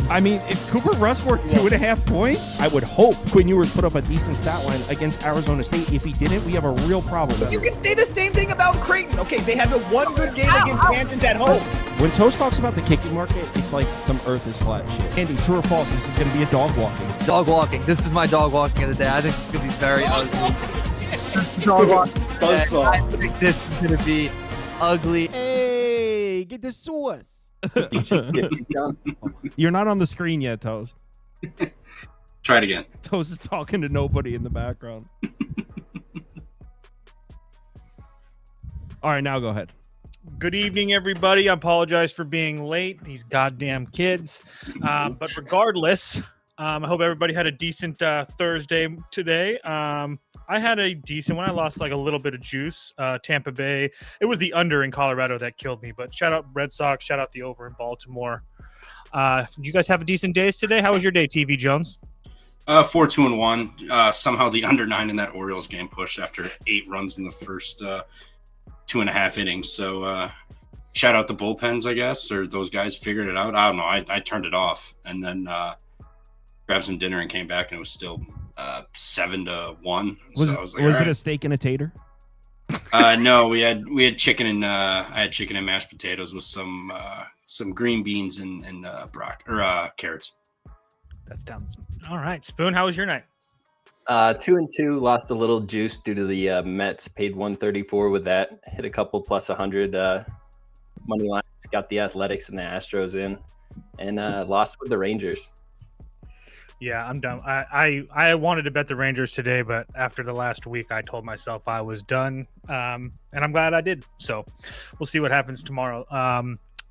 I mean, it's Cooper Rush worth 2.5 points? I would hope Quinn Ewers put up a decent stat line against Arizona State. If he didn't, we have a real problem. You can say the same thing about Creighton. Okay, they have the one good game against Kansas at home. When Toast talks about the kicking market, it's like some earth is flat shit. Andy, true or false, this is going to be a dog walking. Dog walking. This is my dog walking of the day. I think it's going to be very ugly. Dog walking. I think this is going to be ugly. Hey, get the sauce. You're not on the screen yet, Toast. Try it again. Toast is talking to nobody in the background. All right, now go ahead. Good evening, everybody. I apologize for being late. These goddamn kids. But regardless, I hope everybody had a decent Thursday today. I had a decent one. I lost like a little bit of juice. Tampa Bay. It was the under in Colorado that killed me. But shout out Red Sox. Shout out the over in Baltimore. Did you guys have a decent days today? How was your day, TV Jones? 4-2-1. Somehow the under 9 in that Orioles game pushed after 8 runs in the first 2.5 innings. So shout out the bullpens, I guess, or those guys figured it out. I don't know. I turned it off and then grabbed some dinner and came back, and it was still 7-1. So I was like, was it a steak and a tater? No, we had chicken and I had chicken and mashed potatoes with some green beans and carrots. That sounds all right. Spoon, how was your night? 2-2, lost a little juice due to the Mets. Paid 134 with that. Hit a couple plus 100 money lines. Got the Athletics and the Astros in, and lost with the Rangers. Yeah, I'm done. I wanted to bet the Rangers today, but after the last week, I told myself I was done, and I'm glad I did. So we'll see what happens tomorrow.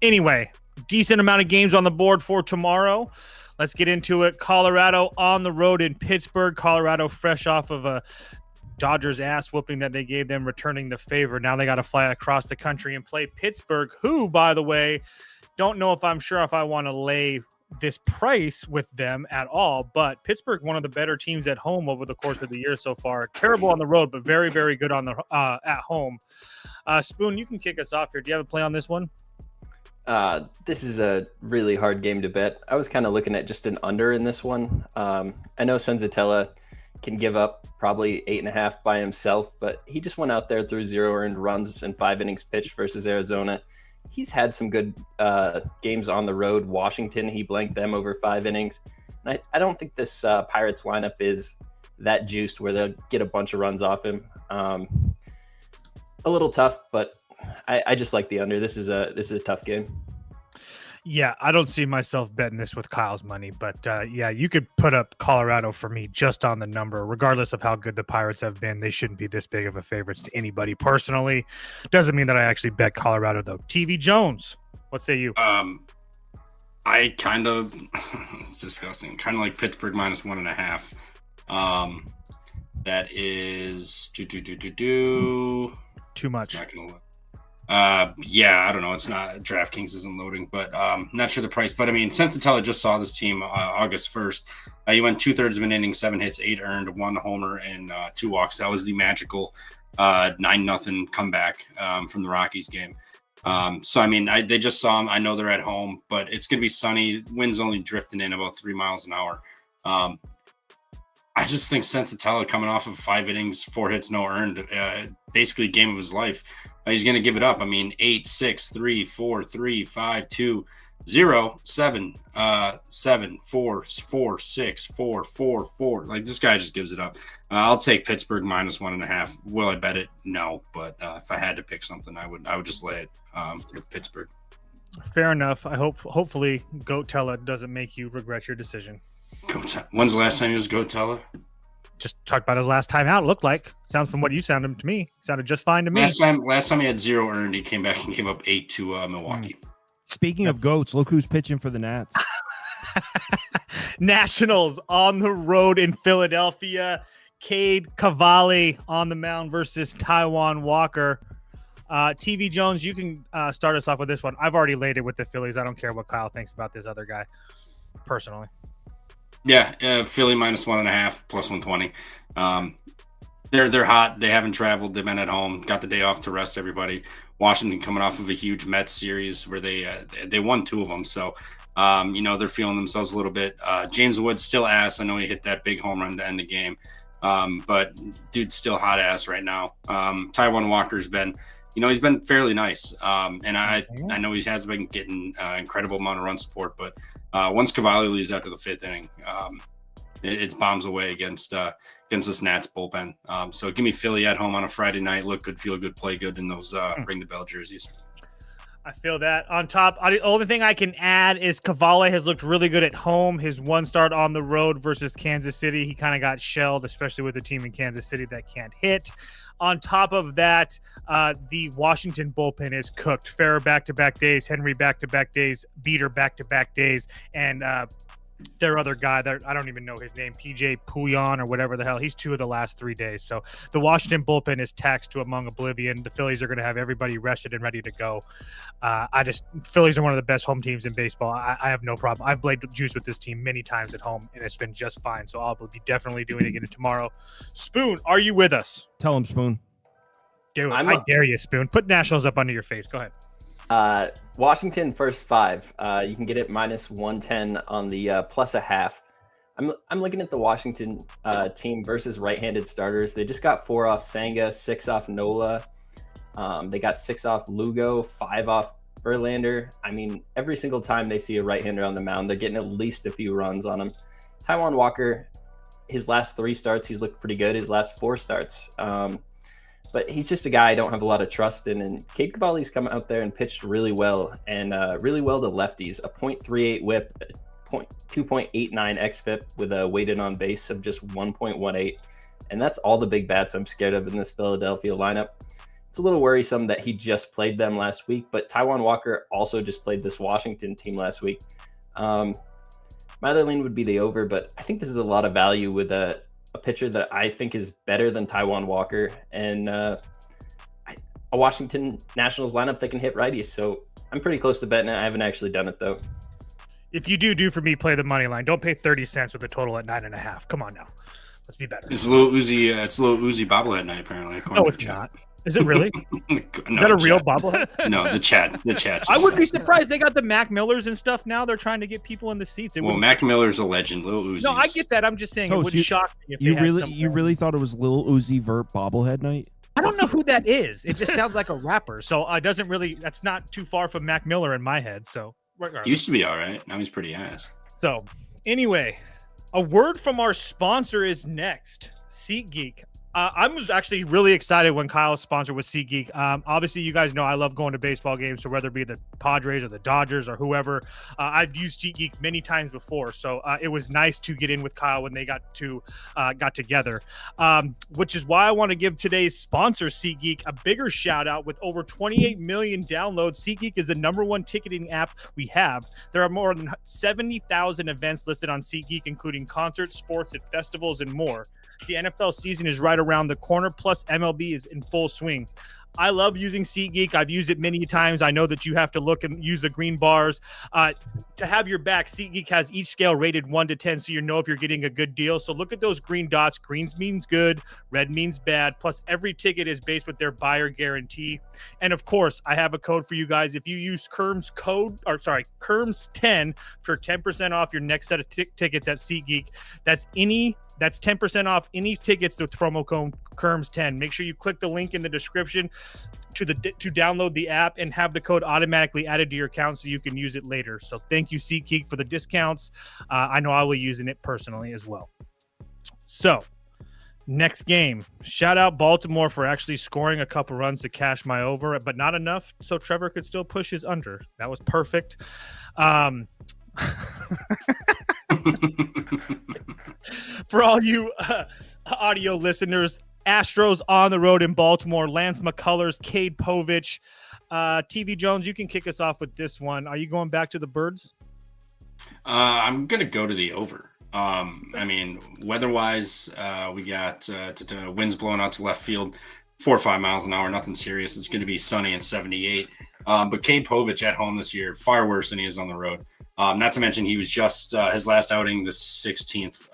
Anyway, decent amount of games on the board for tomorrow. Let's get into it. Colorado on the road in Pittsburgh. Colorado fresh off of a Dodgers ass whooping that they gave them, returning the favor. Now they got to fly across the country and play Pittsburgh, who, by the way, don't know if I'm sure if I want to lay this price with them at all, but Pittsburgh, one of the better teams at home over the course of the year so far. Terrible on the road, but very, very good on the at home. Spoon, you can kick us off here. Do you have a play on this one? This is a really hard game to bet. I was kind of looking at just an under in this one. I know Senzatella can give up probably 8.5 by himself, but he just went out there through 0 earned runs and 5 innings pitched versus Arizona. He's had some good games on the road. Washington, he blanked them over 5 innings. And I don't think this Pirates lineup is that juiced where they'll get a bunch of runs off him. A little tough, but I just like the under. This is a tough game. Yeah, I don't see myself betting this with Kyle's money, but yeah, you could put up Colorado for me just on the number. Regardless of how good the Pirates have been, they shouldn't be this big of a favorites to anybody personally. Doesn't mean that I actually bet Colorado, though. TV Jones, what say you? I kind of, it's disgusting, kind of like Pittsburgh minus 1.5. That is too much. It's not gonna look. Yeah, I don't know. It's not, DraftKings isn't loading, but not sure the price. But I mean, Senzatella just saw this team August 1st. He went 2/3 of an inning, 7 hits, 8 earned, 1 homer, and 2 walks. That was the magical 9-0 comeback from the Rockies game. So I mean, they just saw him. I know they're at home, but it's gonna be sunny. Wind's only drifting in about 3 miles an hour. I just think Senzatella coming off of 5 innings, 4 hits, no earned, basically game of his life. He's going to give it up. I mean, 8, 6, 3, 4, 3, 5, 2, 0, 7, 7, 4, 4, 6, 4, 4, 4. Like, this guy just gives it up. I'll take Pittsburgh minus 1.5. Will I bet it? No. But if I had to pick something, I would just lay it with Pittsburgh. Fair enough. Hopefully Goatella doesn't make you regret your decision. When's the last time he was Goatella? Just talked about his last time out. It looked like, sounds from what you sounded to me, sounded just fine to me. Last time he had 0 earned, he came back and gave up 8 to Milwaukee. Speaking of goats, look who's pitching for the Nats. Nationals on the road in Philadelphia. Cade Cavalli on the mound versus Taijuan Walker. TV Jones, you can start us off with this one. I've already laid it with the Phillies. I don't care what Kyle thinks about this other guy, personally. Yeah, Philly minus 1.5 plus 120. They're hot. They haven't traveled. They've been at home. Got the day off to rest everybody. Washington coming off of a huge Mets series where they won 2 of them. So, they're feeling themselves a little bit. James Wood's still ass. I know he hit that big home run to end the game. But dude's still hot ass right now. Taijuan Walker's been, he's been fairly nice. And I know he has been getting incredible amount of run support. But once Cavalli leaves after the 5th inning, it's bombs away against this Nats bullpen. So give me Philly at home on a Friday night. Look good, feel good, play good in those ring the bell jerseys. I feel that. On top, the only thing I can add is Cavalli has looked really good at home. His 1 start on the road versus Kansas City, he kind of got shelled, especially with a team in Kansas City that can't hit. On top of that, the Washington bullpen is cooked. Farrer back-to-back days, Henry back-to-back days, Beater back-to-back days, and their other guy, I don't even know his name, PJ Pouillon or whatever the hell. He's 2 of the last 3 days. So the Washington bullpen is taxed to among oblivion. The Phillies are going to have everybody rested and ready to go. Phillies are one of the best home teams in baseball. I have no problem. I've played juice with this team many times at home, and it's been just fine. So I'll be definitely doing it again tomorrow. Spoon, are you with us? Tell him, Spoon. Do it. I dare you, Spoon. Put Nationals up under your face. Go ahead. Washington first 5. You can get it -110 on the plus a half. I'm looking at the Washington team versus right-handed starters. They just got 4 off Senga, 6 off Nola. They got 6 off Lugo, 5 off Verlander. I mean, every single time they see a right-hander on the mound, they're getting at least a few runs on him. Taijuan Walker, his last 3 starts, he's looked pretty good. His last 4 starts. But he's just a guy I don't have a lot of trust in. And Cade Cavalli's come out there and pitched really well, and really well to lefties. A .38 whip, 2.89 xFIP with a weighted on base of just 1.18. And that's all the big bats I'm scared of in this Philadelphia lineup. It's a little worrisome that he just played them last week, but Taijuan Walker also just played this Washington team last week. My other lean would be the over, but I think this is a lot of value with a pitcher that I think is better than Taijuan Walker, and a Washington Nationals lineup that can hit righties. So I'm pretty close to betting it. I haven't actually done it though. If you do for me, play the money line. Don't pay 30 cents with a total at 9.5. Come on now, let's be better. It's a little Uzi bobblehead night apparently. No, it's not. Is it really? No, is that a real bobblehead? No, the chat. I wouldn't be surprised. They got the Mac Millers and stuff now. They're trying to get people in the seats. Well, Mac Miller's a legend. Lil Uzi. No, I get that. I'm just saying it would shock me if you really thought it was Lil Uzi Vert bobblehead night? I don't know who that is. It just sounds like a rapper. So it doesn't really. That's not too far from Mac Miller in my head. So used to be all right. Now he's pretty ass. So anyway, a word from our sponsor is next. SeatGeek. I was actually really excited when Kyle sponsored with SeatGeek. Obviously, you guys know I love going to baseball games, so whether it be the Padres or the Dodgers or whoever, I've used SeatGeek many times before. So it was nice to get in with Kyle when they got together, which is why I want to give today's sponsor, SeatGeek, a bigger shout out. With over 28 million downloads, SeatGeek is the #1 ticketing app we have. There are more than 70,000 events listed on SeatGeek, including concerts, sports, and festivals, and more. The NFL season is right around the corner, plus MLB is in full swing. I love using SeatGeek. I've used it many times. I know that you have to look and use the green bars. To have your back, SeatGeek has each scale rated 1 to 10, so you know if you're getting a good deal. So look at those green dots. Greens means good, red means bad. Plus, every ticket is based with their buyer guarantee. And of course, I have a code for you guys. If you use Kirms 10 for 10% off your next set of tickets at SeatGeek, that's 10% off any tickets with promo code Kirms10. Make sure you click the link in the description to download the app and have the code automatically added to your account so you can use it later. So thank you, SeatGeek, for the discounts. I know I will use it personally as well. So next game, shout out Baltimore for actually scoring a couple runs to cash my over, but not enough so Trevor could still push his under. That was perfect. For all you audio listeners, Astros on the road in Baltimore. Lance McCullers, Cade Povich. TV Jones, you can kick us off with this one. Are you going back to the Birds? I'm going to go to the over. I mean, weather-wise, we got winds blowing out to left field, 4 or 5 miles an hour, nothing serious. It's going to be sunny and 78. But Cade Povich at home this year, far worse than he is on the road. Not to mention he was just his last outing the 16th.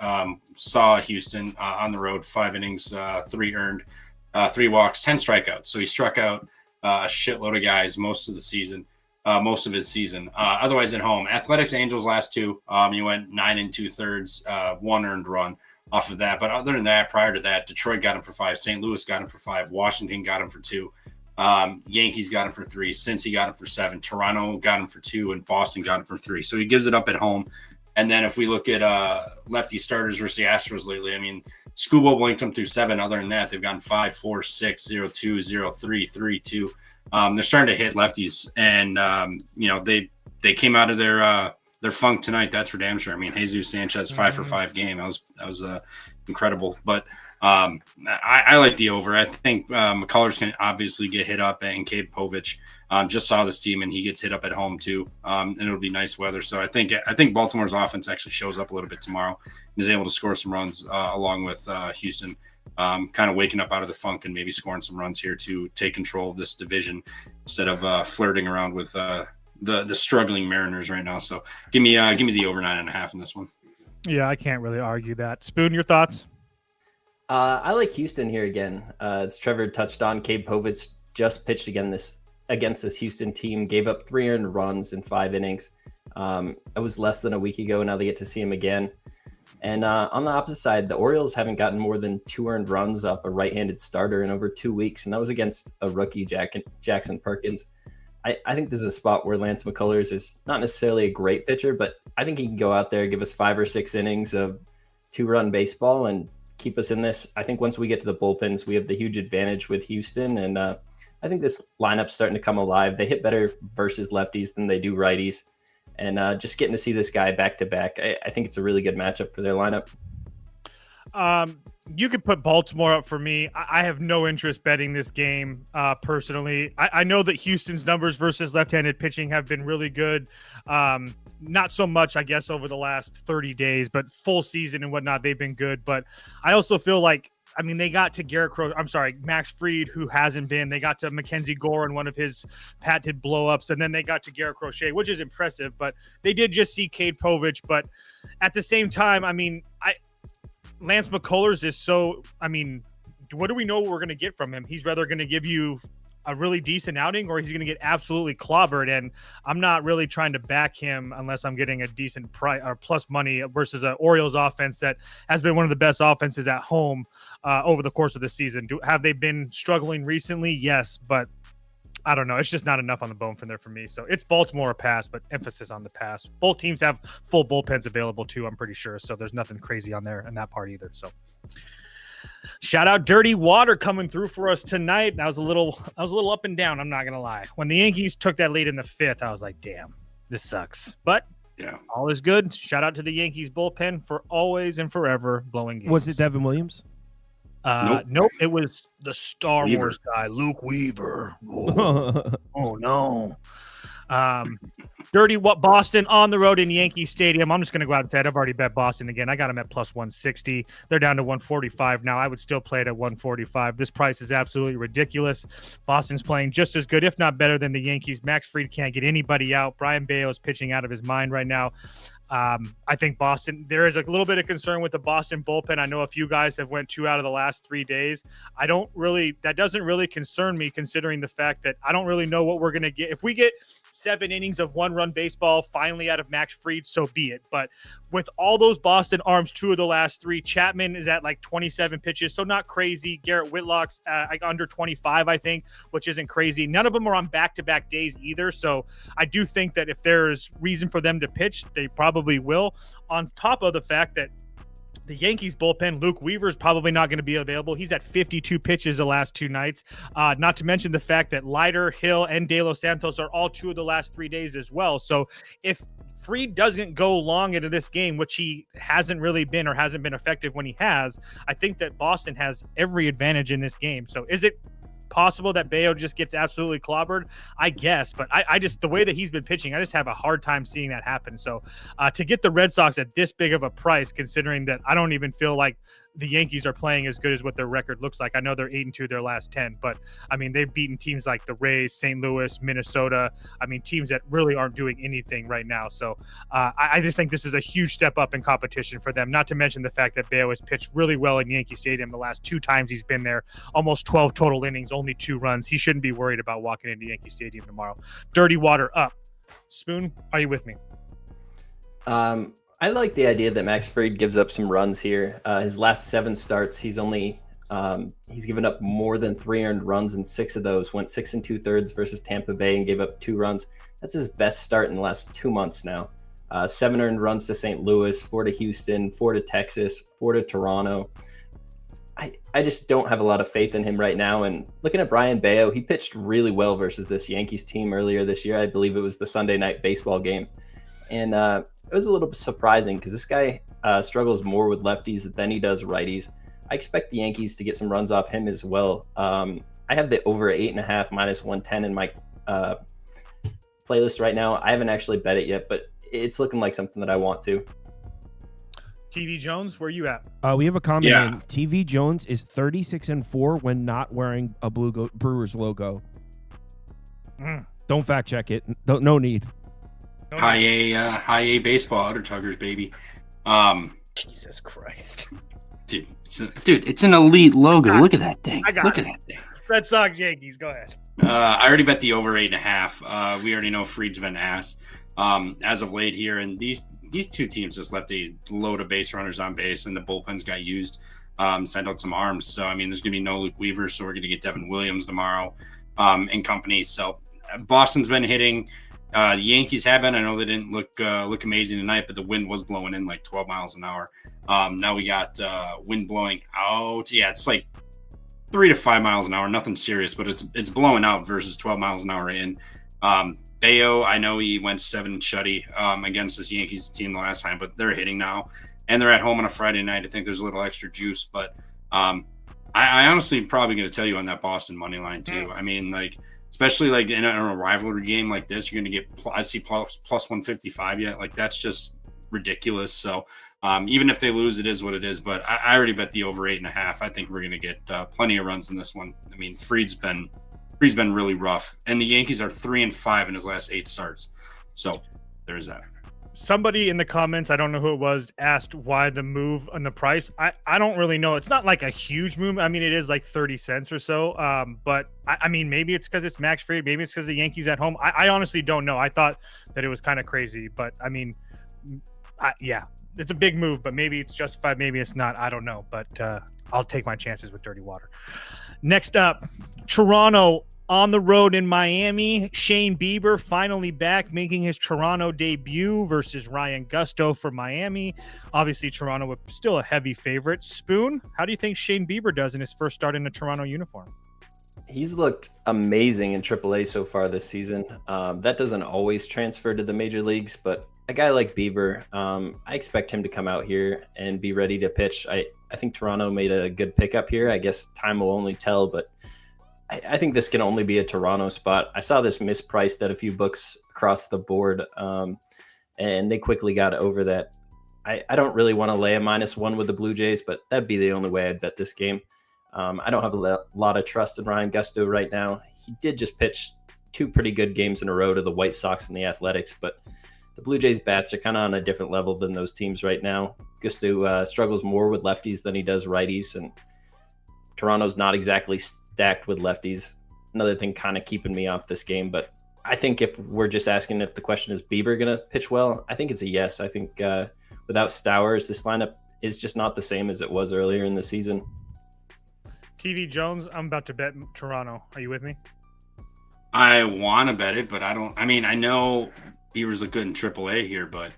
Saw Houston on the road, 5 innings, 3 earned, 3 walks, 10 strikeouts. So he struck out a shitload of guys most of his season. Otherwise at home, Athletics Angels last 2. He went 9 2/3, 1 earned run off of that. But other than that, prior to that, Detroit got him for 5, St. Louis got him for 5, Washington got him for 2. Yankees got him for 3, Cincy got him for 7, Toronto got him for 2, and Boston got him for 3. So he gives it up at home. And then if we look at lefty starters versus the Astros lately, I mean, Scubo blinked them through 7. Other than that, they've gone 5, 4, 6, 0, 2, 0, 3, 3, 2. They're starting to hit lefties, and they came out of their funk tonight. That's for damn sure. I mean, Jesus Sanchez 5 for 5 game. That was incredible. But I like the over. I think McCullers can obviously get hit up, and Cade Povich just saw this team, and he gets hit up at home too. And it'll be nice weather. So I think Baltimore's offense actually shows up a little bit tomorrow and is able to score some runs along with Houston. Kind of waking up out of the funk and maybe scoring some runs here to take control of this division instead of flirting around with the struggling Mariners right now. So give me the over 9.5 in this one. Yeah, I can't really argue that. Spoon, your thoughts? I like Houston here again. As Trevor touched on, Cade Povich just pitched against this Houston team, gave up 3 earned runs in 5 innings. It was less than a week ago. Now they get to see him again. And on the opposite side, the Orioles haven't gotten more than 2 earned runs off a right-handed starter in over 2 weeks, and that was against a rookie, Jackson Perkins. I think this is a spot where Lance McCullers is not necessarily a great pitcher, but I think he can go out there, give us 5 or 6 innings of 2-run baseball and keep us in this. I think once we get to the bullpens, we have the huge advantage with Houston, and I think this lineup's starting to come alive. They hit better versus lefties than they do righties. And just getting to see this guy back-to-back, I think it's a really good matchup for their lineup. You could put Baltimore up for me. I have no interest betting this game personally. I know that Houston's numbers versus left-handed pitching have been really good. Not so much, I guess, over the last 30 days, but full season and whatnot, they've been good. But I also feel like, I mean, they got to Max Fried, who hasn't been. They got to Mackenzie Gore in one of his patented blow-ups, and then they got to Garrett Crochet, which is impressive. But they did just see Cade Povich. But at the same time, I mean, Lance McCullers is so – I mean, what do we know we're going to get from him? He's rather going to give you a really decent outing, or he's going to get absolutely clobbered. And I'm not really trying to back him unless I'm getting a decent price or plus money versus an Orioles offense that has been one of the best offenses at home over the course of the season. Have they been struggling recently? Yes, but I don't know. It's just not enough on the bone from there for me. So it's Baltimore a pass, but emphasis on the pass. Both teams have full bullpens available too, I'm pretty sure. So there's nothing crazy on there in that part either. So shout out Dirty Water coming through for us tonight. I was a little up and down, I'm not gonna lie. When the Yankees took that lead in the 5th, I was like, damn, this sucks. But yeah, all is good. Shout out to the Yankees bullpen for always and forever blowing games. Was it Devin Williams? Nope. It was the Star Wars guy, Luke Weaver. Oh no. Dirty Boston on the road in Yankee Stadium. I'm just going to go out and say it. I've already bet Boston again. I got them at plus 160. They're down to 145 now. I would still play it at 145. This price is absolutely ridiculous. Boston's playing just as good, if not better, than the Yankees. Max Fried can't get anybody out. Brian Bayo is pitching out of his mind right now. I think Boston, there is a little bit of concern with the Boston bullpen. I know a few guys have went 2 out of the last 3 days. That doesn't really concern me, considering the fact that I don't really know what we're going to get. If we get 7 innings of 1-run baseball finally out of Max Fried, so be it. But with all those Boston arms, 2 of the last 3, Chapman is at like 27 pitches, so not crazy. Garrett Whitlock's like under 25, I think, which isn't crazy. None of them are on back-to-back days either, so I do think that if there's reason for them to pitch, they probably will. On top of the fact that the Yankees bullpen, Luke Weaver, is probably not going to be available. He's at 52 pitches the last 2 nights. Not to mention the fact that Leiter, Hill, and De Los Santos are all 2 of the last 3 days as well. So if Fried doesn't go long into this game, which he hasn't really been or hasn't been effective when he has, I think that Boston has every advantage in this game. So is it possible that Bayo just gets absolutely clobbered, I guess. But I just, the way that he's been pitching, I just have a hard time seeing that happen. So to get the Red Sox at this big of a price, considering that I don't even feel like the Yankees are playing as good as what their record looks like. I know they're 8-2 their last 10, but I mean, they've beaten teams like the Rays, St. Louis, Minnesota. I mean, teams that really aren't doing anything right now. So I just think this is a huge step up in competition for them, not to mention the fact that Bayo has pitched really well in Yankee Stadium the last 2 times he's been there, almost 12 total innings, only 2 runs. He shouldn't be worried about walking into Yankee Stadium tomorrow. Dirty Water up. Spoon, are you with me? I like the idea that Max Fried gives up some runs here. His last 7 starts, he's given up more than 3 earned runs, and 6 of those went 6 2/3 versus Tampa Bay and gave up 2 runs. That's his best start in the last 2 months now. 7 earned runs to St. Louis, 4 to Houston, 4 to Texas, 4 to Toronto. I just don't have a lot of faith in him right now. And looking at Brian Bayo, he pitched really well versus this Yankees team earlier this year. I believe it was the Sunday night baseball game. And it was a little bit surprising because this guy struggles more with lefties than he does righties. I expect the Yankees to get some runs off him as well. I have the over 8.5 -110 in my playlist right now. I haven't actually bet it yet, but it's looking like something that I want to. TV Jones, where you at? We have a comment Yeah. in. TV Jones is 36-4 when not wearing a Brewers logo. Don't fact check it. No need. High A baseball, outer tuggers, baby. Jesus Christ. Dude, it's an elite logo. Look at that thing. Look at that thing. Red Sox, Yankees, go ahead. I already bet the over 8.5. We already know Fried's been ass as of late here, and these 2 teams just left a load of base runners on base, and the bullpens got used. Sent out some arms, so I mean, there's gonna be no Luke Weaver, so we're gonna get Devin Williams tomorrow, and company. So Boston's been hitting. The Yankees have been. I know they didn't look amazing tonight, but the wind was blowing in like 12 miles an hour. Now we got wind blowing out. Yeah, it's like 3 to 5 miles an hour. Nothing serious, but it's blowing out versus 12 miles an hour in. Bayo, I know he went 7 shutty against this Yankees team the last time, but they're hitting now, and they're at home on a Friday night. I think there's a little extra juice, but I honestly probably going to tell you on that Boston money line too. I mean, like, especially like in a rivalry game like this, you're going to get, I see plus 155 yet. Like, that's just ridiculous. So even if they lose, it is what it is. But I already bet the over 8.5. I think we're going to get plenty of runs in this one. I mean, Fried's been really rough, and the Yankees are 3-5 in his last 8 starts. So there's that. Somebody in the comments, I don't know who it was, asked why the move on the price. I don't really know. It's not like a huge move. I mean, it is like 30 cents or so. But I mean, maybe it's because it's Max Fried. Maybe it's because the Yankees at home. I honestly don't know. I thought that it was kind of crazy, but I mean, yeah, it's a big move, but maybe it's justified. Maybe it's not. I don't know, but I'll take my chances with Dirty Water. Next up, Toronto on the road in Miami. Shane Bieber finally back, making his Toronto debut versus Ryan Gusto for Miami. Obviously, Toronto was still a heavy favorite. Spoon, how do you think Shane Bieber does in his first start in a Toronto uniform? He's looked amazing in AAA so far this season. That doesn't always transfer to the major leagues, but a guy like Bieber, I expect him to come out here and be ready to pitch. I think Toronto made a good pickup here. I guess time will only tell, but I think this can only be a Toronto spot. I saw this mispriced at a few books across the board, and they quickly got over that. I don't really want to lay a -1 with the Blue Jays, but that'd be the only way I'd bet this game. I don't have a lot of trust in Ryan Gusto right now. He did just pitch 2 pretty good games in a row to the White Sox and the Athletics, but the Blue Jays bats are kind of on a different level than those teams right now. Gusto struggles more with lefties than he does righties, and Toronto's not exactly stacked with lefties. Another thing kind of keeping me off this game, but I think if we're just asking if the question is Bieber going to pitch well, I think it's a yes. I think without Stowers, this lineup is just not the same as it was earlier in the season. TV Jones, I'm about to bet Toronto. Are you with me? I want to bet it, but I don't. I mean, I know Beavers look good in AAA here, but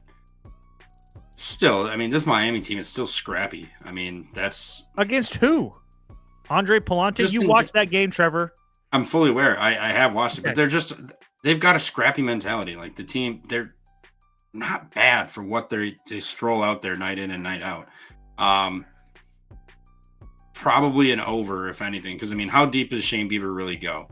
still, I mean, this Miami team is still scrappy. I mean, that's against who? Andre Palante. You watched that game, Trevor. I'm fully aware. I have watched it, but they've got a scrappy mentality. Like, the team, they're not bad for what they stroll out there night in and night out. probably an over, if anything, because I mean, how deep does Shane Bieber really go?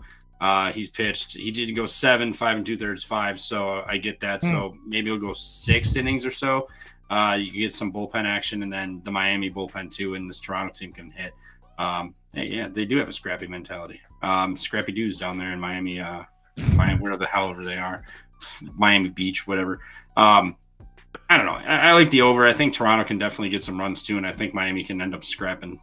He's pitched. He did go 7, 5 2/3, 5. So I get that. So maybe he'll go 6 innings or so. You get some bullpen action, and then the Miami bullpen too, and this Toronto team can hit. Yeah, they do have a scrappy mentality. Scrappy dudes down there in Miami, Miami, where the hell ever they are, Miami Beach, whatever. I don't know. I like the over. I think Toronto can definitely get some runs too, and I think Miami can end up scrapping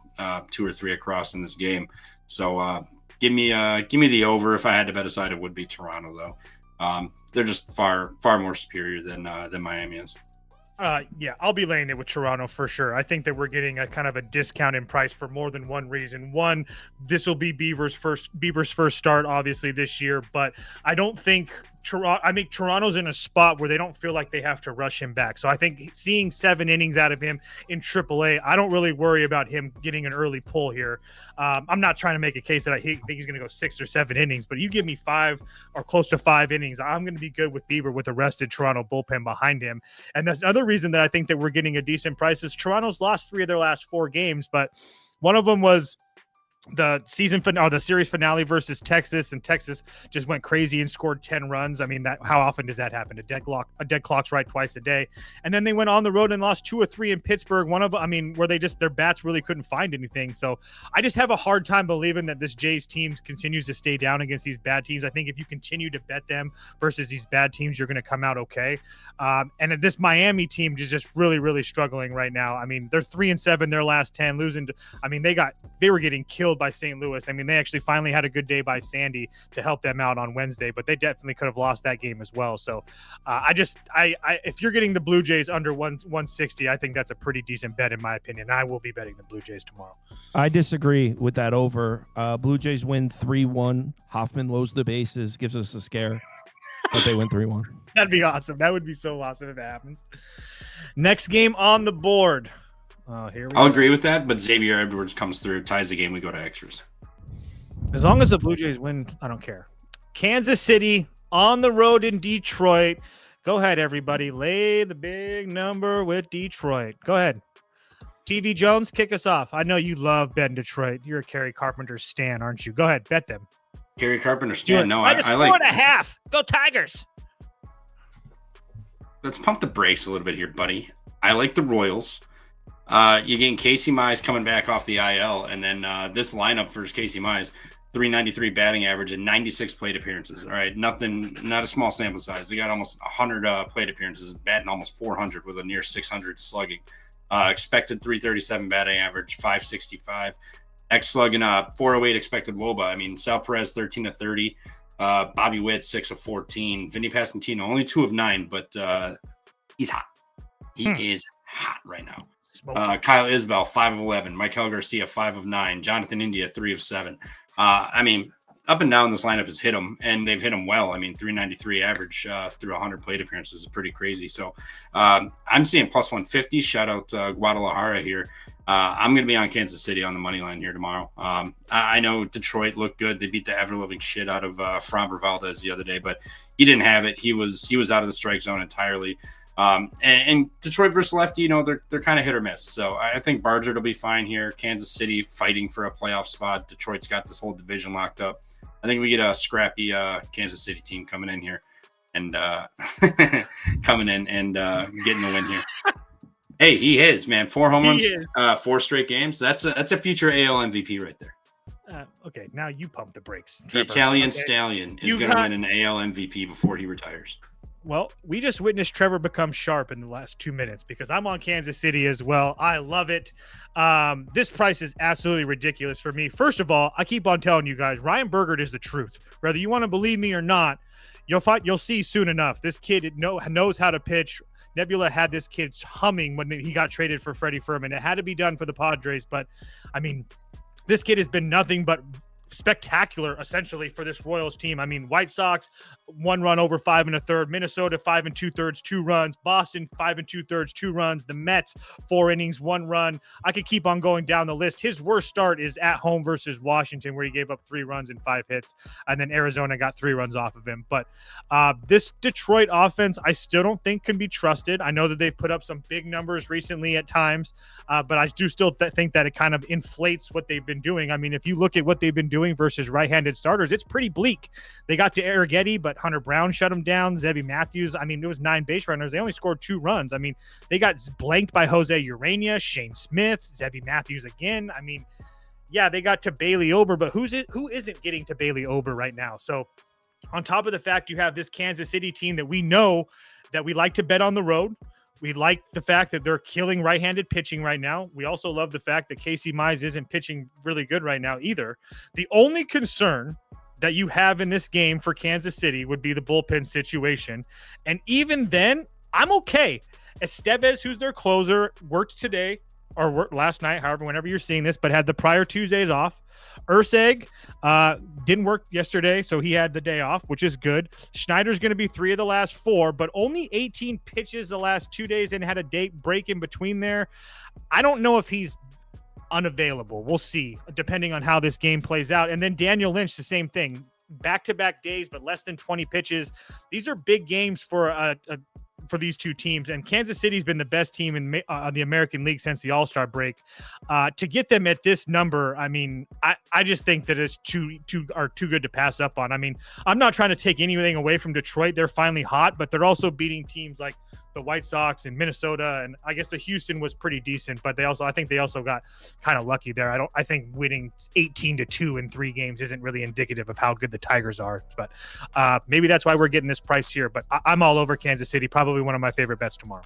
2 or 3 across in this game. So give me the over. If I had to bet a side, it would be Toronto though. They're just far more superior than Miami is. Yeah, I'll be laying it with Toronto for sure. I think that we're getting a kind of a discount in price for more than one reason. One, this will be Bieber's first start, obviously, this year, but I don't think Toronto's in a spot where they don't feel like they have to rush him back. So I think seeing 7 innings out of him in AAA, I don't really worry about him getting an early pull here. I'm not trying to make a case that I think he's going to go 6 or 7 innings, but you give me 5 or close to 5 innings, I'm going to be good with Bieber with a rested Toronto bullpen behind him. And that's another reason that I think that we're getting a decent price is Toronto's lost 3 of their last 4 games, but one of them was the series finale versus Texas, and Texas just went crazy and scored 10 runs. I mean, how often does that happen? A dead clock's right twice a day. And then they went on the road and lost 2 or 3 in Pittsburgh. Where their bats really couldn't find anything. So I just have a hard time believing that this Jays team continues to stay down against these bad teams. I think if you continue to bet them versus these bad teams, you're going to come out okay. And this Miami team is just really, really struggling right now. I mean, they're 3-7 their last 10, losing to, they were getting killed by St. Louis. I mean, they actually finally had a good day by Sandy to help them out on Wednesday, but they definitely could have lost that game as well. So if you're getting the Blue Jays under 160, I think that's a pretty decent bet in my opinion. I will be betting the Blue Jays tomorrow. I disagree with that over. Blue Jays win 3-1. Hoffman loads the bases, gives us a scare, but they win 3-1. That'd be awesome. That would be so awesome if it happens. Next game on the board. I'll agree with that, but Xavier Edwards comes through, ties the game, we go to extras. As long as the Blue Jays win, I don't care. Kansas City on the road in Detroit. Go ahead, everybody. Lay the big number with Detroit. Go ahead. TV Jones, kick us off. I know you love betting Detroit. You're a Kerry Carpenter stan, aren't you? Go ahead, bet them. Kerry Carpenter stan? No, I like 4.5. Go Tigers. Let's pump the brakes a little bit here, buddy. I like the Royals. You're getting Casey Mize coming back off the IL, and then this lineup versus Casey Mize, 393 batting average and 96 plate appearances. All right, not a small sample size. They got almost 100 plate appearances, batting almost 400 with a near 600 slugging. Expected 337 batting average, 565. X-slugging 408 expected WOBA. I mean, Sal Perez 13 of 30. Bobby Witt 6 of 14. Vinny Pasquantino only 2 of 9, but he's hot. He is hot right now. Kyle Isbell 5 of 11. Michael Garcia 5 of 9. Jonathan India 3 of 7. I mean, up and down this lineup has hit them, and they've hit them well. I mean, 393 average through 100 plate appearances is pretty crazy. So I'm seeing plus 150. Shout out Guadalajara here. I'm going to be on Kansas City on the money line here tomorrow. I know Detroit looked good. They beat the ever-living shit out of Framber Valdez the other day, but he didn't have it. He was out of the strike zone entirely. And Detroit versus lefty, you know, they're kind of hit or miss. So I think Barger will be fine here. Kansas City fighting for a playoff spot. Detroit's got this whole division locked up. I think we get a scrappy Kansas City team coming in here and getting a win here. Hey, he is, man. 4 home runs, 4 straight games. That's a future AL MVP right there. Okay, now you pump the brakes. The Italian Stallion is going to win an AL MVP before he retires. Well, we just witnessed Trevor become sharp in the last 2 minutes because I'm on Kansas City as well. I love it. This price is absolutely ridiculous for me. First of all, I keep on telling you guys, Ryan Bergert is the truth. Whether you want to believe me or not, you'll see soon enough. This kid knows how to pitch. Nebula had this kid humming when he got traded for Freddie Fermin. It had to be done for the Padres, but I mean, this kid has been nothing but spectacular essentially for this Royals team. I mean, White Sox 1 run over 5 1/3, Minnesota 5 2/3, 2 runs, Boston 5 2/3, 2 runs, the Mets 4 innings, 1 run. I could keep on going down the list. His worst start is at home versus Washington, where he gave up 3 runs and 5 hits, and then Arizona got 3 runs off of him. But this Detroit offense, I still don't think can be trusted. I know that they've put up some big numbers recently at times, but I do still think that it kind of inflates what they've been doing. I mean, if you look at what they've been doing versus right-handed starters, it's pretty bleak. They got to Arrighetti, but Hunter Brown shut him down. Zebby Matthews, I mean, it was 9 base runners. They only scored 2 runs. I mean, they got blanked by Jose Urania, Shane Smith, Zebby Matthews again. I mean, yeah, they got to Bailey Ober, but who isn't getting to Bailey Ober right now? So on top of the fact you have this Kansas City team that we know that we like to bet on the road. We like the fact that they're killing right-handed pitching right now. We also love the fact that Casey Mize isn't pitching really good right now either. The only concern that you have in this game for Kansas City would be the bullpen situation. And even then, I'm okay. Estevez, who's their closer, worked today or worked last night, however, whenever you're seeing this, but had the prior Tuesdays off. Urseg didn't work yesterday, so he had the day off, which is good. Schneider's going to be 3 of the last 4, but only 18 pitches the last 2 days and had a date break in between there. I don't know if he's unavailable. We'll see, depending on how this game plays out. And then Daniel Lynch, the same thing. Back-to-back days, but less than 20 pitches. These are big games for these two teams, and Kansas City's been the best team in the American League since the All-Star break. To get them at this number, I mean, I just think that it's too good to pass up on. I mean, I'm not trying to take anything away from Detroit. They're finally hot, but they're also beating teams like the White Sox and Minnesota, and I guess the Houston was pretty decent, but I think they also got kind of lucky there. I think winning 18-2 in 3 games isn't really indicative of how good the Tigers are, but maybe that's why we're getting this price here. But I'm all over Kansas City, probably one of my favorite bets tomorrow.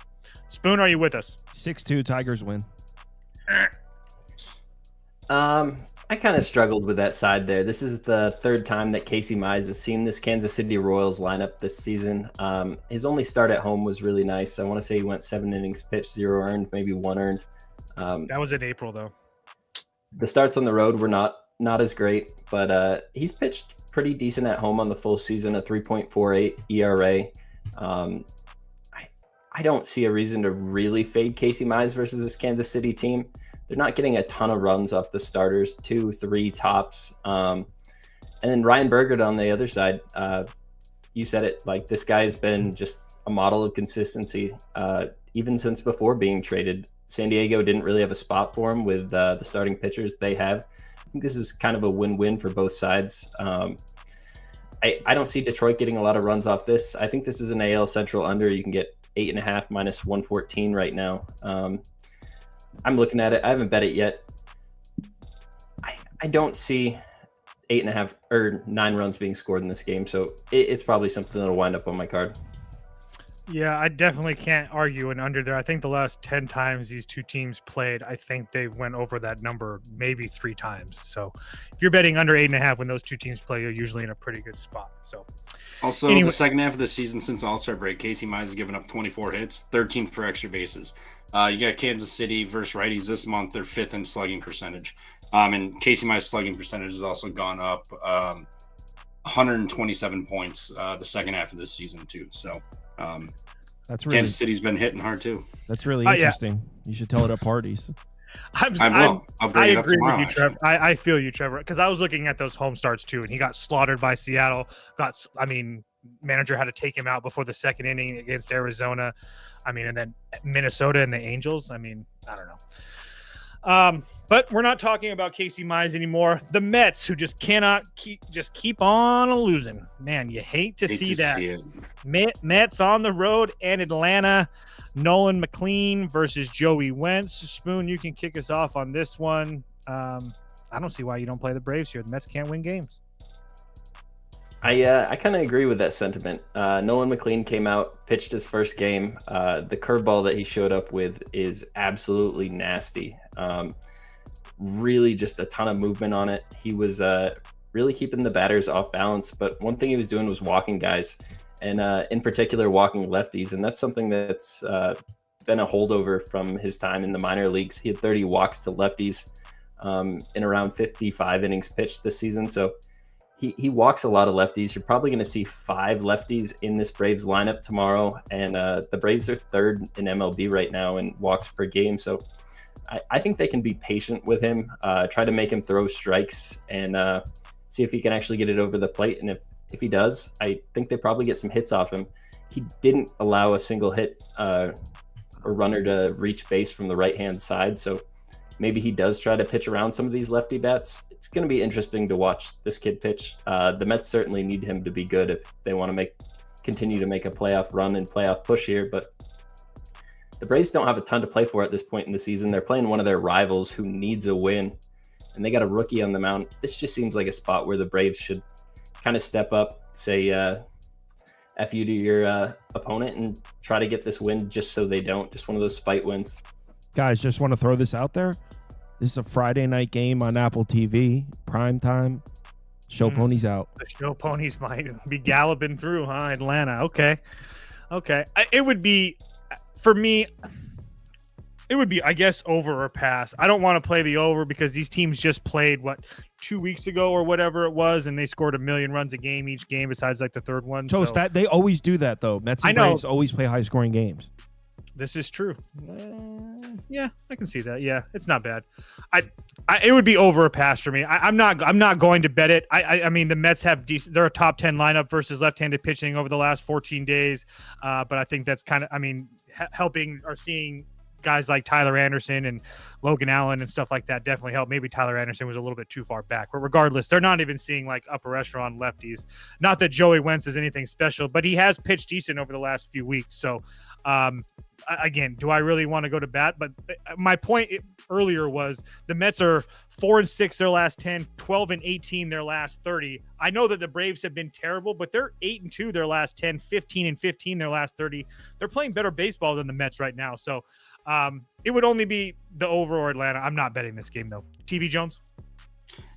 Spoon, are you with us? 6-2 Tigers win. I kind of struggled with that side there. This is the 3rd time that Casey Mize has seen this Kansas City Royals lineup this season. His only start at home was really nice. I want to say he went 7 innings pitched, 0 earned, maybe 1 earned. That was in April, though. The starts on the road were not as great, but he's pitched pretty decent at home on the full season, a 3.48 ERA. I don't see a reason to really fade Casey Mize versus this Kansas City team. They're not getting a ton of runs off the starters, 2, 3 tops. And then Ryan Bergert on the other side, you said it, like, this guy has been just a model of consistency, even since before being traded. San Diego didn't really have a spot for him with the starting pitchers they have. I think this is kind of a win-win for both sides. I don't see Detroit getting a lot of runs off this. I think this is an AL Central under. You can get 8.5 minus 114 right now. I'm looking at it. I haven't bet it yet. I don't see 8.5 or 9 runs being scored in this game, so it's probably something that'll wind up on my card. Yeah, I definitely can't argue an under there. I think the last 10 times these two teams played, I think they went over that number maybe 3 times. So if you're betting under 8.5 when those two teams play, you're usually in a pretty good spot. So also, anyway, the second half of the season since All-Star break, Casey Mize has given up 24 hits, 13 for extra bases. You got Kansas City versus righties this month. They're 5th in slugging percentage. And Casey Mize's slugging percentage has also gone up 127 points the second half of this season too. So that's really, Kansas City's been hitting hard too. That's really interesting. Yeah. You should tell it at parties. I will. I agree with you, Trevor. I feel you, Trevor, because I was looking at those home starts too, and he got slaughtered by Seattle. Manager had to take him out before the second inning against Arizona. And then Minnesota and the Angels. I don't know. But we're not talking about Casey Mize anymore. The Mets, who just cannot keep on losing. Man, you hate to see that. Mets on the road and Atlanta. Nolan McLean versus Joey Wentz. Spoon, you can kick us off on this one. I don't see why you don't play the Braves here. The Mets can't win games. I kind of agree with that sentiment. Nolan McLean came out, pitched his first game. The curveball that he showed up with is absolutely nasty. Really just a ton of movement on it. He was really keeping the batters off balance, but one thing he was doing was walking guys, and in particular walking lefties, and that's something that's been a holdover from his time in the minor leagues. He had 30 walks to lefties. in around 55 innings pitched this season. So he walks a lot of lefties. You're probably going to see 5 lefties in this Braves lineup tomorrow. And the Braves are 3rd in MLB right now in walks per game. So I think they can be patient with him, try to make him throw strikes, and see if he can actually get it over the plate. And if he does, I think they probably get some hits off him. He didn't allow a single hit or runner to reach base from the right-hand side. So maybe he does try to pitch around some of these lefty bats. It's going to be interesting to watch this kid pitch. The Mets certainly need him to be good if they want to continue to make a playoff run and playoff push here. But the Braves don't have a ton to play for at this point in the season. They're playing one of their rivals who needs a win, and they got a rookie on the mound. This just seems like a spot where the Braves should kind of step up, say F you to your opponent, and try to get this win just so they don't. Just one of those spite wins. Guys, just want to throw this out there. This is a Friday night game on Apple TV, prime time. Show ponies out. The show ponies might be galloping through, huh? Atlanta. Okay. It would be, for me, it would be, I guess, over or pass. I don't want to play the over because these teams just played, 2 weeks ago or whatever it was, and they scored 1 million runs a game each game besides like the third one. Toast, that they always do that, though. Mets and Braves always play high-scoring games. This is true. Yeah, I can see that. Yeah, it's not bad. It would be over a pass for me. I'm not going to bet it. I mean, the Mets have decent. They're a top 10 lineup versus left-handed pitching over the last 14 days. But I think that's kind of, helping or seeing guys like Tyler Anderson and Logan Allen and stuff like that definitely help. Maybe Tyler Anderson was a little bit too far back, but regardless, they're not even seeing like upper echelon lefties. Not that Joey Wentz is anything special, but he has pitched decent over the last few weeks. So, again, do I really want to go to bat? But my point earlier was the Mets are 4-6 their last 10, 12-18 their last 30. I know that the Braves have been terrible, but they're 8-2 their last 10, 15-15 their last 30. They're playing better baseball than the Mets right now. So it would only be the over or Atlanta. I'm not betting this game though. TV Jones?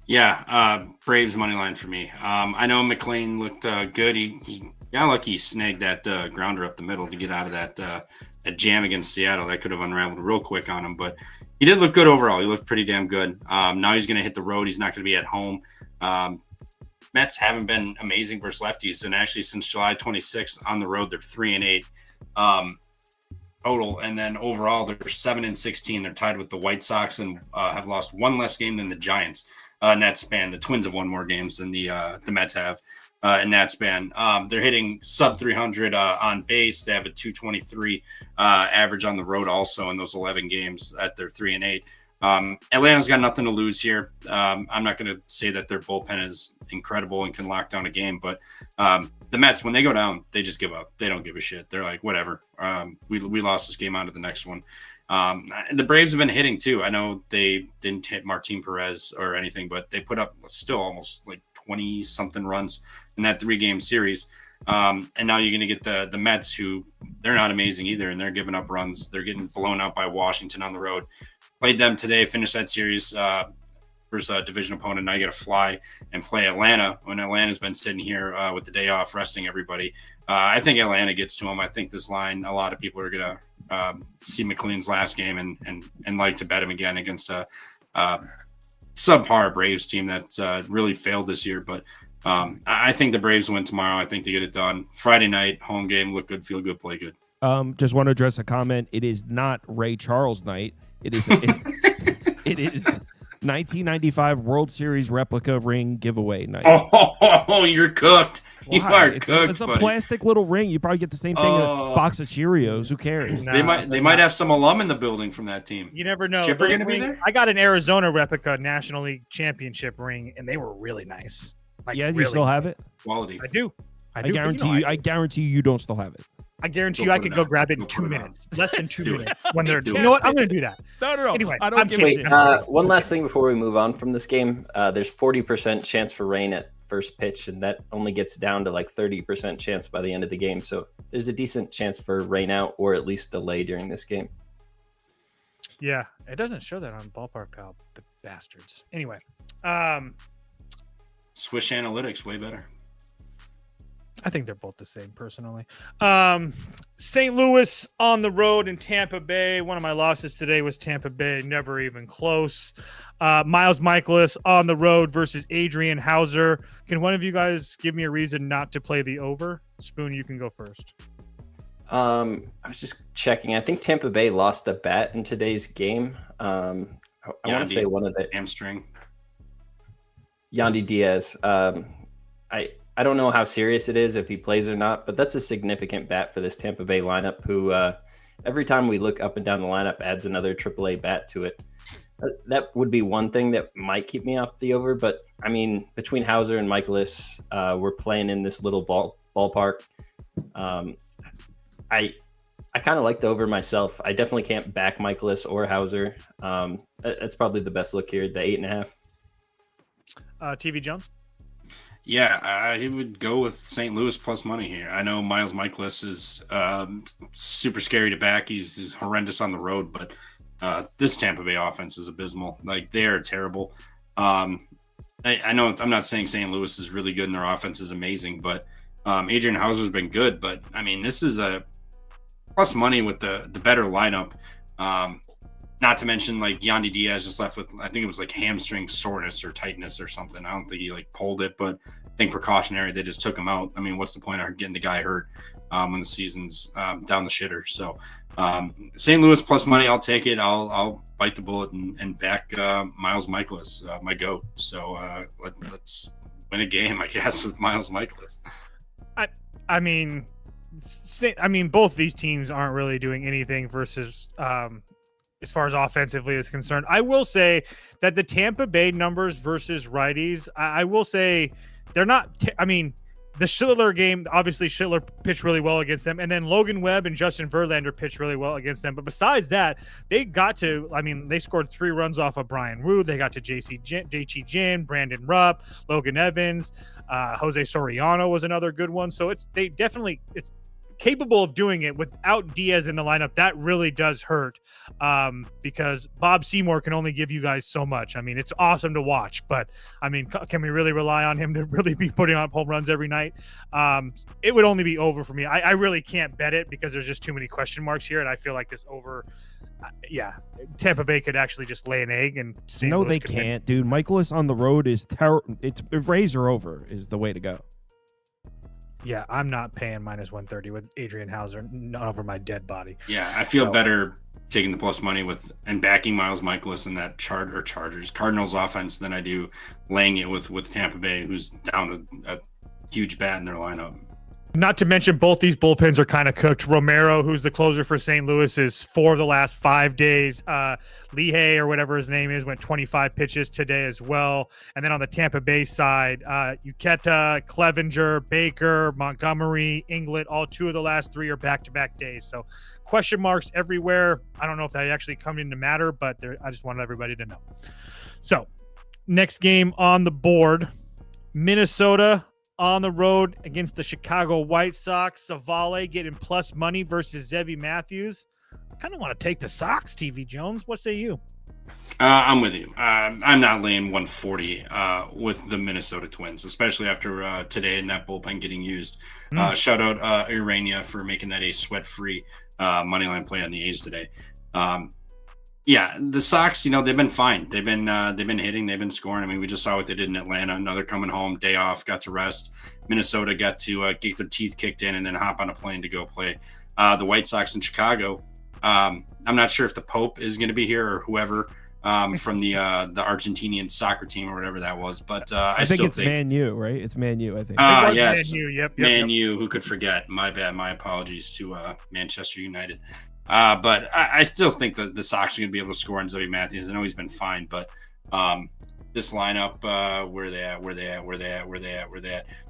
Yeah, Braves money line for me. I know McLean looked good. He got lucky. He snagged that grounder up the middle to get out of that jam against Seattle. That could have unraveled real quick on him, but he did look good overall. He looked pretty damn good. Now he's going to hit the road. He's not going to be at home. Mets haven't been amazing versus lefties, and actually since July 26th on the road, they're 3-8 total, and then overall they're 7-16. They're tied with the White Sox and have lost one less game than the Giants in that span. The Twins have won more games than the Mets have in that span. They're hitting sub 300 on base. They have a 223 average on the road also in those 11 games at their 3-8. Atlanta's got nothing to lose here. I'm not going to say that their bullpen is incredible and can lock down a game, but the Mets, when they go down, they just give up. They don't give a shit. They're like, whatever. We lost this game on to the next one. The Braves have been hitting too. I know they didn't hit Martin Perez or anything, but they put up still almost like 20 something runs in that 3-game series. And now you're going to get the Mets, who they're not amazing either. And they're giving up runs. They're getting blown out by Washington on the road. Played them today, finished that series versus a division opponent. Now you got to fly and play Atlanta when Atlanta's been sitting here with the day off, resting everybody. I think Atlanta gets to them. I think this line, a lot of people are going to see McLean's last game and like to bet him again against a subpar Braves team that's really failed this year. But I think the Braves win tomorrow. I think they get it done. Friday night, home game, look good, feel good, play good. Just want to address a comment. It is not Ray Charles night. It is it is 1995 World Series replica ring giveaway night. Oh, you're cooked. Why? You are It's cooked, a buddy. plastic little ring. You probably get the same thing in a box of Cheerios. Who cares? They might have some alum in the building from that team. You never know. Chipper going to be there? I got an Arizona replica National League championship ring, and they were really nice. Like, yeah, you really still have it? Quality. I do. I guarantee you don't still have it. I guarantee you I could go grab it in 2 minutes. Less than 2 minutes. When they're, Do you it. know what? I'm going to do that. No. Anyway, I don't give a kidding. shit. One last thing before we move on from this game. There's 40% chance for rain at first pitch, and that only gets down to like 30% chance by the end of the game. So there's a decent chance for rain out or at least delay during this game. Yeah, it doesn't show that on Ballpark Pal, the bastards. Anyway, Swish Analytics, way better. I think they're both the same, personally. St. Louis on the road in Tampa Bay. One of my losses today was Tampa Bay, never even close. Miles Michaelis on the road versus Adrian Hauser. Can one of you guys give me a reason not to play the over? Spoon, you can go first. I was just checking. I think Tampa Bay lost a bat in today's game. I want to say one of the hamstring. Yandy Diaz. I don't know how serious it is if he plays or not, but that's a significant bat for this Tampa Bay lineup who every time we look up and down the lineup adds another AAA bat to it. That would be one thing that might keep me off the over, but I mean, between Hauser and Michaelis, we're playing in this little ballpark. I kind of like the over myself. I definitely can't back Michaelis or Hauser. That's probably the best look here, the 8.5. TV Jones? Yeah, I would go with St. Louis plus money here. I know Miles Michaelis is super scary to back. He's horrendous on the road, but this Tampa Bay offense is abysmal. Like, they are terrible. I know I'm not saying St. Louis is really good and their offense is amazing, but Adrian Hauser's been good. But, I mean, this is a plus money with the better lineup. Not to mention, like, Yandy Diaz just left with, I think it was like hamstring soreness or tightness or something. I don't think he like pulled it, but I think precautionary, they just took him out. I mean, what's the point of getting the guy hurt when the season's down the shitter? So St. Louis plus money, I'll take it. I'll bite the bullet and back Miles Michaelis, my goat. So let's win a game, I guess, with Miles Michaelis. I mean, both these teams aren't really doing anything versus as far as offensively is concerned. I will say that the Tampa Bay numbers versus righties, I will say they're not, the Schiller game, obviously Schiller pitched really well against them, and then Logan Webb and Justin Verlander pitched really well against them. But besides that, they scored 3 runs off of Brian Rude. They got to JT Jin, Brandon Rupp, Logan Evans, Jose Soriano was another good one. So it's capable of doing it without Diaz in the lineup. That really does hurt because Bob Seymour can only give you guys so much. I mean, it's awesome to watch, but I mean, can we really rely on him to really be putting on home runs every night? It would only be over for me. I really can't bet it because there's just too many question marks here, and I feel like this over. Tampa Bay could actually just lay an egg and no, they can't, dude. Michaelis on the road is terrible. It's razor over is the way to go. Yeah, I'm not paying -130 with Adrian Hauser, not over my dead body. Yeah, I feel better taking the plus money and backing Miles Michaelis in that Cardinals offense than I do laying it with Tampa Bay, who's down a huge bat in their lineup. Not to mention both these bullpens are kind of cooked. Romero, who's the closer for St. Louis, is 4 of the last 5 days. Lehigh, or whatever his name is, went 25 pitches today as well. And then on the Tampa Bay side, Uqueta, Clevenger, Baker, Montgomery, Inglet, all 2 of the last 3 are back-to-back days. So question marks everywhere. I don't know if that actually come into matter, but I just wanted everybody to know. So next game on the board, Minnesota on the road against the Chicago White Sox. Savale getting plus money versus Zebby Matthews. I kind of want to take the Sox, TV Jones. What say you? I'm with you. I'm not laying 140 with the Minnesota Twins, especially after today and that bullpen getting used. Shout out Urania for making that a sweat-free moneyline play on the A's today. Yeah, the Sox, they've been fine. They've been hitting, they've been scoring. I mean, we just saw what they did in Atlanta. Now they're coming home, day off, got to rest. Minnesota got to get their teeth kicked in and then hop on a plane to go play. The White Sox in Chicago. I'm not sure if the Pope is going to be here or whoever from the Argentinian soccer team or whatever that was. But I think it's Man U, right? It's Man U, I think. Yes, Man U, yep, Man U. Who could forget? My bad. My apologies to Manchester United. But I still think that the Sox are going to be able to score on Zebby Matthews. I know he's been fine, but this lineup, where they at?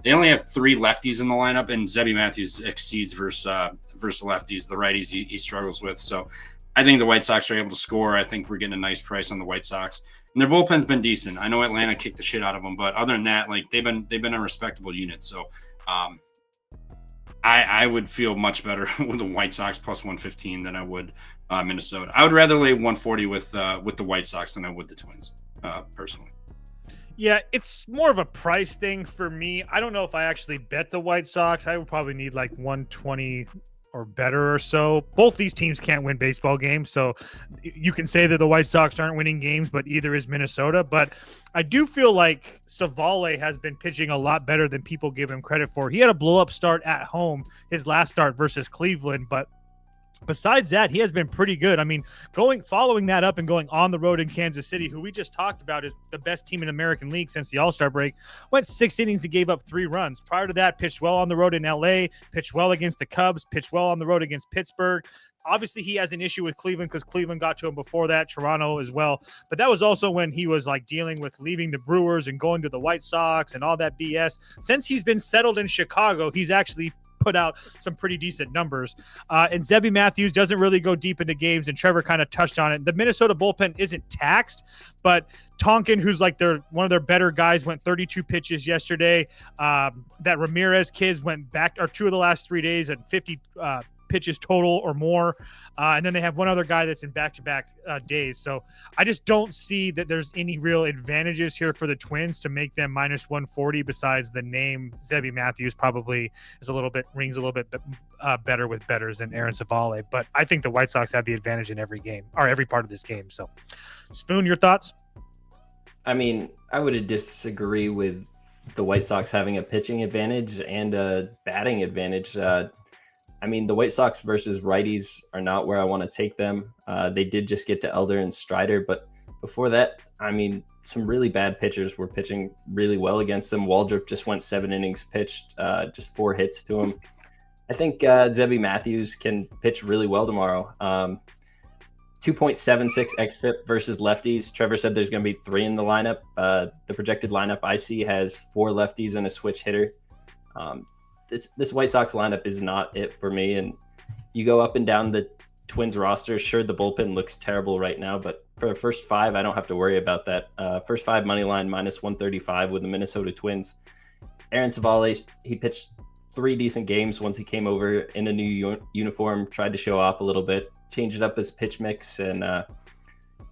They only have 3 lefties in the lineup, and Zebby Matthews exceeds versus lefties, the righties he struggles with. So I think the White Sox are able to score. I think we're getting a nice price on the White Sox. And their bullpen's been decent. I know Atlanta kicked the shit out of them, but other than that, like they've been a respectable unit. So I would feel much better with the White Sox plus 115 than I would Minnesota. I would rather lay 140 with the White Sox than I would the Twins, personally. Yeah, it's more of a price thing for me. I don't know if I actually bet the White Sox. I would probably need like 120 or better or so. Both these teams can't win baseball games, so you can say that the White Sox aren't winning games, but either is Minnesota. But I do feel like Savale has been pitching a lot better than people give him credit for. He had a blow-up start at home, his last start versus Cleveland, but besides that, he has been pretty good. I mean, following that up and going on the road in Kansas City, who we just talked about is the best team in the American League since the All-Star break, went 6 innings and gave up 3 runs. Prior to that, pitched well on the road in LA, pitched well against the Cubs, pitched well on the road against Pittsburgh. Obviously, he has an issue with Cleveland because Cleveland got to him before that, Toronto as well. But that was also when he was like dealing with leaving the Brewers and going to the White Sox and all that BS. Since he's been settled in Chicago, he's actually put out some pretty decent numbers. And Zebby Matthews doesn't really go deep into games, and Trevor kind of touched on it. The Minnesota bullpen isn't taxed, but Tonkin, who's like one of their better guys, went 32 pitches yesterday. That Ramirez kids went back, or 2 of the last 3 days at 50 pitches total or more. And then they have one other guy that's in back-to-back days. So I just don't see that there's any real advantages here for the Twins to make them minus 140 besides the name. Zebby Matthews probably rings a little bit better with bettors than Aaron Savale. But I think the White Sox have the advantage in every game, or every part of this game. So Spoon, your thoughts? I mean, I would disagree with the White Sox having a pitching advantage and a batting advantage. I mean, the White Sox versus righties are not where I want to take them. They did just get to Elder and Strider, but before that, I mean, some really bad pitchers were pitching really well against them. Waldrop just went 7 innings pitched, just 4 hits to him. I think Zebby Matthews can pitch really well tomorrow. 2.76 xFIP versus lefties. Trevor said there's going to be 3 in the lineup. The projected lineup I see has 4 lefties and a switch hitter. This White Sox lineup is not it for me. And you go up and down the Twins roster. Sure, the bullpen looks terrible right now, but for the first 5, I don't have to worry about that. First 5 money line minus 135 with the Minnesota Twins. Aaron Savale, he pitched 3 decent games once he came over in a new uniform, tried to show off a little bit, changed up his pitch mix, and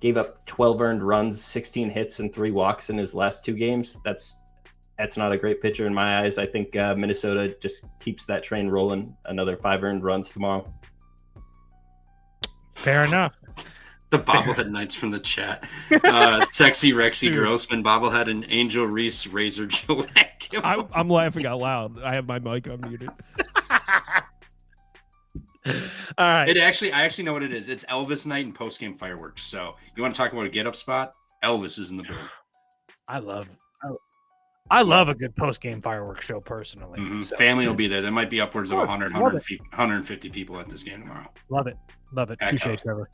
gave up 12 earned runs, 16 hits, and 3 walks in his last 2 games. That's not a great pitcher in my eyes. I think Minnesota just keeps that train rolling. Another 5 earned runs tomorrow. Fair enough. The bobblehead knights from the chat. Sexy Rexy Grossman bobblehead and Angel Reese Razor Gillette. I'm laughing out loud. I have my mic unmuted. All right. I actually know what it is. It's Elvis night and post game fireworks. So you want to talk about a get up spot? Elvis is in the building. I love a good post-game fireworks show personally. Mm-hmm. So. Family will be there. There might be upwards of 150 people at this game tomorrow. Love it. Touche, Trevor.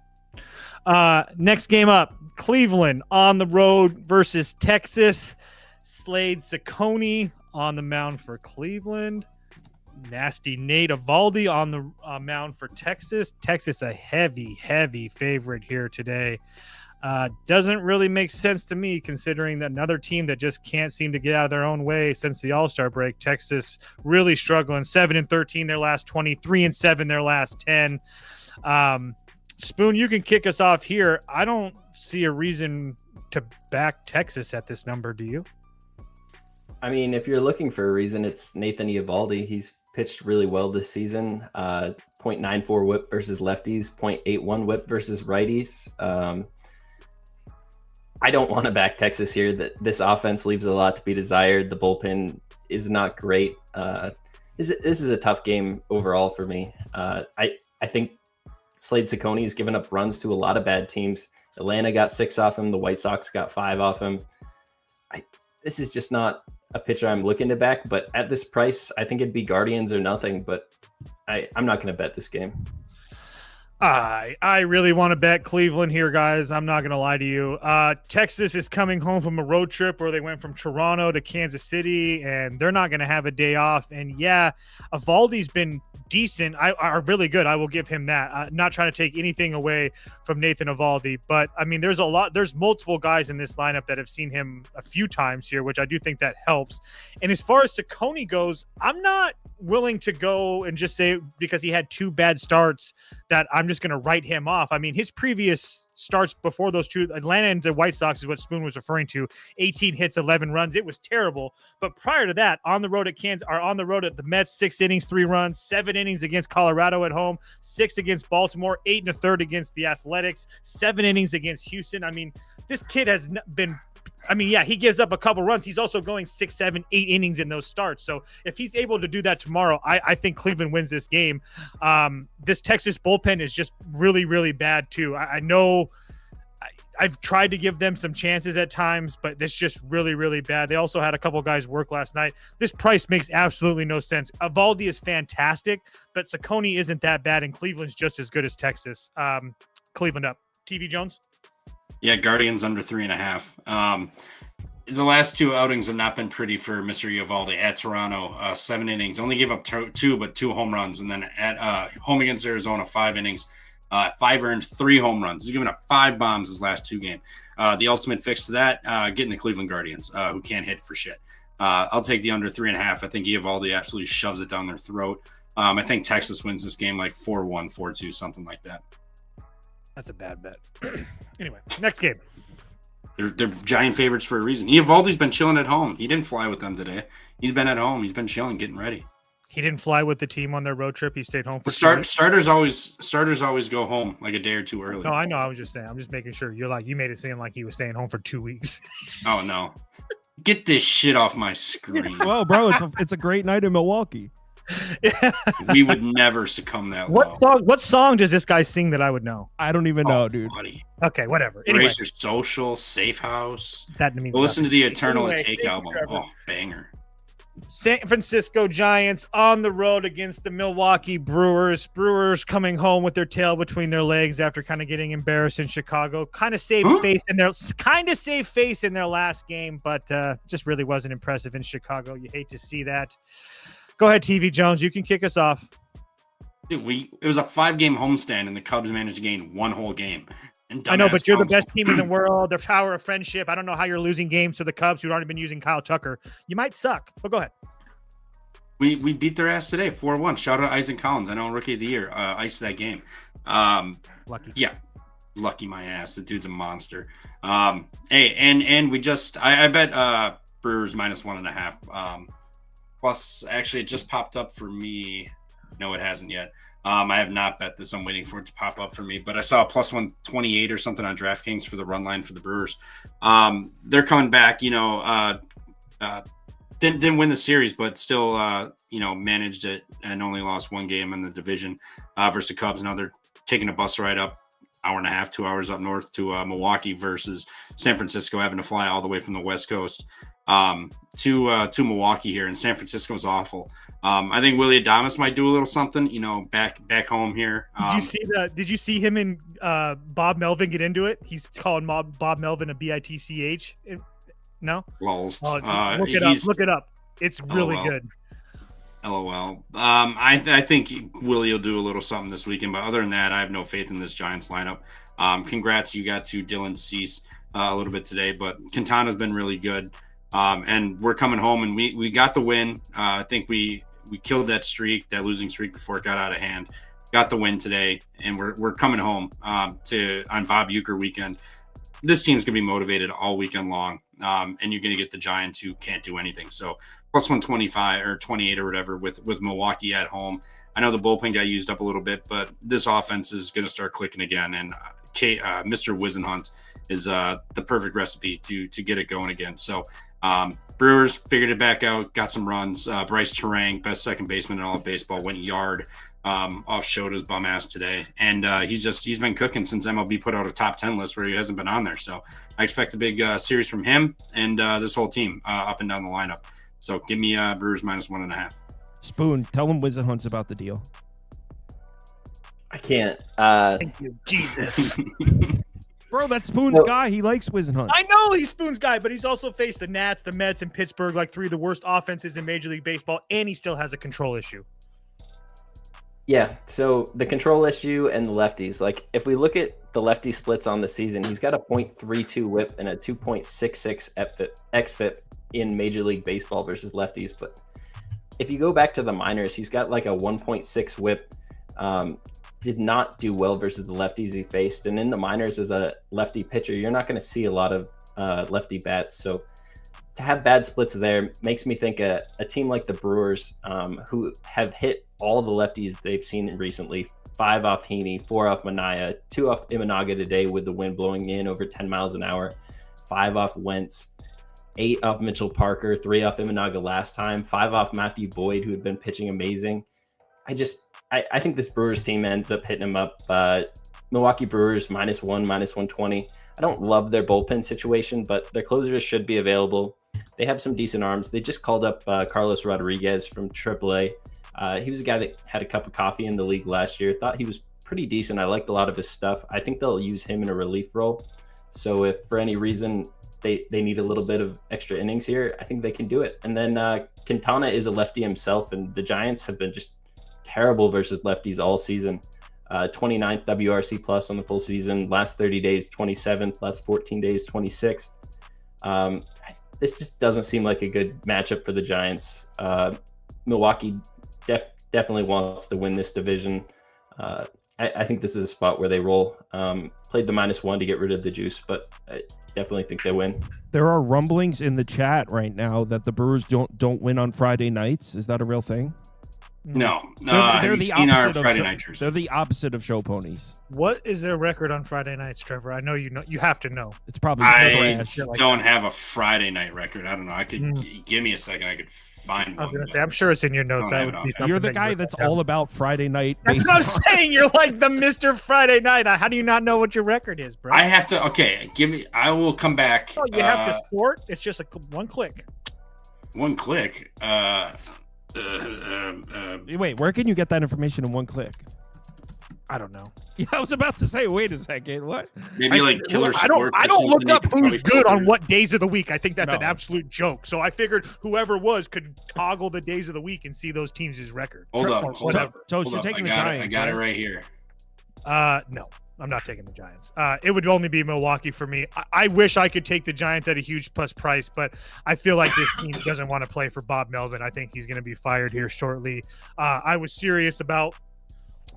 Next game up, Cleveland on the road versus Texas. Slade Ciccone on the mound for Cleveland. Nasty Nate Eovaldi on the mound for Texas. Texas a heavy favorite here today. Doesn't really make sense to me considering that another team that just can't seem to get out of their own way since the All-Star break. Texas really struggling. 7-13 their last 20, 3-7 their last 10. Spoon, you can kick us off here. I don't see a reason to back Texas at this number. Do you? I mean, if you're looking for a reason, it's Nathan Eovaldi. He's pitched really well this season. 0.94 whip versus lefties, 0.81 whip versus righties. I don't want to back Texas here. That this offense leaves a lot to be desired. The bullpen is not great. This is a tough game overall for me. I think Slade Ciccone has given up runs to a lot of bad teams. Atlanta got 6 off him. The White Sox got 5 off him. This is just not a pitcher I'm looking to back. But at this price, I think it'd be Guardians or nothing. But I'm not going to bet this game. I really want to bet Cleveland here, guys. I'm not going to lie to you. Texas is coming home from a road trip where they went from Toronto to Kansas City, and they're not going to have a day off. And yeah, Eovaldi's been decent. Are really good. I will give him that. Not trying to take anything away from Nathan Eovaldi, but I mean, there's multiple guys in this lineup that have seen him a few times here, which I do think that helps. And as far as Ciccone goes, I'm not willing to go and just say because he had 2 bad starts that I'm just going to write him off. I mean, his previous starts before those 2, Atlanta and the White Sox is what Spoon was referring to. 18 hits, 11 runs. It was terrible. But prior to that, on the road at Kansas, or on the road at the Mets, 6 innings, 3 runs, 7 innings against Colorado at home, 6 against Baltimore, 8 1/3 against the Athletics, 7 innings against Houston. I mean, this kid has been. I mean, yeah, he gives up a couple runs. He's also going 6, 7, 8 innings in those starts. So if he's able to do that tomorrow, I think Cleveland wins this game. This Texas bullpen is just really, really bad too. I know I've tried to give them some chances at times, but this just really, really bad. They also had a couple guys work last night. This price makes absolutely no sense. Evaldi is fantastic, but Saccone isn't that bad, and Cleveland's just as good as Texas. Cleveland up. TV Jones? Yeah, Guardians under 3.5. The last 2 outings have not been pretty for Mr. Eovaldi at Toronto. 7 innings, only gave up 2, but 2 home runs. And then at home against Arizona, 5 innings, 5 earned, 3 home runs. He's given up 5 bombs his last 2 games. The ultimate fix to that, getting the Cleveland Guardians, who can't hit for shit. I'll take the under 3.5. I think Eovaldi absolutely shoves it down their throat. I think Texas wins this game like 4-1, 4-2, something like that. That's a bad bet. Anyway, next game. They're giant favorites for a reason. Eovaldi's been chilling at home. He didn't fly with them today. He's been at home. He's been chilling, getting ready. He didn't fly with the team on their road trip. He stayed home for starters always go home like a day or 2 early. No, I know. I was just saying. I'm just making sure. You made it seem like he was staying home for 2 weeks. Oh no. Get this shit off my screen. Well, bro, it's a great night in Milwaukee. Yeah. We would never succumb that What low. What song does this guy sing that I would know? I don't even know, dude. Buddy. Okay, whatever. Anyway, Racer Social, Safe House. that means Go listen to the Eternal Anyway, Take thank you, album. Trevor. Oh, banger. San Francisco Giants on the road against the Milwaukee Brewers. Brewers coming home with their tail between their legs after kind of getting embarrassed in Chicago. Kind of saved face in their last game, but just really wasn't impressive in Chicago. You hate to see that. Go ahead, TV Jones. You can kick us off. Dude, it was a 5-game homestand, and the Cubs managed to gain 1 whole game. And I know, but you're the dumbass best team in the world. The power of friendship. I don't know how you're losing games to the Cubs who've already been using Kyle Tucker. You might suck, but go ahead. We beat their ass today, 4-1. Shout out Isaac Collins. I know, Rookie of the Year. Iced that game. Lucky. Yeah. Lucky my ass. The dude's a monster. Hey, and we just I bet Brewers -1.5. Plus, actually, it just popped up for me. No, it hasn't yet. I have not bet this. I'm waiting for it to pop up for me. But I saw a +128 or something on DraftKings for the run line for the Brewers. They're coming back. Didn't win the series, but still, managed it and only lost 1 game in the division versus the Cubs. Now they're taking a bus ride up, 1.5 2 hours up north to Milwaukee versus San Francisco, having to fly all the way from the West Coast to Milwaukee here. And San Francisco's awful. I think Willie Adames might do a little something, back home here. Did you see him and Bob Melvin get into it? He's calling Bob Melvin a bitch. No? Lols. Look it up. It's really good. LOL. I think Willie will do a little something this weekend, but other than that, I have no faith in this Giants lineup. Congrats, you got to Dylan Cease a little bit today, but Quintana's been really good. And we're coming home, and we got the win. I think we killed that losing streak before it got out of hand. Got the win today, and we're coming home on Bob Uecker weekend. This team's gonna be motivated all weekend long, and you're gonna get the Giants who can't do anything. So +125 or 28 or whatever with Milwaukee at home. I know the bullpen got used up a little bit, but this offense is gonna start clicking again. And Mr. Wisenhunt is the perfect recipe to get it going again. So Brewers figured it back out, got some runs. Bryce Terang, best second baseman in all of baseball, went yard off Shota's bum ass today. And he's been cooking since MLB put out a top 10 list where he hasn't been on there. So I expect a big series from him and this whole team up and down the lineup. So give me Brewers -1.5. Spoon, tell him Wisenhunt's about the deal. I can't. Thank you, Jesus. Bro, that's Spoon's guy. He likes Wisenhunt. I know he's Spoon's guy, but he's also faced the Nats, the Mets, and Pittsburgh, like 3 of the worst offenses in Major League Baseball, and he still has a control issue. Yeah, so the control issue and the lefties. Like, if we look at the lefty splits on the season, he's got a .32 whip and a 2.66 xFIP in Major League Baseball versus lefties. But if you go back to the minors, he's got like a 1.6 whip. Did not do well versus the lefties he faced. And in the minors as a lefty pitcher, you're not going to see a lot of lefty bats. So to have bad splits there makes me think a team like the Brewers, who have hit all the lefties they've seen recently, 5 off Heaney, 4 off Minaya, 2 off Imanaga today with the wind blowing in over 10 miles an hour, 5 off Wentz, 8 off Mitchell Parker, 3 off Imanaga last time, 5 off Matthew Boyd, who had been pitching amazing. I think this Brewers team ends up hitting them up. Milwaukee Brewers -1, -120. I don't love their bullpen situation, but their closers should be available. They have some decent arms. They just called up Carlos Rodriguez from AAA. He was a guy that had a cup of coffee in the league last year. Thought he was pretty decent. I liked a lot of his stuff. I think they'll use him in a relief role. So if for any reason they need a little bit of extra innings here, I think they can do it. And then Quintana is a lefty himself, and the Giants have been just terrible versus lefties all season. 29th WRC plus on the full season. Last 30 days, 27th. Last 14 days, 26th. This just doesn't seem like a good matchup for the Giants. Milwaukee definitely wants to win this division. I think this is a spot where they roll. Played the -1 to get rid of the juice, but I definitely think they win. There are rumblings in the chat right now that the Brewers don't win on Friday nights. Is that a real thing? No, They're the opposite of Friday show, night jerseys. they're the opposite of show ponies. What is their record on Friday nights, Trevor? I know you know. You have to know. It's probably I trash. don't have a Friday night record. I don't know. I could give me a second. I could find I was one. gonna say, I'm sure it's in your notes. I That don't would have be it something You're the that guy you that's would have. all about Friday night. That's what I'm saying. You're like the Mr. Friday Night. How do you not know what your record is, bro? I have to. Okay, give me. I will come back. Oh, you have to sort. It's just one click. One click. Wait, where can you get that information in one click? I don't know. Yeah, I was about to say, wait a second, what? Maybe like Killer I don't. Sports. I or don't look something, up you could who's probably good on filter. what days of the week. I think that's an No. absolute joke. So I figured whoever was could toggle the days of the week and see those teams' record. Hold Or up. whatever. Toast, you're taking the Giants. I got it right? right here. No, I'm not taking the Giants. It would only be Milwaukee for me. I wish I could take the Giants at a huge plus price, but I feel like this team doesn't want to play for Bob Melvin. I think he's going to be fired here shortly. I was serious about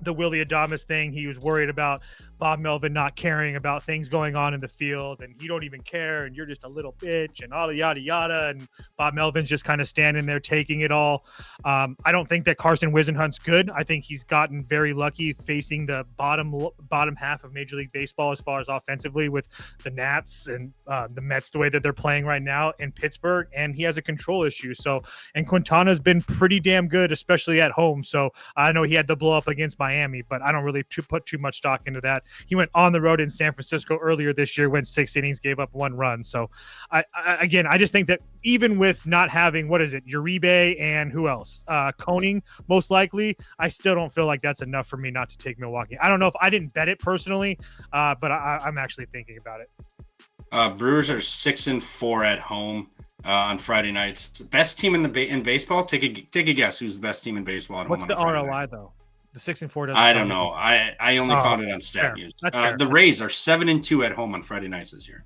the Willie Adames thing. He was worried about Bob Melvin not caring about things going on in the field, and you don't even care, and you're just a little bitch, and all the yada yada. And Bob Melvin's just kind of standing there taking it all. I don't think that Carson Wisenhunt's good. I think he's gotten very lucky facing the bottom half of Major League Baseball as far as offensively with the Nats and the Mets the way that they're playing right now in Pittsburgh, and he has a control issue. So, and Quintana's been pretty damn good, especially at home. So I know he had the blow up against Miami, but I don't really put too much stock into that. He went on the road in San Francisco earlier this year, went 6 innings, gave up 1 run. So, I just think that even with not having, Uribe and who else? Koning, most likely, I still don't feel like that's enough for me not to take Milwaukee. I don't know if I didn't bet it personally, but I'm actually thinking about it. Brewers are 6-4 at home on Friday nights. Best team in baseball. Take a guess. Who's the best team in baseball at What's home? the on a Friday ROI night? though? The 6-4 doesn't. I don't know. I only found it on Stat fair. News. That's fair. The Rays are 7-2 at home on Friday nights this year.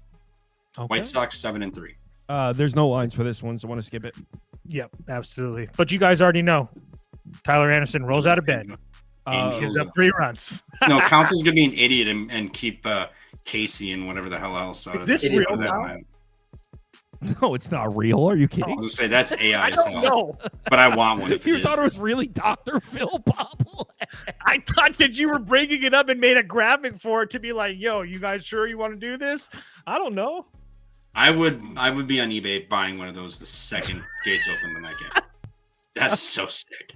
Okay. White Sox 7-3. There's no lines for this one, so I want to skip it. Yep, absolutely. But you guys already know, Tyler Anderson rolls out of bed, gives up 3 runs. No, Council's gonna be an idiot and keep Casey and whatever the hell else. Is this real now? No, it's not real. Are you I kidding? was gonna say that's AI I as don't hell, know. but I want one. If You it thought is. it was really Dr. Phil Bobble? I thought that you were breaking it up and made a graphic for it to be like, yo, you guys sure you want to do this? I don't know. I would be on eBay buying one of those the second gates open when I get. That's so sick.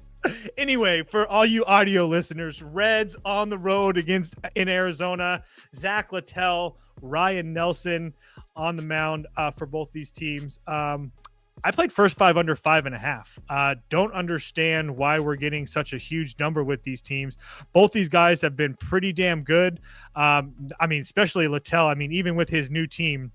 Anyway, for all you audio listeners, Reds on the road in Arizona. Zach Littell, Ryan Nelson on the mound for both these teams. I played first 5 under 5.5. Don't understand why we're getting such a huge number with these teams. Both these guys have been pretty damn good. Especially Littell. Even with his new team,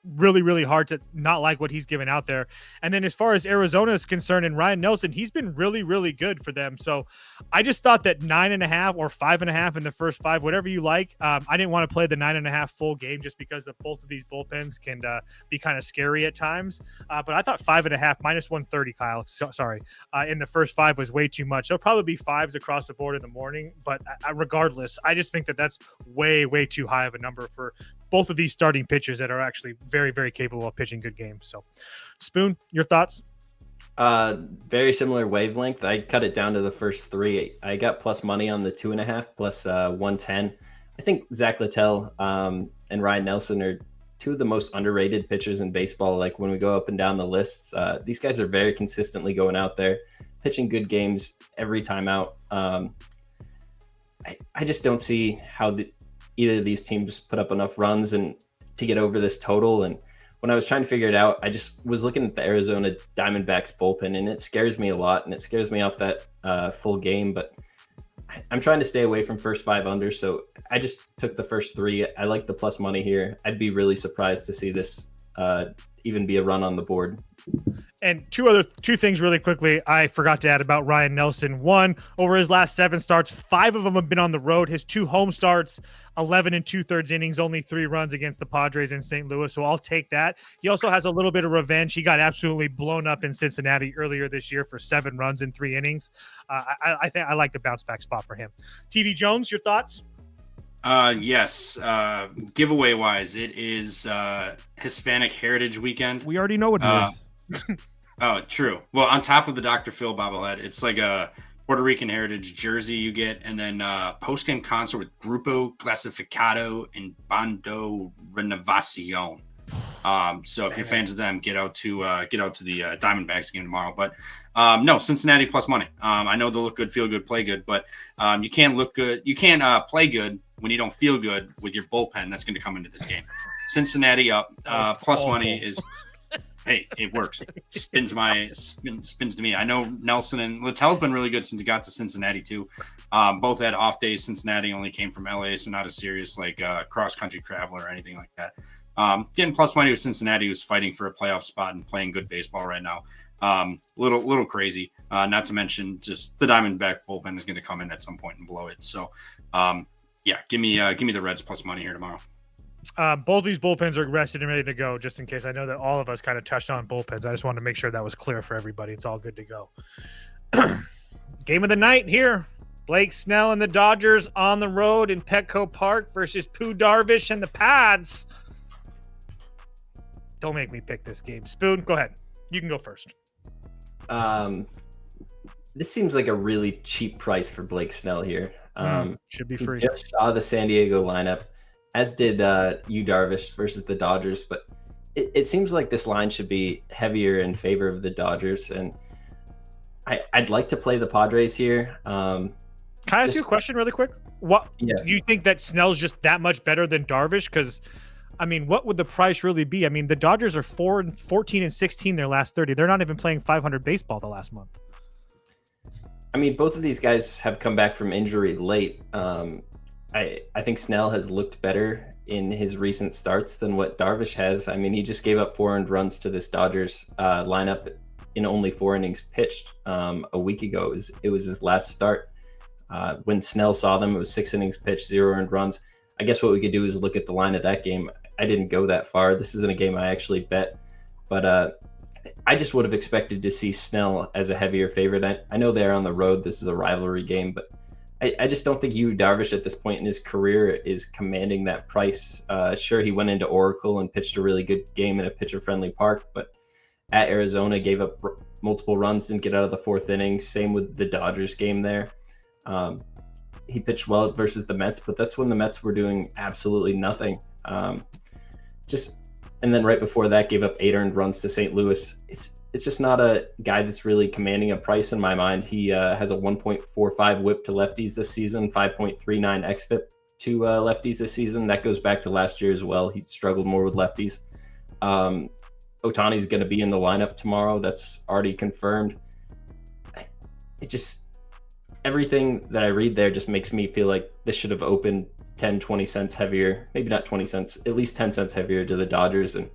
really, really hard to not like what he's given out there. And then as far as Arizona is concerned and Ryan Nelson, he's been really, really good for them. So I just thought that 9.5 or 5.5 in the first 5, whatever you like. I didn't want to play the 9.5 full game just because of both of these bullpens can be kind of scary at times. But I thought 5.5 minus 130, Kyle. In the first 5 was way too much. There'll probably be 5s across the board in the morning, but regardless, I just think that that's way, way too high of a number for both of these starting pitchers that are actually very, very capable of pitching good games. So, Spoon, your thoughts? Very similar wavelength. I cut it down to the first 3. I got plus money on the 2.5 plus 110. I think Zach Littell and Ryan Nelson are 2 of the most underrated pitchers in baseball. Like when we go up and down the lists, these guys are very consistently going out there, pitching good games every time out. I just don't see how either of these teams put up enough runs and to get over this total. And when I was trying to figure it out, I just was looking at the Arizona Diamondbacks bullpen, and it scares me a lot, and it scares me off that full game. But I'm trying to stay away from first 5 under, so I just took the first 3. I like the plus money here. I'd be really surprised to see this even be a run on the board. And two things really quickly I forgot to add about Ryan Nelson. 1, over his last 7 starts, 5 of them have been on the road. His 2 home starts, 11 2/3 innings, only 3 runs against the Padres in St. Louis. So I'll take that. He also has a little bit of revenge. He got absolutely blown up in Cincinnati earlier this year for 7 runs in 3 innings. I think I like the bounce back spot for him. TV Jones, your thoughts? Yes. Giveaway wise, it is Hispanic Heritage Weekend. We already know what it is. Oh, true. Well, on top of the Dr. Phil bobblehead, it's like a Puerto Rican heritage jersey you get, and then post-game concert with Grupo Clasificado and Bando Renovacion. So if you're fans of them, get out to the Diamondbacks game tomorrow. But no, Cincinnati plus money. I know they'll look good, feel good, play good, but you can't look good. You can't play good when you don't feel good with your bullpen that's going to come into this game. Cincinnati up plus money is. Hey, it works. It spins to me. I know Nelson and Littell's been really good since he got to Cincinnati too. Both had off days. Cincinnati only came from LA, so not a serious cross country travel or anything like that. Getting plus money with Cincinnati, who's fighting for a playoff spot and playing good baseball right now. Little crazy. Not to mention just the Diamondback bullpen is going to come in at some point and blow it. So yeah, give me the Reds plus money here tomorrow. Both these bullpens are rested and ready to go, just in case. I know that all of us kind of touched on bullpens. I just wanted to make sure that was clear for everybody. It's all good to go. Game of the night here. Blake Snell and the Dodgers on the road in Petco Park versus Pooh Darvish and the Pads. Don't make me pick this game. Spoon, go ahead. You can go first. This seems like a really cheap price for Blake Snell here. Should be free. Just saw the San Diego lineup, as did Yu Darvish versus the Dodgers, but it seems like this line should be heavier in favor of the Dodgers, and I'd like to play the Padres here. Can I ask you a question really quick? Do you think that Snell's just that much better than Darvish? Because, I mean, what would the price really be? I mean, the Dodgers are 14 and 16 their last 30. They're not even playing 500 baseball the last month. I mean, both of these guys have come back from injury late. I think Snell has looked better in his recent starts than what Darvish has. I mean, he just gave up 4 earned runs to this Dodgers lineup in only 4 innings pitched a week ago. It was his last start. When Snell saw them, it was 6 innings pitched, 0 earned runs. I guess what we could do is look at the line of that game. I didn't go that far. This isn't a game I actually bet, but I just would have expected to see Snell as a heavier favorite. I know they're on the road. This is a rivalry game, but I just don't think Yu Darvish at this point in his career is commanding that price. Sure, he went into Oracle and pitched a really good game in a pitcher-friendly park, but at Arizona gave up multiple runs, didn't get out of the 4th inning. Same with the Dodgers game there. He pitched well versus the Mets, but that's when the Mets were doing absolutely nothing. And then right before that, gave up 8 earned runs to St. Louis. It's just not a guy that's really commanding a price in my mind. He has a 1.45 whip to lefties this season, 5.39 xFIP to lefties this season. That goes back to last year as well. He struggled more with lefties. Ohtani's going to be in the lineup tomorrow. That's already confirmed. Everything that I read there just makes me feel like this should have opened 10, 20 cents heavier, maybe not 20 cents, at least 10 cents heavier to the Dodgers. And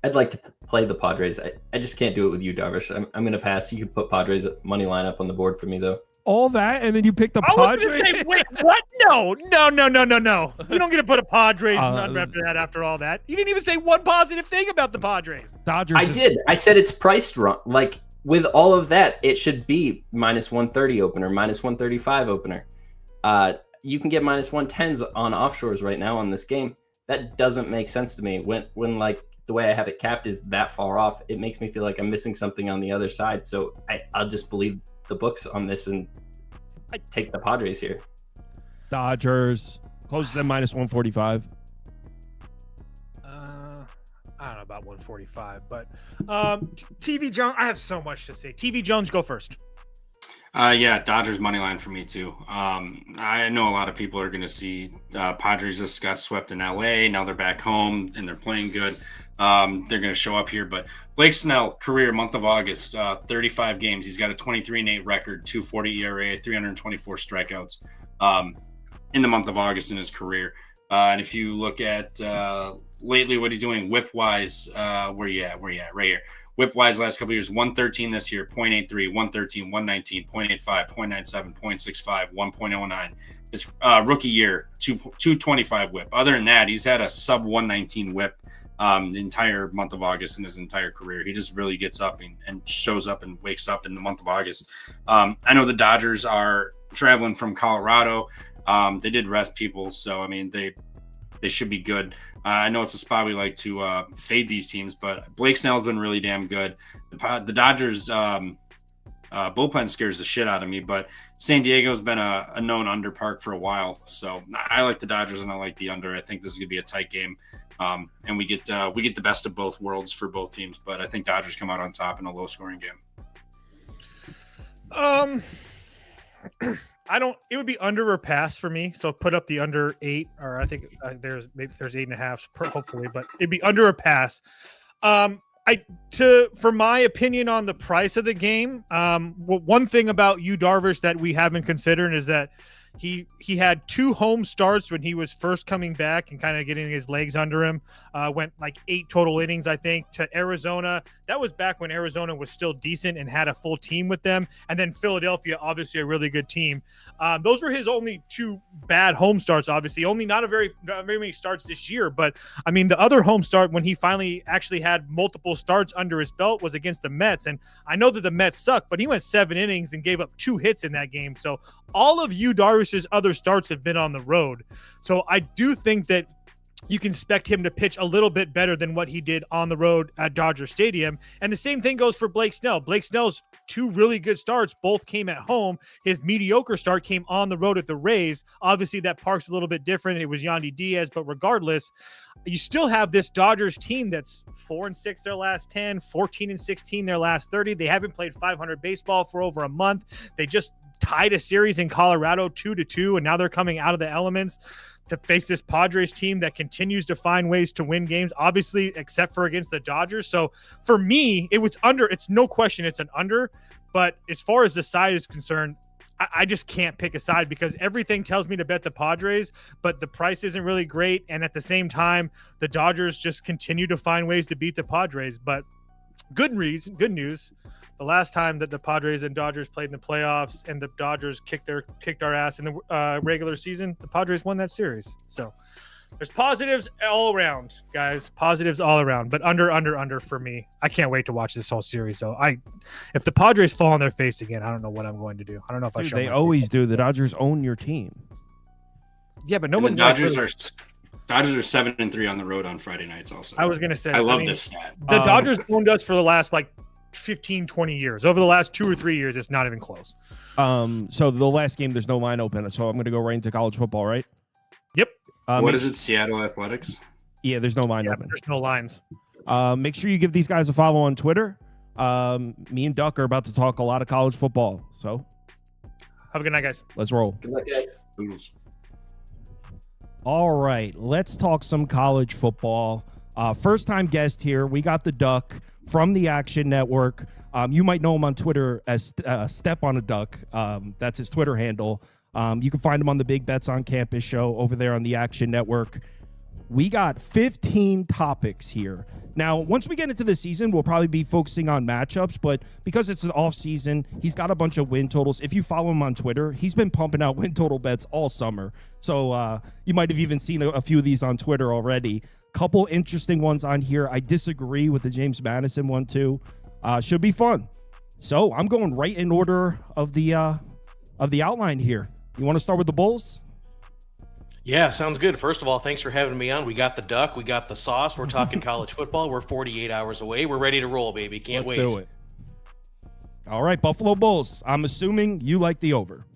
I'd like to play the Padres. I just can't do it with you, Darvish. I'm going to pass. You can put Padres money line up on the board for me, though. All that, and then you pick the I was Padres. going to say, wait, what? No. You don't get to put a Padres none after that. After all that, you didn't even say one positive thing about the Padres. Dodgers. I did. I said it's priced wrong. Like with all of that, it should be -130 opener, -135 opener. You can get -110s on offshores right now on this game. That doesn't make sense to me. When like the way I have it capped is that far off, it makes me feel like I'm missing something on the other side. So I'll just believe the books on this and I take the Padres here. Dodgers closes at -145. I don't know about 145, but TV Jones. I have so much to say. TV Jones, go first. Yeah, Dodgers money line for me too. I know a lot of people are going to see Padres just got swept in LA. Now they're back home and they're playing good. They're going to show up here. But Blake Snell, career month of August, 35 games. He's got a 23-8 record, 2.40 ERA, 324 strikeouts in the month of August in his career. And if you look at lately what he's doing whip-wise, where you at? Right here. Whip-wise, last couple of years, 113 this year, 0.83, 113, 119, 0.85, 0.97, 0.65, 1.09. His rookie year, 225 whip. Other than that, he's had a sub-119 whip the entire month of August in his entire career. He just really gets up and shows up and wakes up in the month of August. I know the Dodgers are traveling from Colorado. They did rest people, so, I mean, they should be good. I know it's a spot we like to fade these teams, but Blake Snell's been really damn good. The Dodgers bullpen scares the shit out of me, but San Diego's been a known under park for a while, so I like the Dodgers and I like the under. I think this is gonna be a tight game, and we get the best of both worlds for both teams. But I think Dodgers come out on top in a low scoring game. It would be under or pass for me. So put up the under 8, or I think there's 8.5 hopefully, but it'd be under or pass. For my opinion on the price of the game, one thing about you, Darvish, that we haven't considered is that he had 2 home starts when he was first coming back and kind of getting his legs under him. Went like 8 total innings, I think, to Arizona. That was back when Arizona was still decent and had a full team with them. And then Philadelphia, obviously a really good team. Those were his only 2 bad home starts, obviously. Only not very many starts this year. But, I mean, the other home start when he finally actually had multiple starts under his belt was against the Mets. And I know that the Mets suck, but he went 7 innings and gave up 2 hits in that game. So all of you, Darvish's other starts have been on the road. So I do think that you can expect him to pitch a little bit better than what he did on the road at Dodger Stadium. And the same thing goes for Blake Snell. Blake Snell's 2 really good starts both came at home. His mediocre start came on the road at the Rays. Obviously, that park's a little bit different. It was Yandy Diaz, but regardless, you still have this Dodgers team that's 4-6 their last 10, 14-16 their last 30. They haven't played 500 baseball for over a month. They just tied a series in Colorado 2-2, and now they're coming out of the elements to face this Padres team that continues to find ways to win games, obviously, except for against the Dodgers. So for me, it was under. It's no question it's an under. But as far as the side is concerned, I just can't pick a side because everything tells me to bet the Padres, but the price isn't really great. And at the same time, the Dodgers just continue to find ways to beat the Padres. But good news. The last time that the Padres and Dodgers played in the playoffs and the Dodgers kicked our ass in the regular season, the Padres won that series. So there's positives all around, guys. Positives all around. But under for me. I can't wait to watch this whole series, though. If the Padres fall on their face again, I don't know what I'm going to do. I don't know if I show. They always do. The Dodgers own your team. Yeah, but no one. Dodgers are 7-3 on the road on Friday nights. Also, I was going to say. I love this stat. The Dodgers owned us for the last 15, 20 years. Over the last 2 or 3 years, it's not even close. So the last game, there's no line open. So I'm going to go right into college football, right? Yep. What is it? Seattle Athletics? Yeah, there's no line open. There's no lines. Make sure you give these guys a follow on Twitter. Me and Duck are about to talk a lot of college football. So have a good night, guys. Let's roll. Good luck, guys. All right, let's talk some college football. First time guest here. We got the Duck from the Action Network. You might know him on Twitter as Step on a Duck. That's his Twitter handle. You can find him on the Big Bets on Campus show over there on the Action Network. We got 15 topics here. Now, once we get into the season, we'll probably be focusing on matchups, but because it's an off season, he's got a bunch of win totals. If you follow him on Twitter, he's been pumping out win total bets all summer. So you might have even seen a few of these on Twitter already. Couple interesting ones on here. I disagree with the James Madison one too. Should be fun. So I'm going right in order of the outline here. You want to start with the Bulls? Yeah, sounds good. First of all, thanks for having me on. We got the duck, we got the sauce. We're talking college football. We're 48 hours away. We're ready to roll, baby. Can't wait. Let's do it. All right, Buffalo Bulls. I'm assuming you like the over.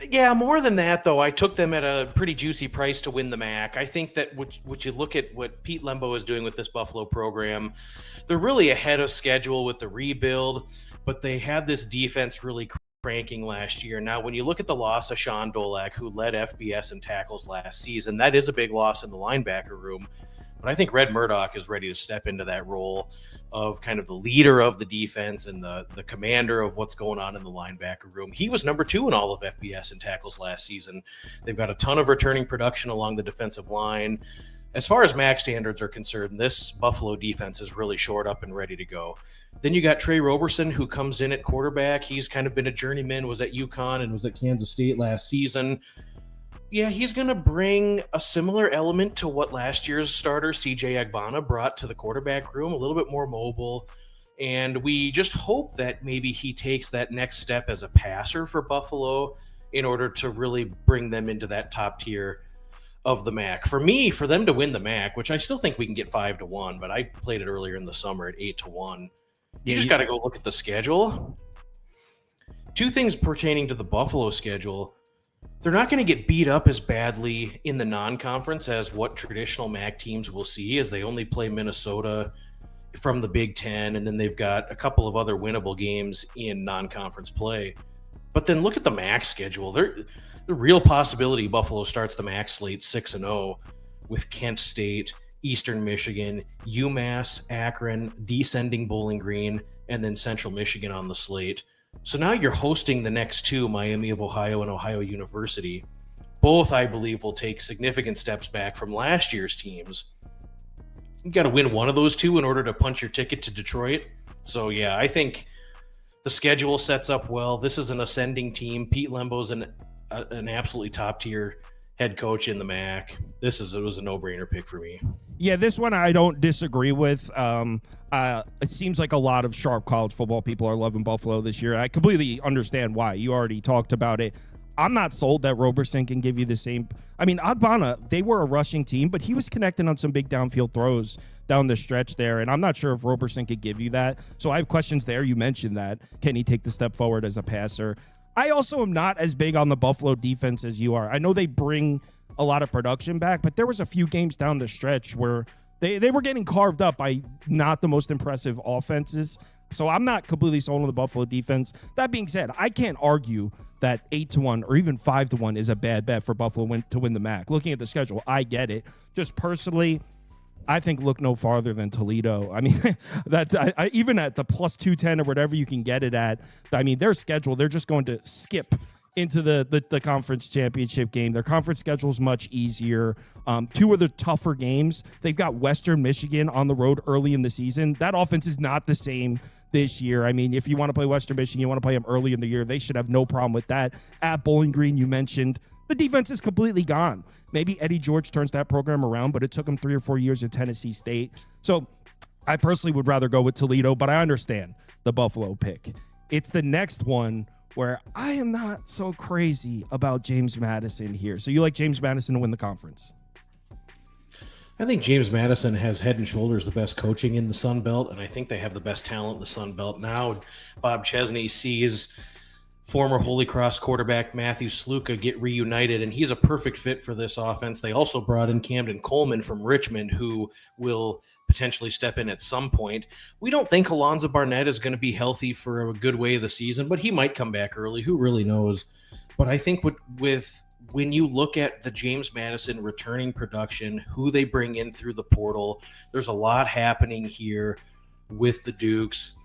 Yeah, more than that, though. I took them at a pretty juicy price to win the MAC. I think that would you look at what Pete Lembo is doing with this Buffalo program, they're really ahead of schedule with the rebuild, but they had this defense really cranking last year. Now, when you look at the loss of Sean Dolak, who led FBS in tackles last season, that is a big loss in the linebacker room. But I think Red Murdoch is ready to step into that role of kind of the leader of the defense and the commander of what's going on in the linebacker room. He was number 2 in all of FBS in tackles last season. They've got a ton of returning production along the defensive line. As far as MAC standards are concerned, this Buffalo defense is really shored up and ready to go. Then you got Trey Roberson, who comes in at quarterback. He's kind of been a journeyman, was at UConn and was at Kansas State last season. Yeah, he's going to bring a similar element to what last year's starter, CJ Agbana, brought to the quarterback room, a little bit more mobile. And we just hope that maybe he takes that next step as a passer for Buffalo in order to really bring them into that top tier of the MAC. For me, for them to win the MAC, which I still think we can get 5-1, but I played it earlier in the summer at 8-1. You just got to go look at the schedule. 2 things pertaining to the Buffalo schedule. They're not going to get beat up as badly in the non-conference as what traditional MAC teams will see, as they only play Minnesota from the Big Ten, and then they've got a couple of other winnable games in non-conference play. But then look at the MAC schedule. The real possibility Buffalo starts the MAC slate 6-0 with Kent State, Eastern Michigan, UMass, Akron, descending Bowling Green, and then Central Michigan on the slate. So now you're hosting the next 2, Miami of Ohio and Ohio University. Both, I believe, will take significant steps back from last year's teams. You got to win one of those 2 in order to punch your ticket to Detroit. So, yeah, I think the schedule sets up well. This is an ascending team. Pete Lembo's an absolutely top-tier head coach in the MAC. It was a no-brainer pick for me. Yeah, this one I don't disagree with. It seems like a lot of sharp college football people are loving Buffalo this year. I completely understand why. You already talked about it. I'm not sold that Roberson can give you the same. I mean, Agbana, they were a rushing team, but he was connecting on some big downfield throws down the stretch there, and I'm not sure if Roberson could give you that. So I have questions there. You mentioned that. Can he take the step forward as a passer? I also am not as big on the Buffalo defense as you are. I know they bring a lot of production back, but there was a few games down the stretch where they were getting carved up by not the most impressive offenses. So I'm not completely sold on the Buffalo defense. That being said, I can't argue that 8-1 or even 5-1 is a bad bet for Buffalo to win the MAC. Looking at the schedule, I get it. Just personally, I think look no farther than Toledo. I mean, that even at the plus 210 or whatever you can get it at, I mean, their schedule, they're just going to skip into the conference championship game. Their conference schedule is much easier. 2 of the tougher games. They've got Western Michigan on the road early in the season. That offense is not the same this year. I mean, if you want to play Western Michigan, you want to play them early in the year, they should have no problem with that. At Bowling Green, you mentioned, the defense is completely gone. Maybe Eddie George turns that program around, but it took him 3 or 4 years at Tennessee State. So I personally would rather go with Toledo, but I understand the Buffalo pick. It's the next one where I am not so crazy about James Madison here. So you like James Madison to win the conference? I think James Madison has head and shoulders the best coaching in the Sun Belt, and I think they have the best talent in the Sun Belt. Now Bob Chesney sees former Holy Cross quarterback Matthew Sluka get reunited, and he's a perfect fit for this offense. They also brought in Camden Coleman from Richmond, who will potentially step in at some point. We don't think Alonzo Barnett is going to be healthy for a good way of the season, but he might come back early. Who really knows? But I think when you look at the James Madison returning production, who they bring in through the portal, there's a lot happening here with the Dukes.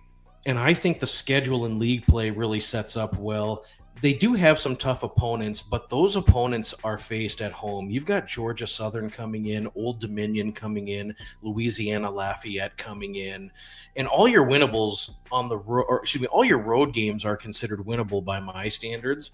And I think the schedule and league play really sets up well. they do have some tough opponents, but those opponents are faced at home. You've got Georgia Southern coming in, Old Dominion coming in, Louisiana Lafayette coming in, and all your winnables on the road, or excuse me, all your road games are considered winnable by my standards.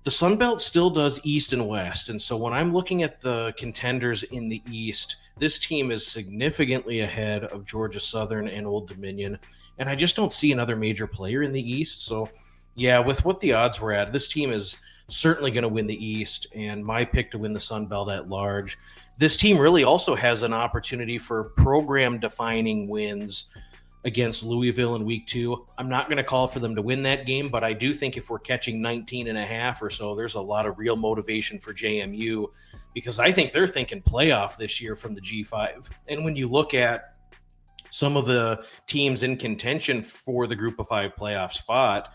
The Sun Belt still does East and West, and so when I'm looking at the contenders in the East, this team is significantly ahead of Georgia Southern and Old Dominion, and I just don't see another major player in the East. So yeah, with what the odds were at, this team is certainly going to win the East, and my pick to win the Sun Belt at large. This team really also has an opportunity for program-defining wins against Louisville in week 2. I'm not going to call for them to win that game, but I do think if we're catching 19.5 or so, there's a lot of real motivation for JMU, because I think they're thinking playoff this year from the G5. And when you look at some of the teams in contention for the Group of 5 playoff spot,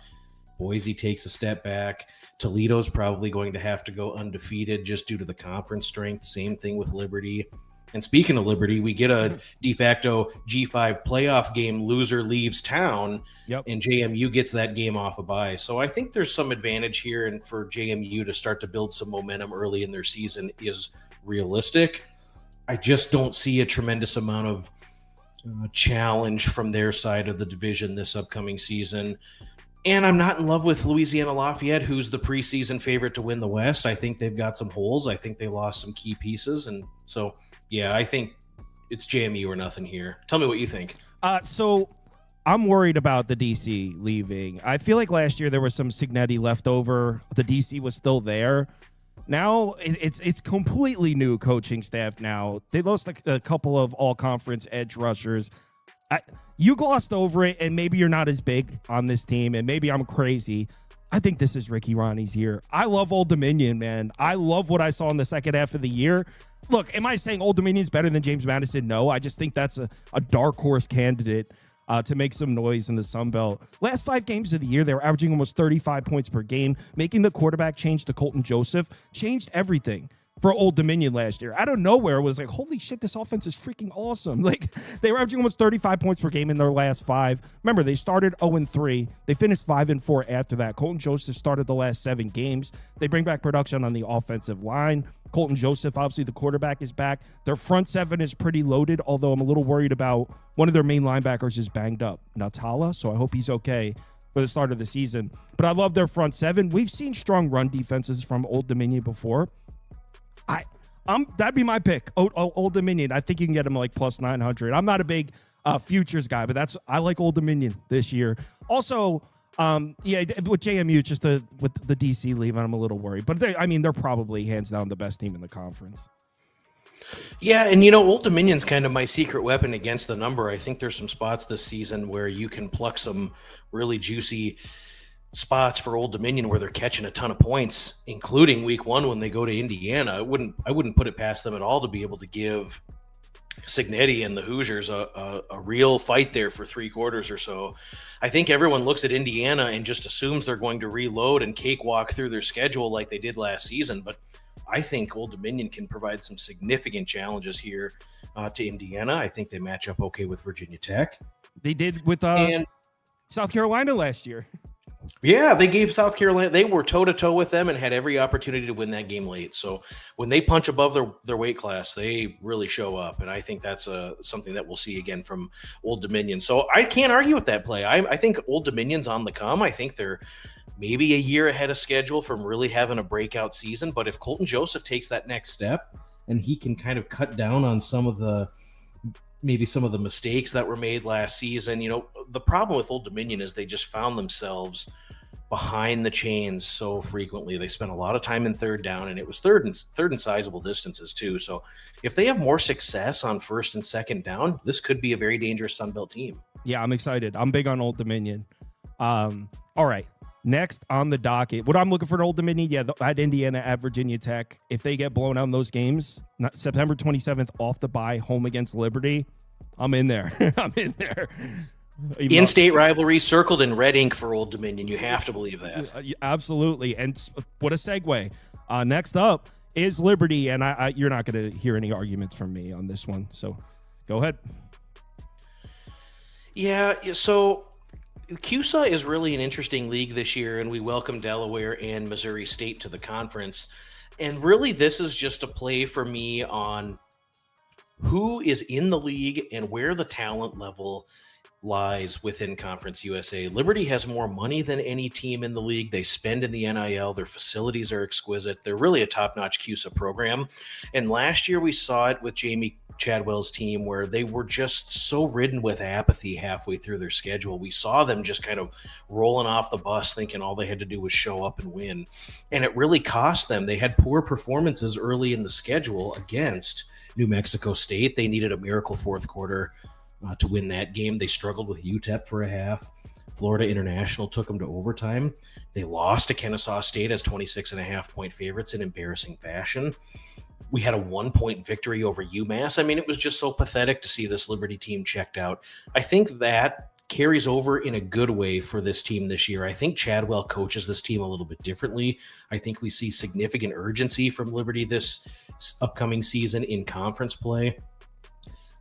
Boise takes a step back. Toledo's probably going to have to go undefeated just due to the conference strength. Same thing with Liberty. And speaking of Liberty, we get a de facto G5 playoff game. Loser leaves town, and JMU gets that game off a bye. So I think there's some advantage here, and for JMU to start to build some momentum early in their season is realistic. I just don't see a tremendous amount of challenge from their side of the division this upcoming season. And I'm not in love with Louisiana Lafayette, who's the preseason favorite to win the West. I think they've got some holes. I think they lost some key pieces. And so, yeah, I think it's JMU or nothing here. Tell me what you think. So I'm worried about the DC leaving. I feel like last year there was some Signetti left over. The DC was still there. Now it's completely new coaching staff now. They lost like a couple of all-conference edge rushers. You glossed over it, and maybe you're not as big on this team, and maybe I'm crazy. I think this is Ricky Ronnie's year. I love Old Dominion, man. I love what I saw in the second half of the year. Look, am I saying Old Dominion's better than James Madison? No, I just think that's a dark horse candidate to make some noise in the Sun Belt. Last 5 games of the year, they were averaging almost 35 points per game. Making the quarterback change to Colton Joseph changed everything for Old Dominion last year. Out of nowhere, it was like, holy shit, this offense is freaking awesome. Like, they were averaging almost 35 points per game in their last 5. Remember, they started 0-3. They finished 5-4 after that. Colton Joseph started the last 7 games. They bring back production on the offensive line. Colton Joseph, obviously the quarterback, is back. Their front 7 is pretty loaded, although I'm a little worried about one of their main linebackers is banged up, Natala, so I hope he's okay for the start of the season. But I love their front 7. We've seen strong run defenses from Old Dominion before. That'd be my pick. Old Dominion. I think you can get them like plus 900. I'm not a big futures guy, but I like Old Dominion this year. Also, with JMU, just with the DC leaving, I'm a little worried. But they're probably hands down the best team in the conference. Yeah, and Old Dominion's kind of my secret weapon against the number. I think there's some spots this season where you can pluck some really juicy spots for Old Dominion where they're catching a ton of points, including week 1 when they go to Indiana. I wouldn't put it past them at all to be able to give Signetti and the Hoosiers a real fight there for 3 quarters or so. I think everyone looks at Indiana and just assumes they're going to reload and cakewalk through their schedule like they did last season, but I think Old Dominion can provide some significant challenges here to Indiana. I think they match up okay with Virginia Tech. They did with South Carolina last year. Yeah, they gave South Carolina, they were toe-to-toe with them and had every opportunity to win that game late. So when they punch above their weight class, they really show up. And I think that's something that we'll see again from Old Dominion. So I can't argue with that play. I think Old Dominion's on the come. I think they're maybe a year ahead of schedule from really having a breakout season. But if Colton Joseph takes that next step and he can kind of cut down on some of the mistakes that were made last season. The problem with Old Dominion is they just found themselves behind the chains so frequently. They spent a lot of time in third down, and it was third and sizable distances too. So if they have more success on first and second down, this could be a very dangerous Sun Belt team. Yeah, I'm excited. I'm big on Old Dominion. All right. Next on the docket, what I'm looking for in Old Dominion, at Indiana, at Virginia Tech. If they get blown out in those games, September 27th off the bye, home against Liberty, I'm in there. I'm in there. In-state rivalry circled in red ink for Old Dominion. You have to believe that. Absolutely. And what a segue. Next up is Liberty, and you're not going to hear any arguments from me on this one. So go ahead. Yeah, so CUSA is really an interesting league this year, and we welcome Delaware and Missouri State to the conference. And really, this is just a play for me on who is in the league and where the talent level lies within Conference USA. Liberty has more money than any team in the league. They spend in the NIL. Their facilities are exquisite. They're really a top-notch CUSA program. And last year we saw it with Jamie Chadwell's team where they were just so ridden with apathy halfway through their schedule. We saw them just kind of rolling off the bus thinking all they had to do was show up and win. And it really cost them. They had poor performances early in the schedule against New Mexico State. They needed a miracle fourth quarter to win that game. They struggled with UTEP for a half. Florida International took them to overtime. They lost to Kennesaw State as 26.5-point favorites in embarrassing fashion. We had a 1-point victory over UMass. I mean, it was just so pathetic to see this Liberty team checked out. I think that carries over in a good way for this team this year. I think Chadwell coaches this team a little bit differently. I think we see significant urgency from Liberty this upcoming season in conference play.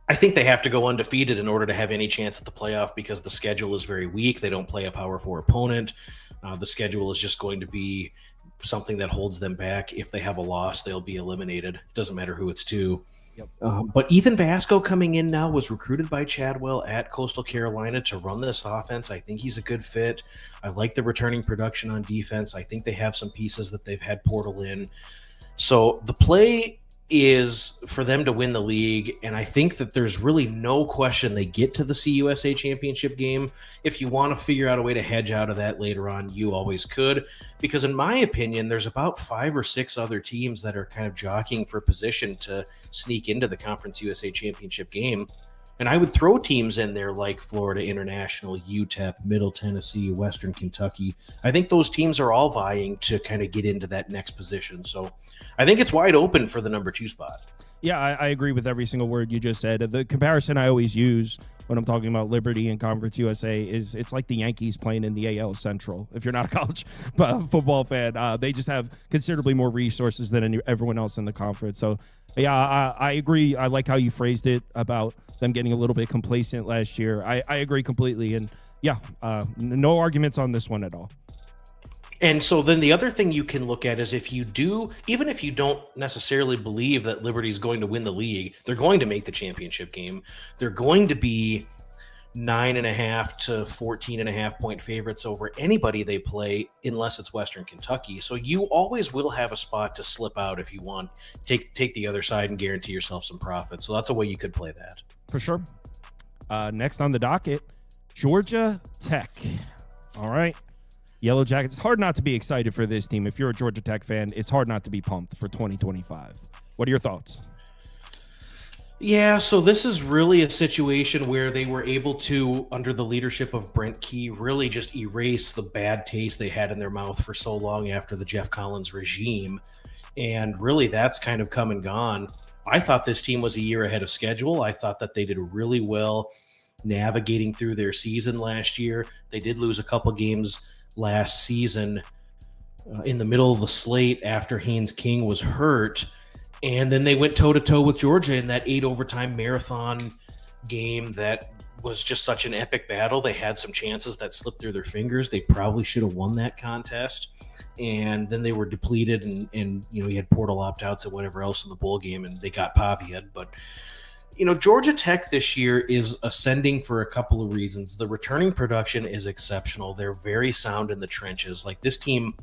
I think they have to go undefeated in order to have any chance at the playoff because the schedule is very weak. They don't play a Power 4 opponent. The schedule is just going to be something that holds them back. If they have a loss, they'll be eliminated. It doesn't matter who it's to. Yep. But Ethan Vasco coming in now was recruited by Chadwell at Coastal Carolina to run this offense. I think he's a good fit. I like the returning production on defense. I think they have some pieces that they've had portal in. So the play is for them to win the league, and I think that there's really no question they get to the CUSA championship game. If you want to figure out a way to hedge out of that later on, you always could, because in my opinion, there's about 5 or 6 other teams that are kind of jockeying for position to sneak into the Conference USA championship game. And I would throw teams in there like Florida International, UTEP, Middle Tennessee, Western Kentucky. I think those teams are all vying to kind of get into that next position. So I think it's wide open for the number 2 spot. Yeah, I agree with every single word you just said. The comparison I always use when I'm talking about Liberty and Conference USA is it's like the Yankees playing in the AL Central. If you're not a college football fan, they just have considerably more resources than everyone else in the conference. So, yeah, I agree. I like how you phrased it about them getting a little bit complacent last year. I agree completely. And, yeah, no arguments on this one at all. And so then the other thing you can look at is if you do, even if you don't necessarily believe that Liberty's going to win the league, they're going to make the championship game. They're going to be 9.5 to 14.5 point favorites over anybody they play, unless it's Western Kentucky. So you always will have a spot to slip out if you want. Take the other side and guarantee yourself some profit. So that's a way you could play that. For sure. Next on the docket, Georgia Tech. All right. Yellow Jackets. It's hard not to be excited for this team. If you're a Georgia Tech fan, it's hard not to be pumped for 2025. What are your thoughts? Yeah, so this is really a situation where they were able to, under the leadership of Brent Key, really just erase the bad taste they had in their mouth for so long after the Jeff Collins regime. And really that's kind of come and gone. I thought this team was a year ahead of schedule. I thought that they did really well navigating through their season last year. They did lose a couple games last season in the middle of the slate after Haynes King was hurt. And then they went toe-to-toe with Georgia in that 8 overtime marathon game that was just such an epic battle. They had some chances that slipped through their fingers. They probably should have won that contest. And then they were depleted and you had portal opt-outs and whatever else in the bowl game, and they got Paviad. But Georgia Tech this year is ascending for a couple of reasons. The returning production is exceptional. They're very sound in the trenches. Like, this team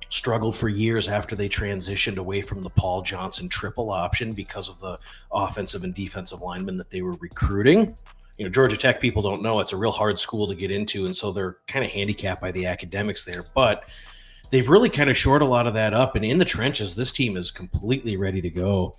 struggled for years after they transitioned away from the Paul Johnson triple option because of the offensive and defensive linemen that they were recruiting. Georgia Tech, people don't know, it's a real hard school to get into, and so they're kind of handicapped by the academics there. But they've really kind of shored a lot of that up, and in the trenches, this team is completely ready to go.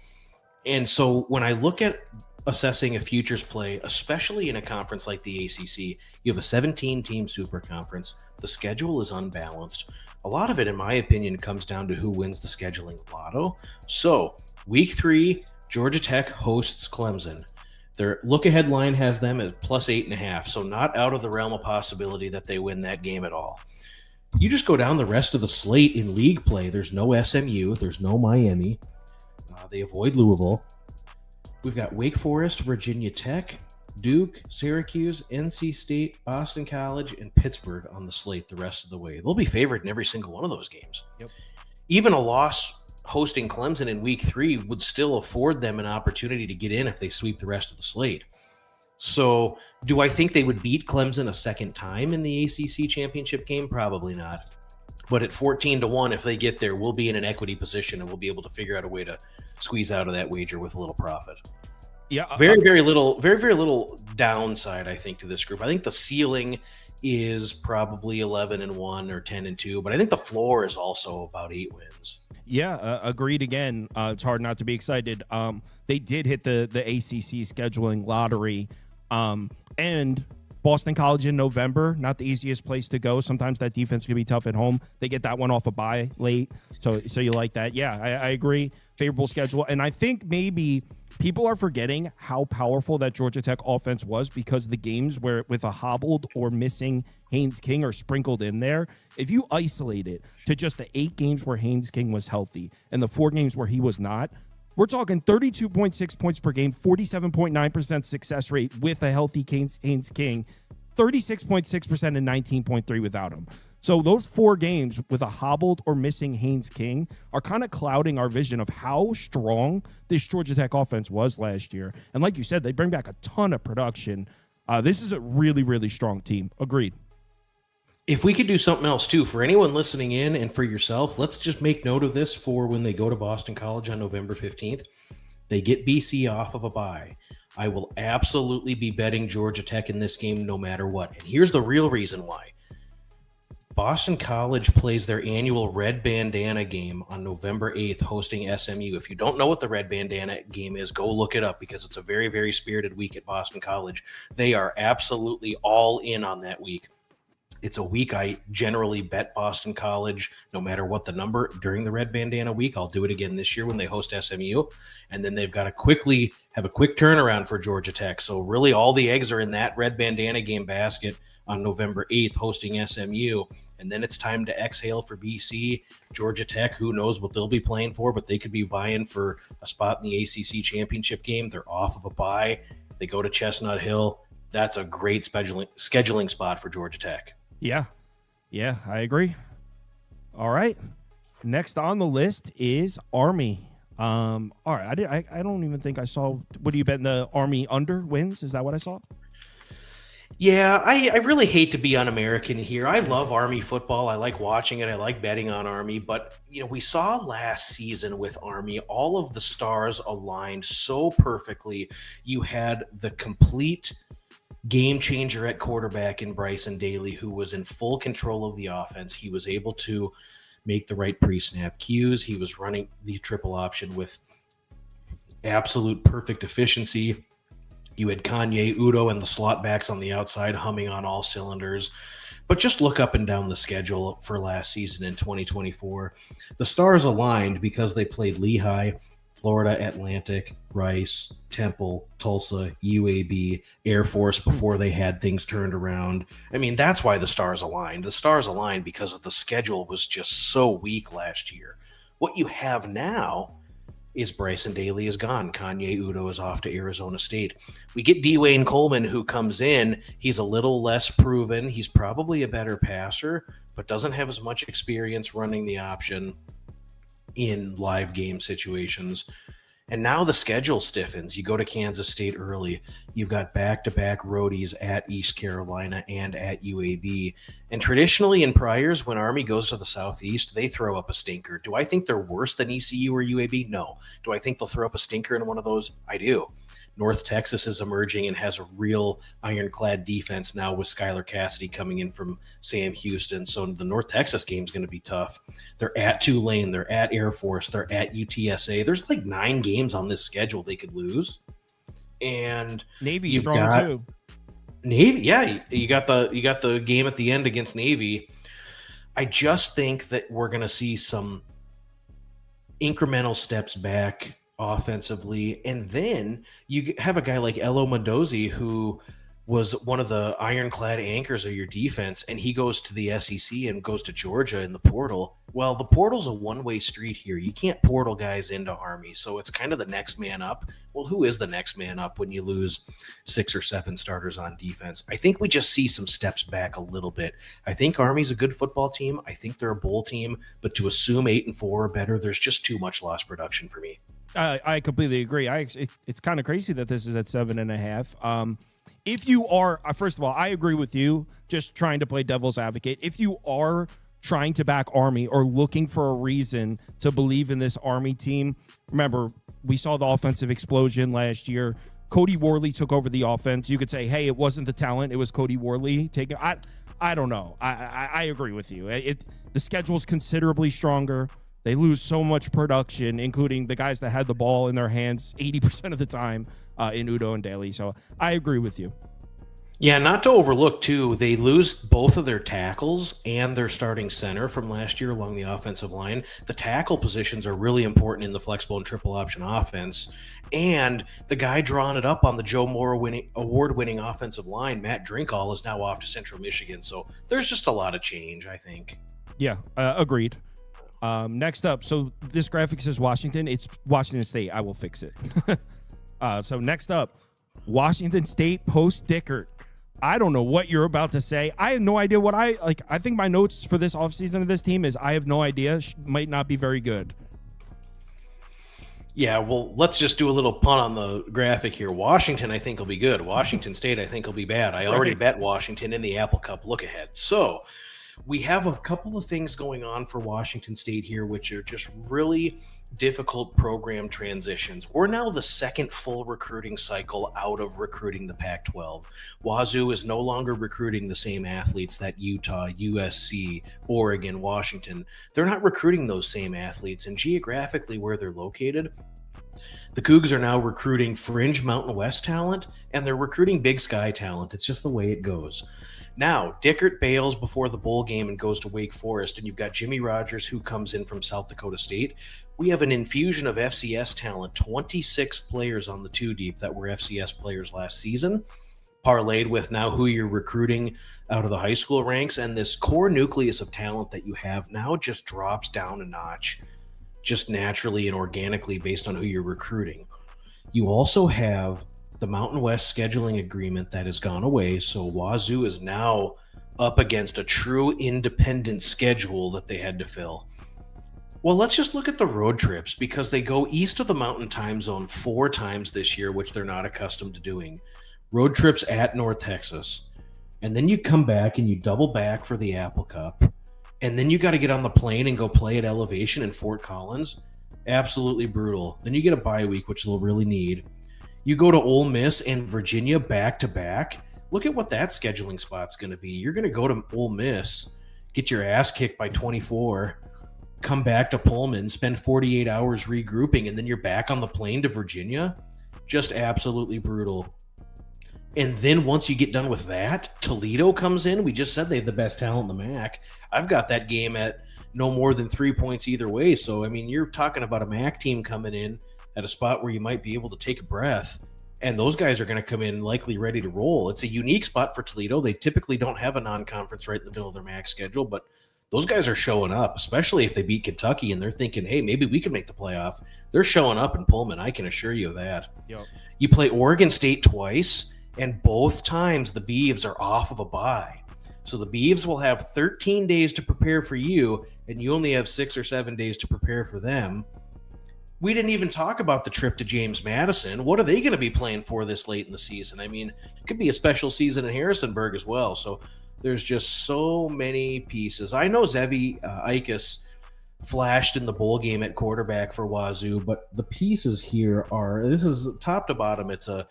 And so when I look at assessing a futures play, especially in a conference like the ACC, you have a 17-team super conference. The schedule is unbalanced. A lot of it, in my opinion, comes down to who wins the scheduling lotto. So week 3, Georgia Tech hosts Clemson. Their look-ahead line has them at plus 8.5, so not out of the realm of possibility that they win that game at all. You just go down the rest of the slate in league play. There's no SMU. There's no Miami. They avoid Louisville. We've got Wake Forest, Virginia Tech, Duke, Syracuse, NC State, Boston College, and Pittsburgh on the slate the rest of the way. They'll be favored in every single one of those games. Yep. Even a loss hosting Clemson in week 3 would still afford them an opportunity to get in if they sweep the rest of the slate. So do I think they would beat Clemson a second time in the ACC championship game? Probably not. But at 14-1, if they get there, we'll be in an equity position and we'll be able to figure out a way to squeeze out of that wager with a little profit. Yeah, Very little downside, I think, to this group. I think the ceiling is probably 11-1 or 10-2, but I think the floor is also about 8 wins. Yeah, agreed again. It's hard not to be excited. They did hit the ACC scheduling lottery, and Boston College in November, not the easiest place to go. Sometimes that defense can be tough at home. They get that one off a bye late, so you like that. Yeah, I agree. Favorable schedule, and I think maybe people are forgetting how powerful that Georgia Tech offense was because the games where with a hobbled or missing Haynes King are sprinkled in there. If you isolate it to just the 8 games where Haynes King was healthy and the 4 games where he was not, we're talking 32.6 points per game, 47.9% success rate with a healthy Haynes King, 36.6% and 19.3 without him. So those 4 games with a hobbled or missing Haynes King are kind of clouding our vision of how strong this Georgia Tech offense was last year. And like you said, they bring back a ton of production. This is a really, really strong team. Agreed. If we could do something else too, for anyone listening in and for yourself, let's just make note of this for when they go to Boston College on November 15th. They get BC off of a bye. I will absolutely be betting Georgia Tech in this game no matter what. And here's the real reason why. Boston College plays their annual Red Bandana game on November 8th, hosting SMU. If you don't know what the Red Bandana game is, go look it up because it's a very, very spirited week at Boston College. They are absolutely all in on that week. It's a week I generally bet Boston College no matter what the number during the Red Bandana week. I'll do it again this year when they host SMU. And then they've got to quickly have a quick turnaround for Georgia Tech. So really all the eggs are in that Red Bandana game basket on November 8th hosting SMU. And then it's time to exhale for BC. Georgia Tech, who knows what they'll be playing for, but they could be vying for a spot in the ACC championship game. They're off of a bye. They go to Chestnut Hill. That's a great scheduling spot for Georgia Tech. Yeah, I agree. All right. Next on the list is Army. All right, I don't even think I saw. What do you bet in the Army under wins? Is that what I saw? Yeah, I really hate to be un-American here. I love Army football. I like watching it. I like betting on Army. But, we saw last season with Army, all of the stars aligned so perfectly. You had the complete game changer at quarterback in Bryson Daly, who was in full control of the offense. He was able to make the right pre-snap cues. He was running the triple option with absolute perfect efficiency. You had Kanye, Udo, and the slot backs on the outside humming on all cylinders. But just look up and down the schedule for last season in 2024. The stars aligned because they played Lehigh, Florida Atlantic, Rice, Temple, Tulsa, UAB, Air Force before they had things turned around. I mean, that's why the stars aligned. The stars aligned because of the schedule was just so weak last year. What you have now is Bryson Daly is gone. Kanye Udo is off to Arizona State. We get Dwayne Coleman, who comes in. He's a little less proven. He's probably a better passer, but doesn't have as much experience running the option in live game situations. And now the schedule stiffens. You go to Kansas State early. You've got back-to-back roadies at East Carolina and at UAB. And traditionally in priors, when Army goes to the Southeast, they throw up a stinker. Do I think they're worse than ECU or UAB? No. Do I think they'll throw up a stinker in one of those? I do. North Texas is emerging and has a real ironclad defense now with Skylar Cassidy coming in from Sam Houston. So the North Texas game is going to be tough. They're at Tulane. They're at Air Force. They're at UTSA. There's like 9 games on this schedule they could lose. And Navy's strong too. Navy, yeah. You got the game at the end against Navy. I just think that we're going to see some incremental steps back offensively, and then you have a guy like Elo Mendoza who was one of the ironclad anchors of your defense, and he goes to the SEC and goes to Georgia in the portal. Well, the portal's a one-way street here. You can't portal guys into Army, so it's kind of the next man up. Well, who is the next man up when you lose 6 or 7 starters on defense? I think we just see some steps back a little bit. I think Army's a good football team. I think they're a bowl team, but to assume 8-4 or better, there's just too much lost production for me. I completely agree. It's kind of crazy that this is at 7.5. If you are, first of all, I agree with you, just trying to play devil's advocate. If you are trying to back Army or looking for a reason to believe in this Army team, remember, we saw the offensive explosion last year. Cody Worley took over the offense. You could say, hey, it wasn't the talent. It was Cody Worley taking. I don't know. I agree with you. The schedule's considerably stronger. They lose so much production, including the guys that had the ball in their hands 80% of the time in Udo and Daly. So I agree with you. Yeah, not to overlook, too, they lose both of their tackles and their starting center from last year along the offensive line. The tackle positions are really important in the flexible and triple option offense. And the guy drawing it up on the Joe Moore award-winning offensive line, Matt Drinkall, is now off to Central Michigan. So there's just a lot of change, I think. Yeah, agreed. Next up, so this graphic says Washington. It's Washington State. I will fix it. So next up, Washington State post Dickert. I don't know what you're about to say. I have no idea what I think my notes for this offseason of this team is I have no idea. Might not be very good. Yeah, well, let's just do a little pun on the graphic here. Washington, I think, will be good. Washington State, I think, will be bad. I already bet Washington in the Apple Cup look ahead. So we have a couple of things going on for Washington State here, which are just really difficult program transitions. We're now the second full recruiting cycle out of recruiting the Pac-12. Wazoo is no longer recruiting the same athletes that Utah, USC, Oregon, Washington. They're not recruiting those same athletes, and geographically where they're located, the Cougs are now recruiting fringe Mountain West talent, and they're recruiting Big Sky talent. It's just the way it goes. Now, Dickert bails before the bowl game and goes to Wake Forest, and you've got Jimmy Rogers, who comes in from South Dakota State. We have an infusion of FCS talent, 26 players on the 2-deep that were FCS players last season, parlayed with now who you're recruiting out of the high school ranks, and this core nucleus of talent that you have now just drops down a notch, just naturally and organically based on who you're recruiting. You also have the Mountain West scheduling agreement that has gone away, so Wazoo is now up against a true independent schedule that they had to fill. Well, let's just look at the road trips, because they go east of the Mountain Time Zone 4 times this year, which they're not accustomed to doing. Road trips at North Texas, and then you come back and you double back for the Apple Cup, and then you got to get on the plane and go play at Elevation in Fort Collins. Absolutely brutal. Then you get a bye week, which they'll really need. You go to Ole Miss and Virginia back-to-back. Look at what that scheduling spot's going to be. You're going to go to Ole Miss, get your ass kicked by 24, come back to Pullman, spend 48 hours regrouping, and then you're back on the plane to Virginia. Just absolutely brutal. And then once you get done with that, Toledo comes in. We just said they have the best talent in the MAC. I've got that game at no more than 3 points either way. So, I mean, you're talking about a MAC team coming in at a spot where you might be able to take a breath, and those guys are going to come in likely ready to roll. It's a unique spot for Toledo. They typically don't have a non-conference right in the middle of their MAC schedule, but those guys are showing up, especially if they beat Kentucky and they're thinking, hey, maybe we can make the playoff. They're showing up in Pullman. I can assure you of that. Yep. You play Oregon State twice, and both times the Beavs are off of a bye. So the Beavs will have 13 days to prepare for you, and you only have 6 or 7 days to prepare for them. We didn't even talk about the trip to James Madison. What are they going to be playing for this late in the season? I mean, it could be a special season in Harrisonburg as well. So there's just so many pieces. I know Zevi Ikas flashed in the bowl game at quarterback for Wazoo, but the pieces here are, this is top to bottom. It's a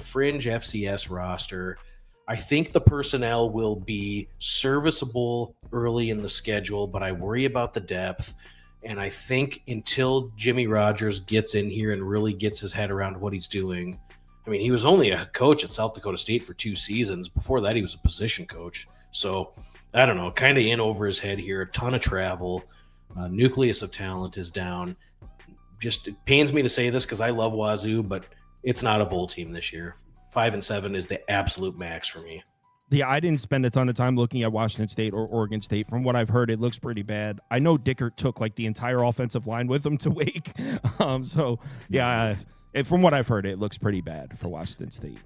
fringe FCS roster. I think the personnel will be serviceable early in the schedule, but I worry about the depth. And I think until Jimmy Rogers gets in here and really gets his head around what he's doing, I mean, he was only a coach at South Dakota State for 2 seasons. Before that, he was a position coach. So, I don't know, kind of in over his head here. A ton of travel. Nucleus of talent is down. Just, it pains me to say this because I love Wazoo, but it's not a bowl team this year. 5-7 is the absolute max for me. Yeah, I didn't spend a ton of time looking at Washington State or Oregon State. From what I've heard, it looks pretty bad. I know Dickert took like the entire offensive line with him to Wake. So, yeah, from what I've heard, it looks pretty bad for Washington State.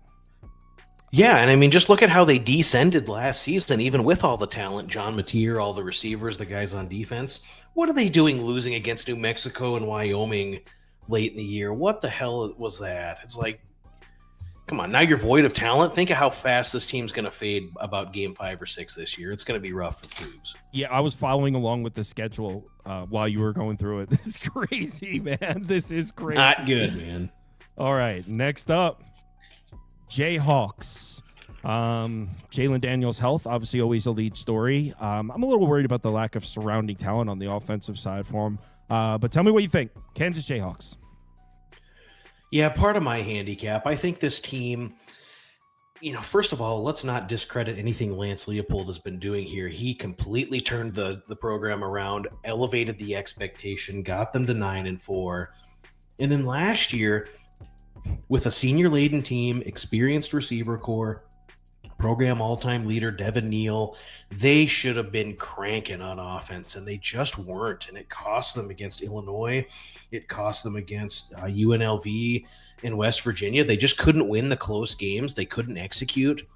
Yeah, and I mean, just look at how they descended last season, even with all the talent, John Mateer, all the receivers, the guys on defense. What are they doing losing against New Mexico and Wyoming late in the year? What the hell was that? It's like, come on, now you're void of talent. Think of how fast this team's going to fade about game 5 or 6 this year. It's going to be rough for Cougs. Yeah, I was following along with the schedule while you were going through it. This is crazy, man. This is crazy. Not good, man. All right, next up, Jayhawks. Jalen Daniels' health, obviously always a lead story. I'm a little worried about the lack of surrounding talent on the offensive side for him. But tell me what you think. Kansas Jayhawks. Yeah, part of my handicap. I think this team, first of all, let's not discredit anything Lance Leopold has been doing here. He completely turned the program around, elevated the expectation, got them to 9-4. And then last year, with a senior-laden team, experienced receiver core, program all-time leader Devin Neal, they should have been cranking on offense, and they just weren't. And it cost them against Illinois. It cost them against UNLV in West Virginia. They just couldn't win the close games. They couldn't execute.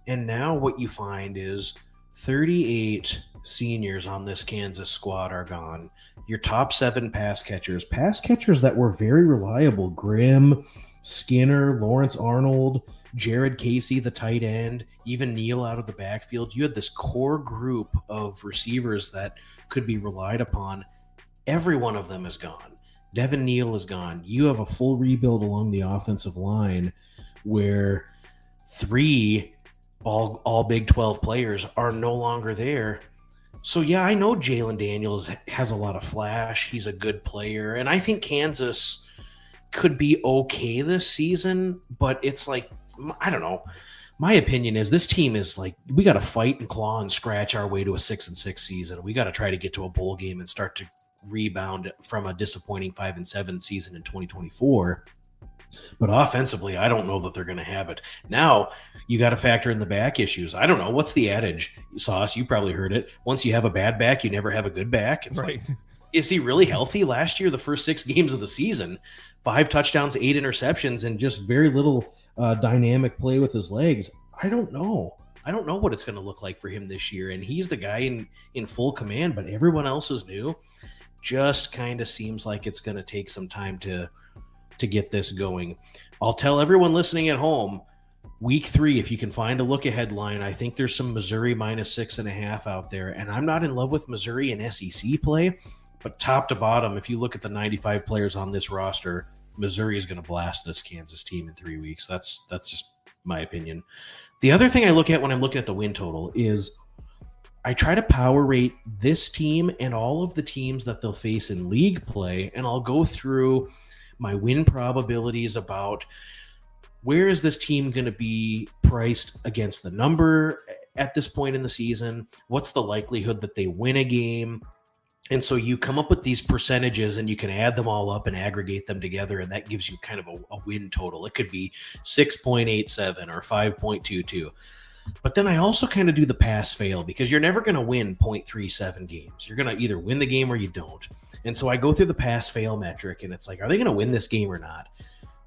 And now what you find is 38 seniors on this Kansas squad are gone. Your top 7 pass catchers that were very reliable: Grimm, Skinner, Lawrence Arnold, Jared Casey, the tight end, even Neal out of the backfield. You had this core group of receivers that could be relied upon. Every one of them is gone. Devin Neal is gone. You have a full rebuild along the offensive line where 3 all Big 12 players are no longer there. So, yeah, I know Jalen Daniels has a lot of flash. He's a good player. And I think Kansas could be okay this season, but it's like, I don't know. My opinion is this team is like, we got to fight and claw and scratch our way to a 6-6 season. We got to try to get to a bowl game and start to rebound from a disappointing 5-7 season in 2024. But offensively, I don't know that they're going to have it. Now, you got to factor in the back issues. I don't know. What's the adage? Sauce, you probably heard it. Once you have a bad back, you never have a good back. It's right. Like, is he really healthy? Last year, the first 6 games of the season, 5 touchdowns, 8 interceptions, and just very little dynamic play with his legs. I don't know. I don't know what it's going to look like for him this year. And he's the guy in full command, but everyone else is new. Just kind of seems like it's going to take some time to get this going. I'll tell everyone listening at home, week 3, if you can find a look-ahead line, I think there's some Missouri -6.5 out there. And I'm not in love with Missouri in SEC play, but top to bottom, if you look at the 95 players on this roster, Missouri is going to blast this Kansas team in 3 weeks. That's just my opinion. The other thing I look at when I'm looking at the win total is I try to power rate this team and all of the teams that they'll face in league play, and I'll go through my win probabilities about where is this team going to be priced against the number at this point in the season? What's the likelihood that they win a game? And so you come up with these percentages and you can add them all up and aggregate them together, and that gives you kind of a win total. It could be 6.87 or 5.22. But then I also kind of do the pass fail, because you're never going to win 0.37 games. You're going to either win the game or you don't. And so I go through the pass fail metric, and it's like, are they going to win this game or not?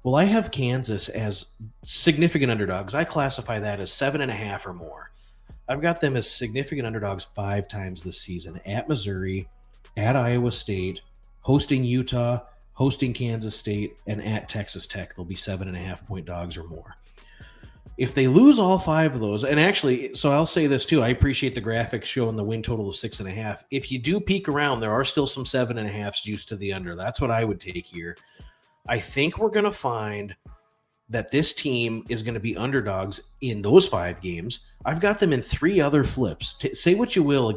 Well, I have Kansas as significant underdogs. I classify that as 7.5 or more. I've got them as significant underdogs 5 times this season: at Missouri, at Iowa State, hosting Utah, hosting Kansas State, and at Texas Tech. They'll be 7.5 point dogs or more. If they lose all 5 of those, and actually, so I'll say this too, I appreciate the graphics showing the win total of 6.5. If you do peek around, there are still some 7.5s juiced to the under. That's what I would take here. I think we're going to find that this team is going to be underdogs in those 5 games. I've got them in 3 other flips. Say what you will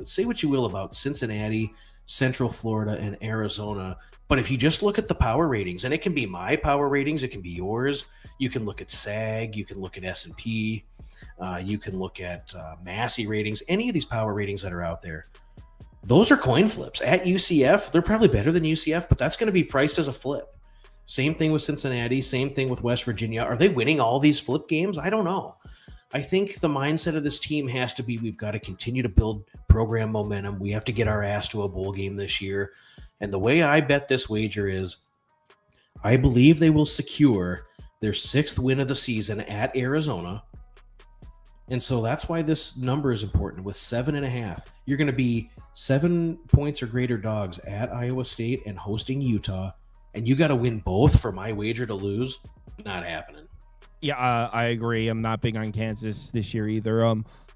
say what you will about Cincinnati, Central Florida, and Arizona. But if you just look at the power ratings, and it can be my power ratings, it can be yours. You can look at SAG, you can look at S&P, you can look at Massey ratings, any of these power ratings that are out there. Those are coin flips. At UCF, they're probably better than UCF, but that's going to be priced as a flip. Same thing with Cincinnati. Same thing with West Virginia. Are they winning all these flip games? I don't know. I think the mindset of this team has to be we've got to continue to build program momentum. We have to get our ass to a bowl game this year. And the way I bet this wager is I believe they will secure their 6th win of the season at Arizona. And so that's why this number is important. With 7.5, you're going to be 7 points or greater dogs at Iowa State and hosting Utah. And you got to win both for my wager to lose. Not happening. Yeah, I agree. I'm not big on Kansas this year either.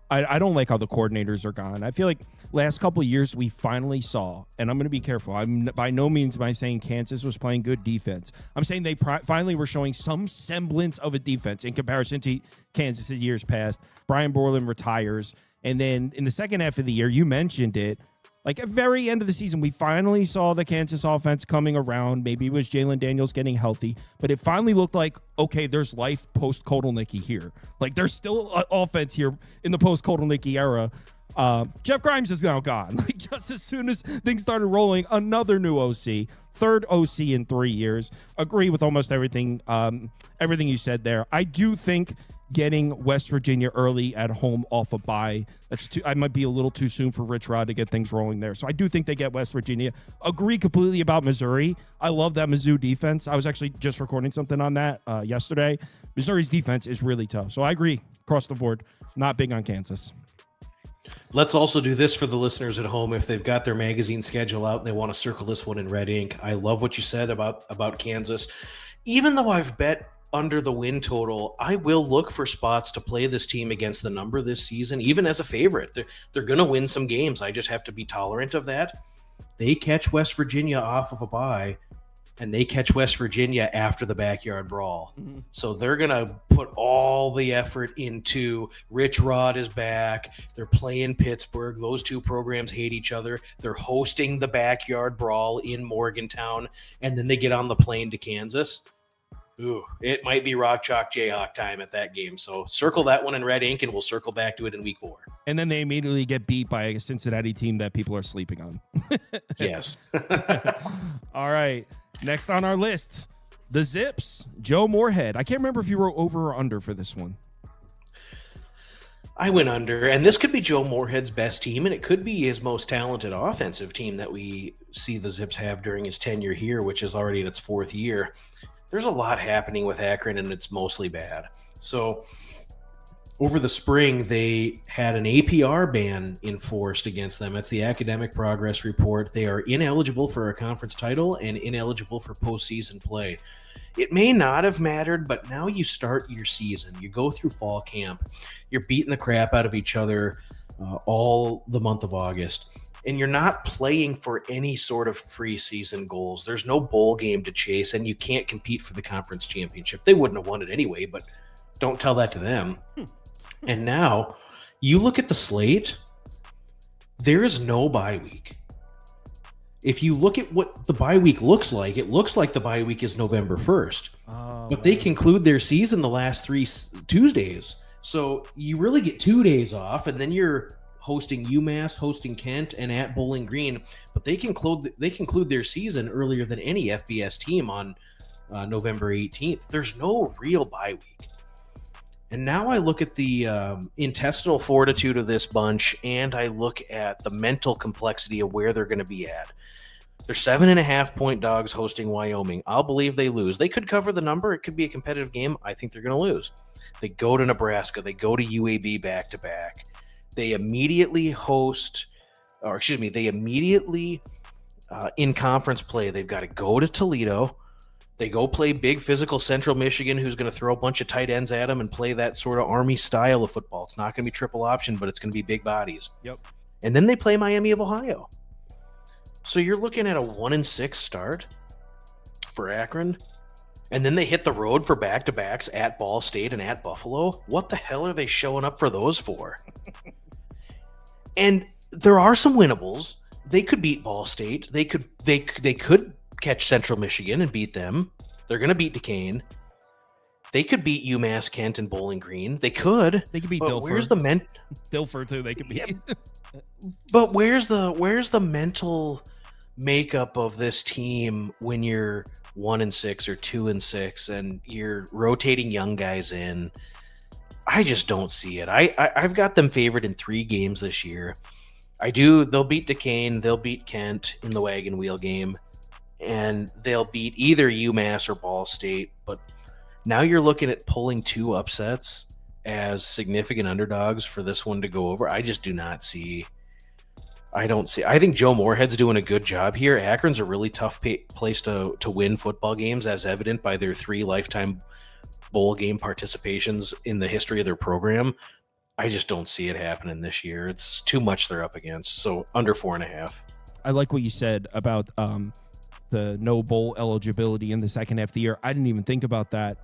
I don't like how the coordinators are gone. I feel like last couple of years we finally saw, and I'm going to be careful. I'm by no means by saying Kansas was playing good defense. I'm saying they finally were showing some semblance of a defense in comparison to Kansas' years past. Brian Borland retires, and then in the second half of the year, you mentioned it, like at very end of the season, we finally saw the Kansas offense coming around. Maybe it was Jalen Daniels getting healthy, but it finally looked like, okay, there's life post-Kotelnicki here. Like there's still an offense here in the post-Kotelnicki era. Jeff Grimes is now gone. Like just as soon as things started rolling, another new OC, third OC in 3 years. Agree with almost everything, everything you said there. I do think getting West Virginia early at home off a bye, I might be a little too soon for Rich Rod to get things rolling there. So I do think they get West Virginia. Agree completely about Missouri. I love that Mizzou defense. I was actually just recording something on that yesterday. Missouri's defense is really tough. So I agree across the board. Not big on Kansas. Let's also do this for the listeners at home. If they've got their magazine schedule out and they want to circle this one in red ink, I love what you said about Kansas. Even though I've bet under the win total, I will look for spots to play this team against the number this season, even as a favorite. They're going to win some games. I just have to be tolerant of that. They catch West Virginia off of a bye, and they catch West Virginia after the backyard brawl. Mm-hmm. So they're going to put all the effort into Rich Rod is back. They're playing Pittsburgh. Those two programs hate each other. They're hosting the backyard brawl in Morgantown, and then they get on the plane to Kansas. Ooh, it might be Rock Chalk Jayhawk time at that game. So circle that one in red ink, and we'll circle back to it in week 4. And then they immediately get beat by a Cincinnati team that people are sleeping on. Yes. All right. Next on our list, the Zips, Joe Moorhead. I can't remember if you wrote over or under for this one. I went under, and this could be Joe Moorhead's best team, and it could be his most talented offensive team that we see the Zips have during his tenure here, which is already in its 4th year. There's a lot happening with Akron, and it's mostly bad. So over the spring, they had an APR ban enforced against them. That's the Academic Progress Report. They are ineligible for a conference title and ineligible for postseason play. It may not have mattered, but now you start your season. You go through fall camp. You're beating the crap out of each other all the month of August. And you're not playing for any sort of preseason goals. There's no bowl game to chase, and you can't compete for the conference championship. They wouldn't have won it anyway, but don't tell that to them. And now, you look at the slate, there is no bye week. If you look at what the bye week looks like, it looks like the bye week is November 1st. But they conclude their season the last 3 Tuesdays. So you really get 2 days off, and then you're hosting UMass, hosting Kent, and at Bowling Green. But they conclude their season earlier than any FBS team on November 18th. There's no real bye week. And now I look at the intestinal fortitude of this bunch, and I look at the mental complexity of where they're going to be at. They're 7.5-point dogs hosting Wyoming. I'll believe they lose. They could cover the number. It could be a competitive game. I think they're going to lose. They go to Nebraska. They go to UAB back-to-back. They immediately in conference play, they've got to go to Toledo. They go play big physical Central Michigan, who's going to throw a bunch of tight ends at them and play that sort of Army style of football. It's not going to be triple option, but it's going to be big bodies. Yep. And then they play Miami of Ohio. So you're looking at a 1-6 start for Akron. And then they hit the road for back-to-backs at Ball State and at Buffalo. What the hell are they showing up for those for? And there are some winnables. They could beat Ball State. They could catch Central Michigan and beat them. They're going to beat Duquesne. They could beat UMass, Kent, and Bowling Green. They could. They could beat Dilfer. Where's Dilfer too? They could beat. But where's the mental makeup of this team when you're 1-6 or 2-6, and you're rotating young guys in. I just don't see it. I've got them favored in 3 games this year. They'll beat Duquesne, they'll beat Kent in the wagon wheel game, and they'll beat either UMass or Ball State. But now you're looking at pulling 2 upsets as significant underdogs for this one to go over. I just do not see. I think Joe Moorhead's doing a good job here. Akron's a really tough place to win football games, as evident by their 3 lifetime bowl game participations in the history of their program. I just don't see it happening this year. It's too much they're up against. So under 4.5. I like what you said about the no bowl eligibility in the second half of the year. I didn't even think about that.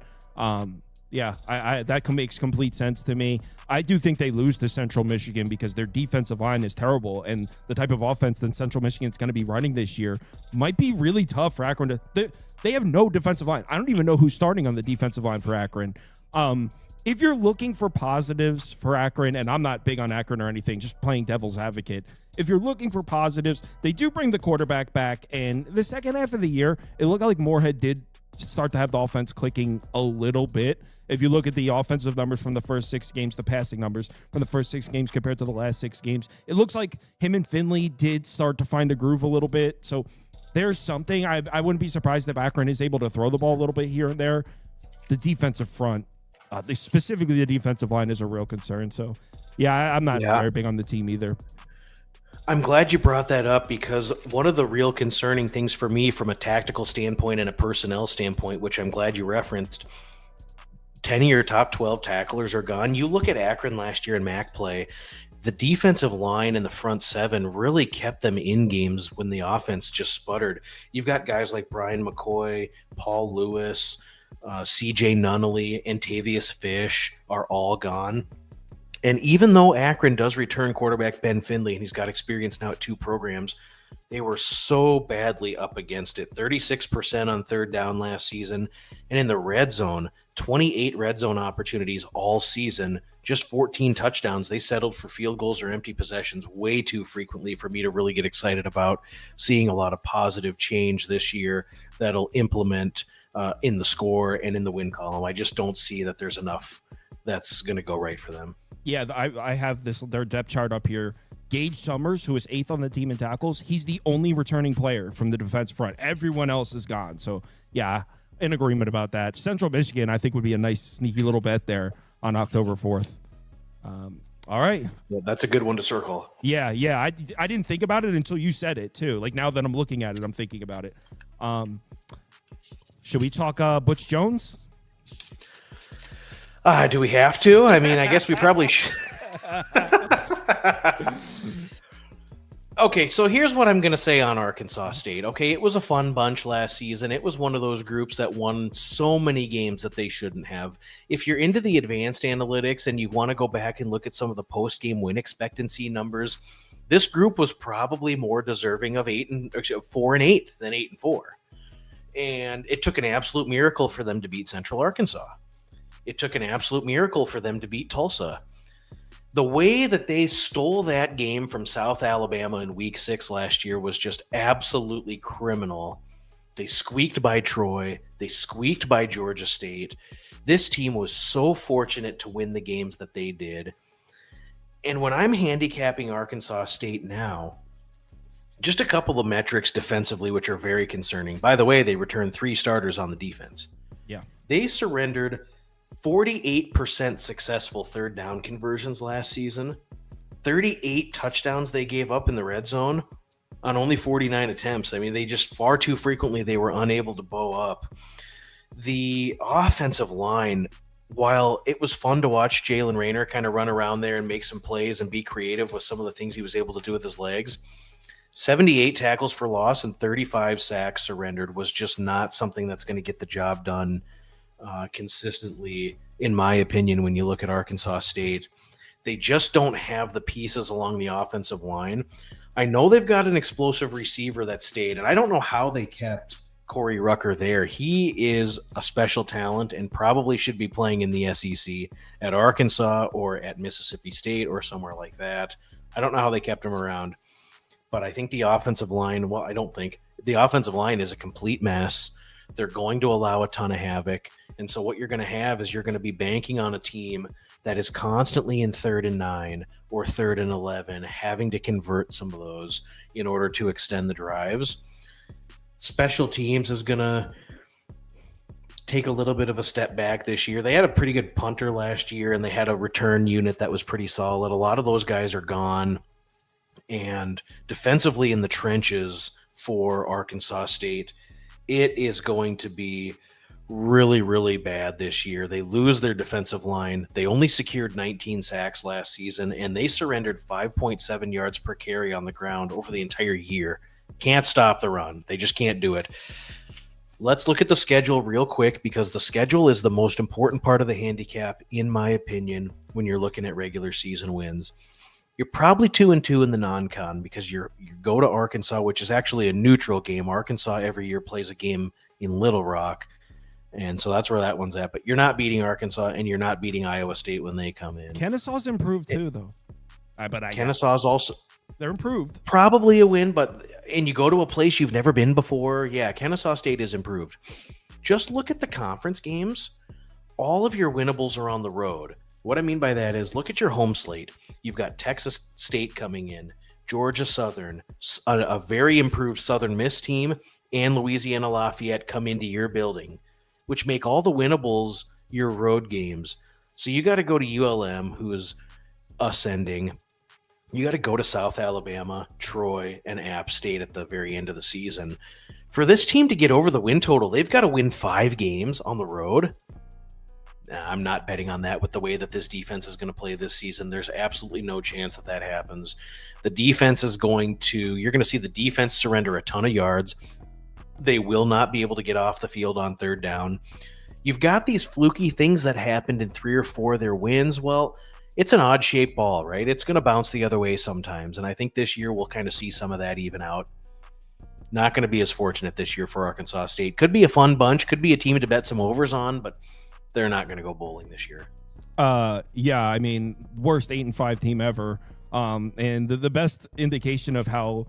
Yeah, that makes complete sense to me. I do think they lose to Central Michigan because their defensive line is terrible, and the type of offense that Central Michigan is going to be running this year might be really tough for Akron. They have no defensive line. I don't even know who's starting on the defensive line for Akron. If you're looking for positives for Akron, and I'm not big on Akron or anything, just playing devil's advocate. If you're looking for positives, they do bring the quarterback back, and the second half of the year, it looked like Moorhead did start to have the offense clicking a little bit. If you look at the offensive numbers from the first 6 games, the passing numbers from the first 6 games compared to the last 6 games, it looks like him and Finley did start to find a groove a little bit. So there's something. I wouldn't be surprised if Akron is able to throw the ball a little bit here and there. The defensive front, specifically the defensive line, is a real concern. So, yeah, I'm not very big on the team either. I'm glad you brought that up, because one of the real concerning things for me from a tactical standpoint and a personnel standpoint, which I'm glad you referenced, 10 of your top 12 tacklers are gone. You look at Akron last year in MAC play, the defensive line and the front 7 really kept them in games when the offense just sputtered. You've got guys like Brian McCoy, Paul Lewis, CJ Nunnally, and Tavius Fish are all gone. And even though Akron does return quarterback Ben Finley, and he's got experience now at 2 programs, they were so badly up against it. 36% on third down last season. And in the red zone, 28 red zone opportunities all season, just 14 touchdowns. They settled for field goals or empty possessions way too frequently for me to really get excited about seeing a lot of positive change this year that'll implement in the score and in the win column. I just don't see that there's enough that's going to go right for them. Yeah, I have their depth chart up here. Gage Summers, who is 8th on the team in tackles, he's the only returning player from the defense front. Everyone else is gone. So, yeah, in agreement about that. Central Michigan, I think, would be a nice, sneaky little bet there on October 4th. All right. Well, that's a good one to circle. Yeah. I didn't think about it until you said it, too. Like, now that I'm looking at it, I'm thinking about it. Should we talk Butch Jones? Do we have to? I mean, I guess we probably should. Okay, so here's what I'm going to say on Arkansas State. Okay, it was a fun bunch last season. It was one of those groups that won so many games that they shouldn't have. If you're into the advanced analytics and you want to go back and look at some of the post-game win expectancy numbers, this group was probably more deserving of 4-8 than 8-4. And it took an absolute miracle for them to beat Central Arkansas. It took an absolute miracle for them to beat Tulsa. The way that they stole that game from South Alabama in week 6 last year was just absolutely criminal. They squeaked by Troy. They squeaked by Georgia State. This team was so fortunate to win the games that they did. And when I'm handicapping Arkansas State now, just a couple of metrics defensively, which are very concerning. By the way, they returned 3 starters on the defense. Yeah. They surrendered 48% successful third down conversions last season. 38 touchdowns they gave up in the red zone on only 49 attempts. I mean, they just far too frequently they were unable to bow up. The offensive line, while it was fun to watch Jalen Rayner kind of run around there and make some plays and be creative with some of the things he was able to do with his legs, 78 tackles for loss and 35 sacks surrendered was just not something that's going to get the job done consistently, in my opinion, when you look at Arkansas State. They just don't have the pieces along the offensive line. I know they've got an explosive receiver that stayed, and I don't know how they kept Corey Rucker there. He is a special talent and probably should be playing in the SEC at Arkansas or at Mississippi State or somewhere like that. I don't know how they kept him around, but I think the offensive line, the offensive line is a complete mess. They're going to allow a ton of havoc. And so what you're going to have is you're going to be banking on a team that is constantly in 3rd and 9 or 3rd and 11, having to convert some of those in order to extend the drives. Special teams is going to take a little bit of a step back this year. They had a pretty good punter last year, and they had a return unit that was pretty solid. A lot of those guys are gone. And defensively in the trenches for Arkansas State, it is going to be really, really bad this year. They lose their defensive line. They only secured 19 sacks last season, and they surrendered 5.7 yards per carry on the ground over the entire year. Can't stop the run. They just can't do it. Let's look at the schedule real quick, because the schedule is the most important part of the handicap, in my opinion, when you're looking at regular season wins. You're probably 2-2 in the non-con because you go to Arkansas, which is actually a neutral game. Arkansas every year plays a game in Little Rock, and so that's where that one's at. But you're not beating Arkansas, and you're not beating Iowa State when they come in. Kennesaw's improved too, though. Kennesaw's also they're improved. Probably a win, and you go to a place you've never been before. Yeah, Kennesaw State is improved. Just look at the conference games. All of your winnables are on the road. What I mean by that is look at your home slate. You've got Texas State coming in, Georgia Southern, a very improved Southern Miss team, and Louisiana Lafayette come into your building, which make all the winnables your road games. So you got to go to ULM, who is ascending. You got to go to South Alabama, Troy, and App State at the very end of the season. For this team to get over the win total, they've got to win 5 games on the road. I'm not betting on that with the way that this defense is going to play this season. There's absolutely no chance that happens. The defense is you're going to see the defense surrender a ton of yards. They will not be able to get off the field on 3rd down. You've got these fluky things that happened in 3 or 4 of their wins. Well, it's an odd-shaped ball, right? It's going to bounce the other way sometimes, and I think this year we'll kind of see some of that even out. Not going to be as fortunate this year for Arkansas State. Could be a fun bunch, could be a team to bet some overs on, but they're not going to go bowling this year. Yeah, I mean, worst 8-5 team ever. And the best indication of how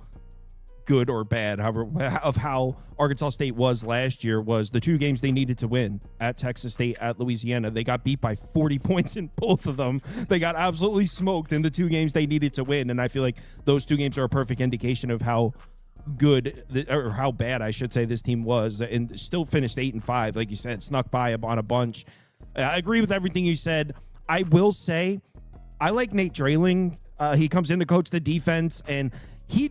good or bad, of how Arkansas State was last year was the 2 games they needed to win at Texas State, at Louisiana. They got beat by 40 points in both of them. They got absolutely smoked in the 2 games they needed to win. And I feel like those 2 games are a perfect indication of how good or how bad I should say this team was, and still finished 8-5. Like you said, snuck by on a bunch. I agree with everything you said. I will say I like Nate Drayling. He comes in to coach the defense, and he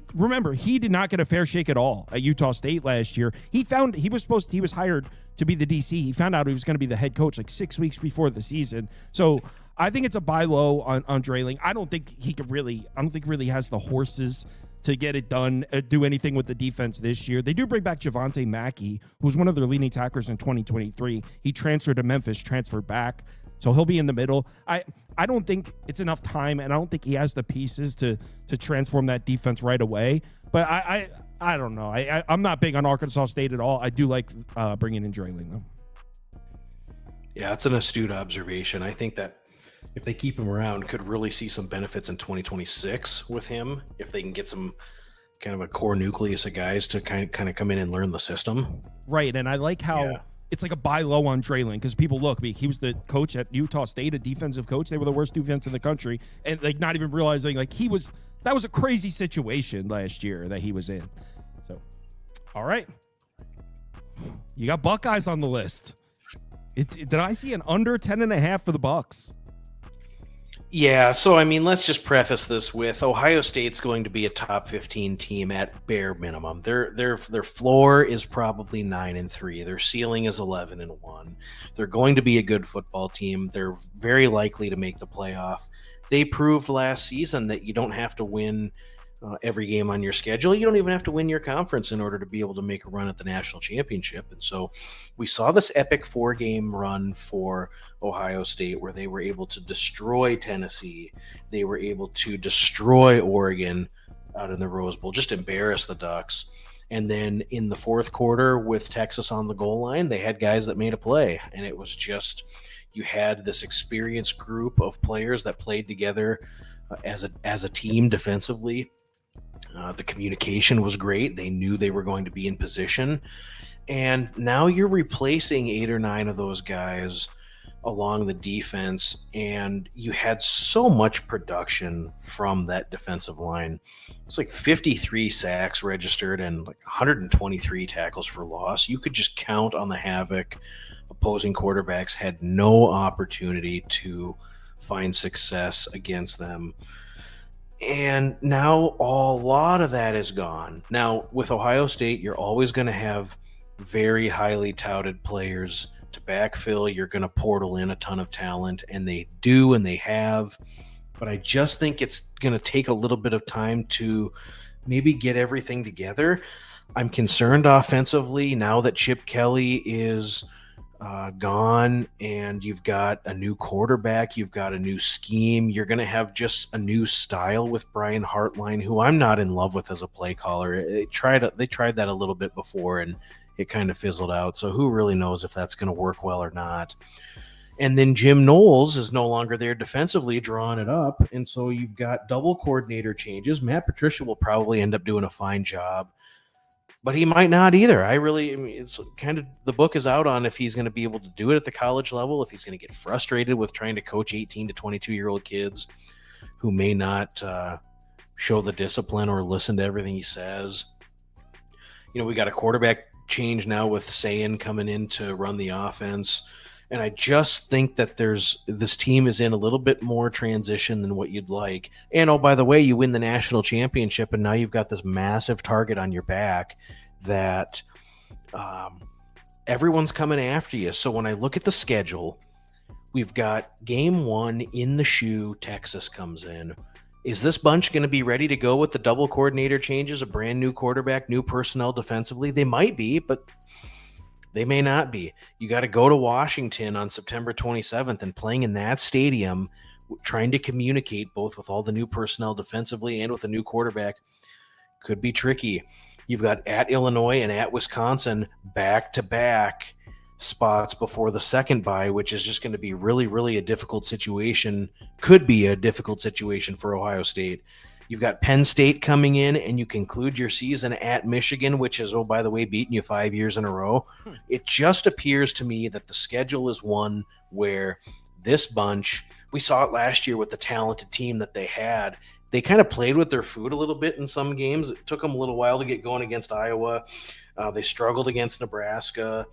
did not get a fair shake at all at Utah State last year. He was hired to be the DC. He found out he was going to be the head coach like 6 weeks before the season. So I think it's a buy low on Drayling. I don't think really has the horses to get it done, do anything with the defense this year. They do bring back Javonte Mackey, who was one of their leading tacklers in 2023. He transferred to Memphis, transferred back, so he'll be in the middle. I don't think it's enough time, and I don't think he has the pieces to transform that defense right away. But I don't know. I'm not big on Arkansas State at all. I do like bringing in Drayling, though. Yeah, that's an astute observation. I think that if they keep him around, could really see some benefits in 2026 with him if they can get some kind of a core nucleus of guys to kind of come in and learn the system. Right, and I like how it's like a buy low on Drayling, because people look, he was the coach at Utah State, a defensive coach. They were the worst defense in the country, and like not even realizing like that was a crazy situation last year that he was in. So, all right, you got Buckeyes on the list. Did I see an under 10.5 for the Bucks? Yeah, so I mean, let's just preface this with Ohio State's going to be a top 15 team at bare minimum. Their floor is probably 9-3. Their ceiling is 11-1. They're going to be a good football team. They're very likely to make the playoff. They proved last season that you don't have to win every game on your schedule. You don't even have to win your conference in order to be able to make a run at the national championship. And so we saw this epic 4-game run for Ohio State where they were able to destroy Tennessee. They were able to destroy Oregon out in the Rose Bowl, just embarrass the Ducks. And then in the 4th quarter with Texas on the goal line, they had guys that made a play. And it was just, you had this experienced group of players that played together as a team defensively. The communication was great. They knew they were going to be in position. And now you're replacing 8 or 9 of those guys along the defense, and you had so much production from that defensive line. It's like 53 sacks registered and like 123 tackles for loss. You could just count on the havoc. Opposing quarterbacks had no opportunity to find success against them. And now a lot of that is gone. Now, with Ohio State, you're always going to have very highly touted players to backfill. You're going to portal in a ton of talent, and they do, and they have. But I just think it's going to take a little bit of time to maybe get everything together. I'm concerned offensively now that Chip Kelly is gone, and you've got a new quarterback, you've got a new scheme. You're going to have just a new style with Brian Hartline, who I'm not in love with as a play caller. They tried that a little bit before, and it kind of fizzled out. So who really knows if that's going to work well or not? And then Jim Knowles is no longer there defensively, drawing it up. And so you've got double coordinator changes. Matt Patricia will probably end up doing a fine job, but he might not either. I mean, it's kind of, the book is out on if he's going to be able to do it at the college level, if he's going to get frustrated with trying to coach 18 to 22-year-old kids who may not show the discipline or listen to everything he says. You know, we got a quarterback change now with Sayin coming in to run the offense. And I just think that this team is in a little bit more transition than what you'd like. And oh, by the way, you win the national championship, and now you've got this massive target on your back that everyone's coming after you. So when I look at the schedule, we've got game 1 in the shoe. Texas comes in. Is this bunch going to be ready to go with the double coordinator changes, a brand new quarterback, new personnel defensively? They might be, but they may not be. You got to go to Washington on September 27th, and playing in that stadium, trying to communicate both with all the new personnel defensively and with a new quarterback could be tricky. You've got at Illinois and at Wisconsin back-to-back spots before the second bye, which is just going to be really, really a difficult situation. Could be a difficult situation for Ohio State. You've got Penn State coming in, and you conclude your season at Michigan, which is, oh, by the way, beating you 5 years in a row. It just appears to me that the schedule is one where this bunch, we saw it last year with the talented team that they had. They kind of played with their food a little bit in some games. It took them a little while to get going against Iowa. They struggled against Nebraska.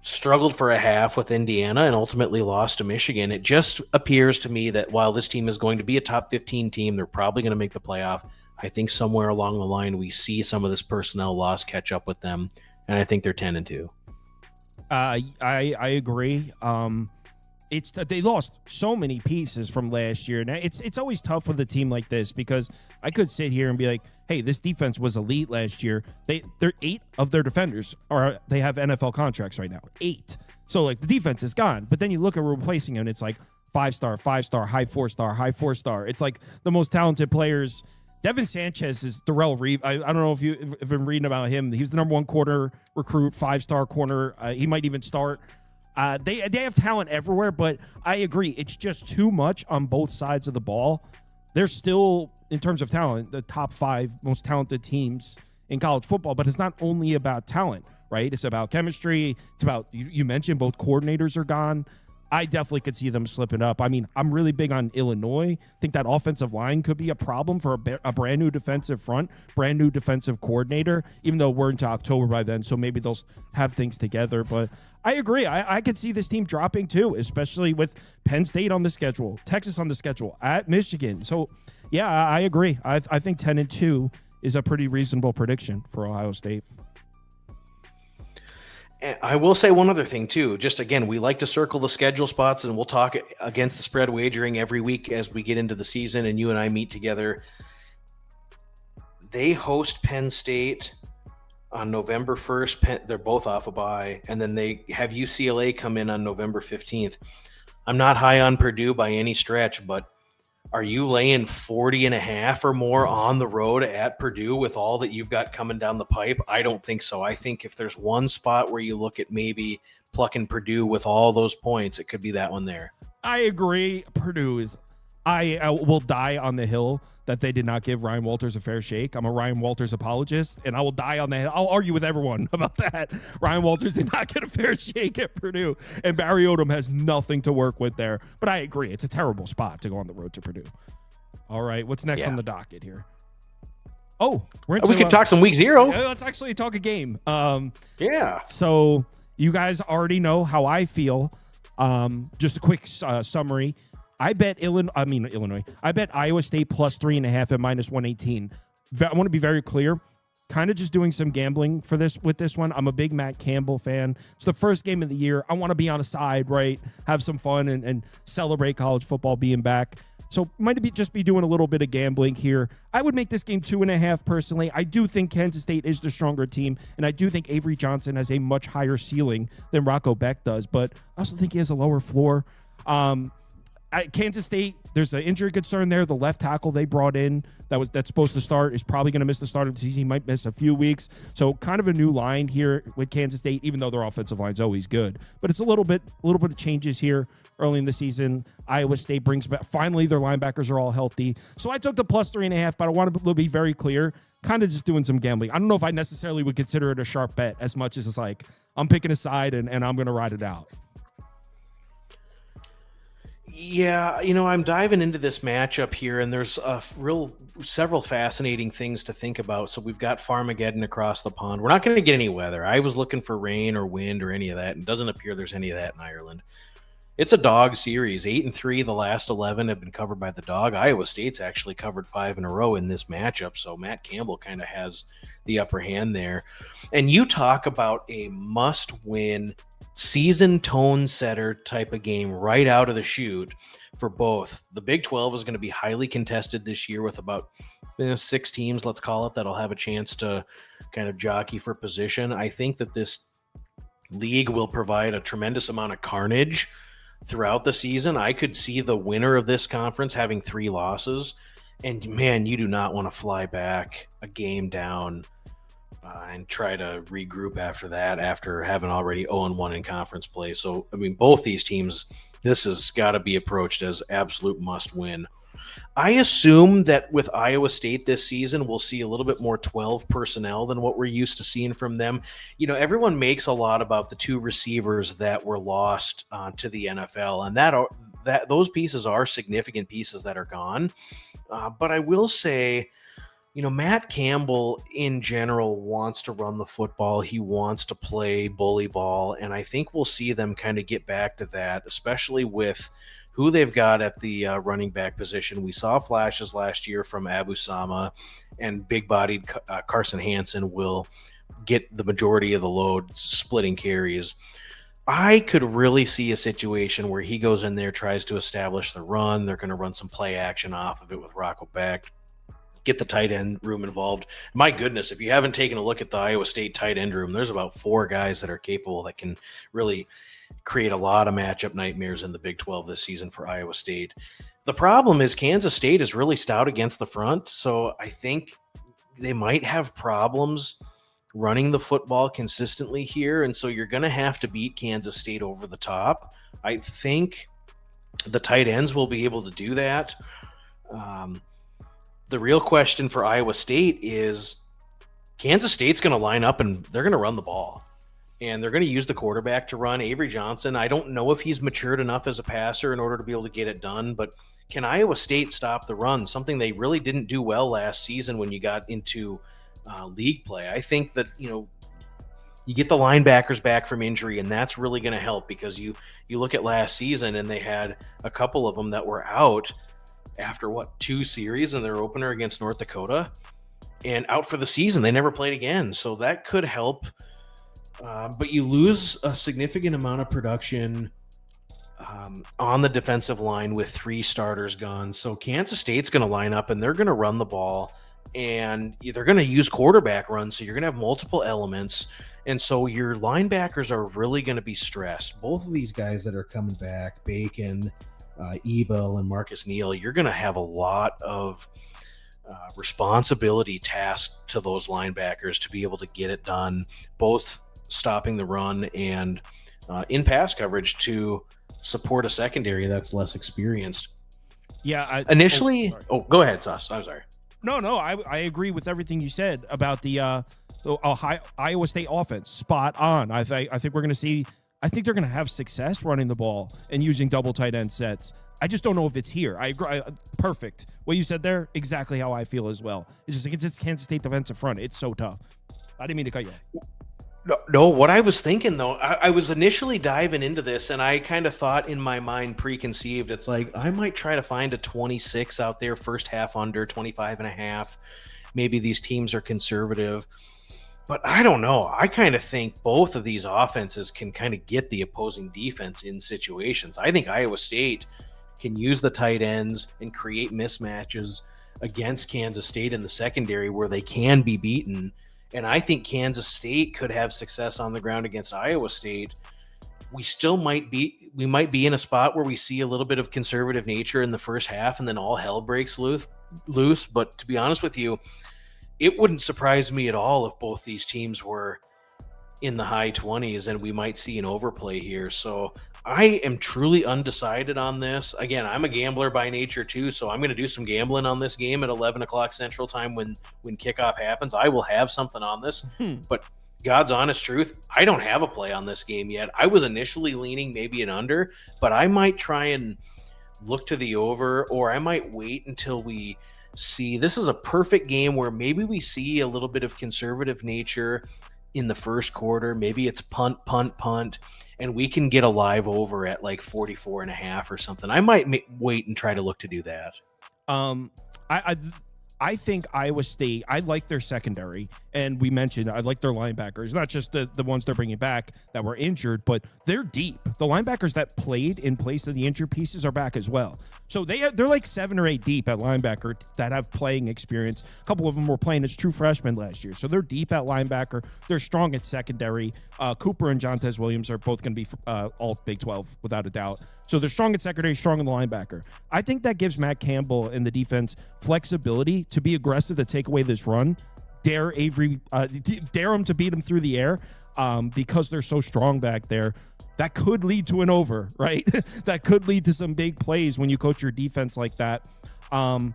Struggled for a half with Indiana and ultimately lost to Michigan. It just appears to me that while this team is going to be a top 15 team, they're probably going to make the playoff. I think somewhere along the line we see some of this personnel loss catch up with them, and I think they're 10-2. I agree. It's that they lost so many pieces from last year. Now it's always tough with a team like this because I could sit here and be like, hey, this defense was elite last year. They're 8 of their defenders they have NFL contracts right now. 8. So like the defense is gone. But then you look at replacing them, and it's like 5-star, 5-star, high 4-star, high 4-star. It's like the most talented players. Devin Sanchez is Darrell Reeve. I don't know if you've been reading about him. He's the number 1 corner recruit, 5-star corner. He might even start. They have talent everywhere, but I agree. It's just too much on both sides of the ball. They're still, in terms of talent, the top 5 most talented teams in college football, but it's not only about talent, right? It's about chemistry. It's about, you mentioned both coordinators are gone. I definitely could see them slipping up. I mean, I'm really big on Illinois. I think that offensive line could be a problem for a brand new defensive front, brand new defensive coordinator, even though we're into October by then, so maybe they'll have things together. But I agree. I could see this team dropping too, especially with Penn State on the schedule, Texas on the schedule, at Michigan. So, yeah, I agree. I think 10-2 is a pretty reasonable prediction for Ohio State. I will say one other thing, too. Just, again, we like to circle the schedule spots, and we'll talk against the spread wagering every week as we get into the season and you and I meet together. They host Penn State on November 1st. They're both off a bye, and then they have UCLA come in on November 15th. I'm not high on Purdue by any stretch, but are you laying 40.5 or more on the road at Purdue with all that you've got coming down the pipe? I don't think so. I think if there's one spot where you look at maybe plucking Purdue with all those points, it could be that one there. I agree. Purdue is I will die on the hill that they did not give Ryan Walters a fair shake. I'm a Ryan Walters apologist, and I will die on the hill. I'll argue with everyone about that. Ryan Walters did not get a fair shake at Purdue, and Barry Odom has nothing to work with there. But I agree. It's a terrible spot to go on the road to Purdue. All right, what's next on the docket here? Oh, we could talk some week 0. Let's actually talk a game. Yeah. So you guys already know how I feel. Just a quick summary. I bet Illinois. I bet Iowa State plus 3.5 at -118. I want to be very clear. Kind of just doing some gambling for this with this one. I'm a big Matt Campbell fan. It's the first game of the year. I want to be on a side, right? Have some fun and celebrate college football being back. So might just be doing a little bit of gambling here. I would make this game 2.5 personally. I do think Kansas State is the stronger team, and I do think Avery Johnson has a much higher ceiling than Rocco Beck does, but I also think he has a lower floor. At Kansas State, there's an injury concern there. The left tackle they brought in that's supposed to start is probably going to miss the start of the season. He might miss a few weeks. So kind of a new line here with Kansas State, even though their offensive line's always good. But it's a little bit of changes here early in the season. Iowa State brings back, finally their linebackers are all healthy. So I took the plus 3.5, but I want to be very clear, kind of just doing some gambling. I don't know if I necessarily would consider it a sharp bet as much as it's like I'm picking a side and I'm going to ride it out. Yeah, I'm diving into this matchup here, and there's several fascinating things to think about. So we've got Farmageddon across the pond. We're not going to get any weather. I was looking for rain or wind or any of that, and it doesn't appear there's any of that in Ireland. It's a dog series. 8-3, the last 11 have been covered by the dog. Iowa State's actually covered 5 in a row in this matchup, so Matt Campbell kind of has the upper hand there. And you talk about a must-win season tone setter type of game right out of the chute for both. The Big 12 is going to be highly contested this year with about 6 teams, let's call it, that'll have a chance to kind of jockey for position. I think that this league will provide a tremendous amount of carnage throughout the season. I could see the winner of this conference having 3 losses, and man, you do not want to fly back a game down and try to regroup after that, after having already 0-1 in conference play. So, I mean, both these teams, this has got to be approached as absolute must win. I assume that with Iowa State this season, we'll see a little bit more 12 personnel than what we're used to seeing from them. Everyone makes a lot about the 2 receivers that were lost to the NFL, and that those pieces are significant pieces that are gone. But I will say, Matt Campbell in general wants to run the football. He wants to play bully ball, and I think we'll see them kind of get back to that, especially with who they've got at the running back position. We saw flashes last year from Abu Sama, and big-bodied Carson Hansen will get the majority of the load splitting carries. I could really see a situation where he goes in there, tries to establish the run. They're going to run some play action off of it with Rocco Beck, get the tight end room involved. My goodness, if you haven't taken a look at the Iowa State tight end room, there's about 4 guys that are capable that can really create a lot of matchup nightmares in the Big 12 this season for Iowa State. The problem is Kansas State is really stout against the front, so I think they might have problems running the football consistently here, and so you're going to have to beat Kansas State over the top. I think the tight ends will be able to do that. The real question for Iowa State is Kansas State's going to line up and they're going to run the ball. And they're going to use the quarterback to run. Avery Johnson, I don't know if he's matured enough as a passer in order to be able to get it done, but can Iowa State stop the run? Something they really didn't do well last season when you got into league play. I think that, you get the linebackers back from injury, and that's really going to help, because you look at last season and they had a couple of them that were out after 2 series in their opener against North Dakota, and out for the season. They never played again. So that could help. But you lose a significant amount of production on the defensive line with 3 starters gone. So Kansas State's going to line up and they're going to run the ball, and they're going to use quarterback runs. So you're going to have multiple elements. And so your linebackers are really going to be stressed. Both of these guys that are coming back, Bacon, Ebel, and Marcus Neal, you're going to have a lot of responsibility tasked to those linebackers to be able to get it done, both stopping the run and in pass coverage to support a secondary that's less experienced. Yeah. Initially, go ahead, Sauce. I'm sorry. No, I agree with everything you said about the Iowa State offense. Spot on. I think we're going to see. I think they're going to have success running the ball and using double tight end sets. I just don't know if it's here. I agree. Perfect. What you said there, exactly how I feel as well. It's just against this Kansas State defensive front. It's so tough. I didn't mean to cut you off. No, what I was thinking, though, I was initially diving into this, and I kind of thought in my mind preconceived, it's like, I might try to find a 26 out there, first half under, 25.5. Maybe these teams are conservative. But I don't know. I kind of think both of these offenses can kind of get the opposing defense in situations. I think Iowa State can use the tight ends and create mismatches against Kansas State in the secondary where they can be beaten. And I think Kansas State could have success on the ground against Iowa State. We might be in a spot where we see a little bit of conservative nature in the first half and then all hell breaks loose. But to be honest with you, it wouldn't surprise me at all if both these teams were in the high 20s and we might see an overplay here. So I am truly undecided on this. Again, I'm a gambler by nature too, so I'm going to do some gambling on this game at 11 o'clock Central Time when kickoff happens. I will have something on this, but God's honest truth, I don't have a play on this game yet. I was initially leaning maybe an under, but I might try and look to the over, or I might wait until we see. This is a perfect game where maybe we see a little bit of conservative nature in the first quarter. Maybe it's punt, and we can get a live over at like 44.5 or something. I might wait and try to look to do that. I think Iowa State, I like their secondary, and we mentioned I like their linebackers, not just the ones they're bringing back that were injured, but they're deep. The linebackers that played in place of the injured pieces are back as well. So they're like 7 or 8 deep at linebacker that have playing experience. A couple of them were playing as true freshmen last year. So they're deep at linebacker. They're strong at secondary. Cooper and Jontez Williams are both going to be all Big 12 without a doubt. So they're strong at secondary, strong in the linebacker. I think that gives Matt Campbell and the defense flexibility to be aggressive, to take away this run, dare them to beat him through the air because they're so strong back there. That could lead to an over, right? That could lead to some big plays when you coach your defense like that. On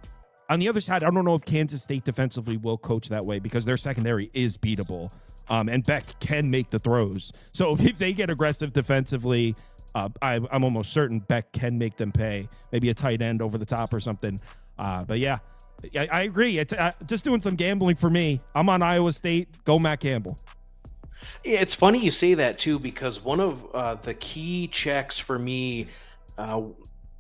the other side, I don't know if Kansas State defensively will coach that way because their secondary is beatable, and Beck can make the throws. So if they get aggressive defensively, I'm almost certain Beck can make them pay, maybe a tight end over the top or something. But yeah, I agree. It's just doing some gambling for me. I'm on Iowa State. Go Matt Campbell. Yeah, it's funny you say that too, because one of the key checks for me,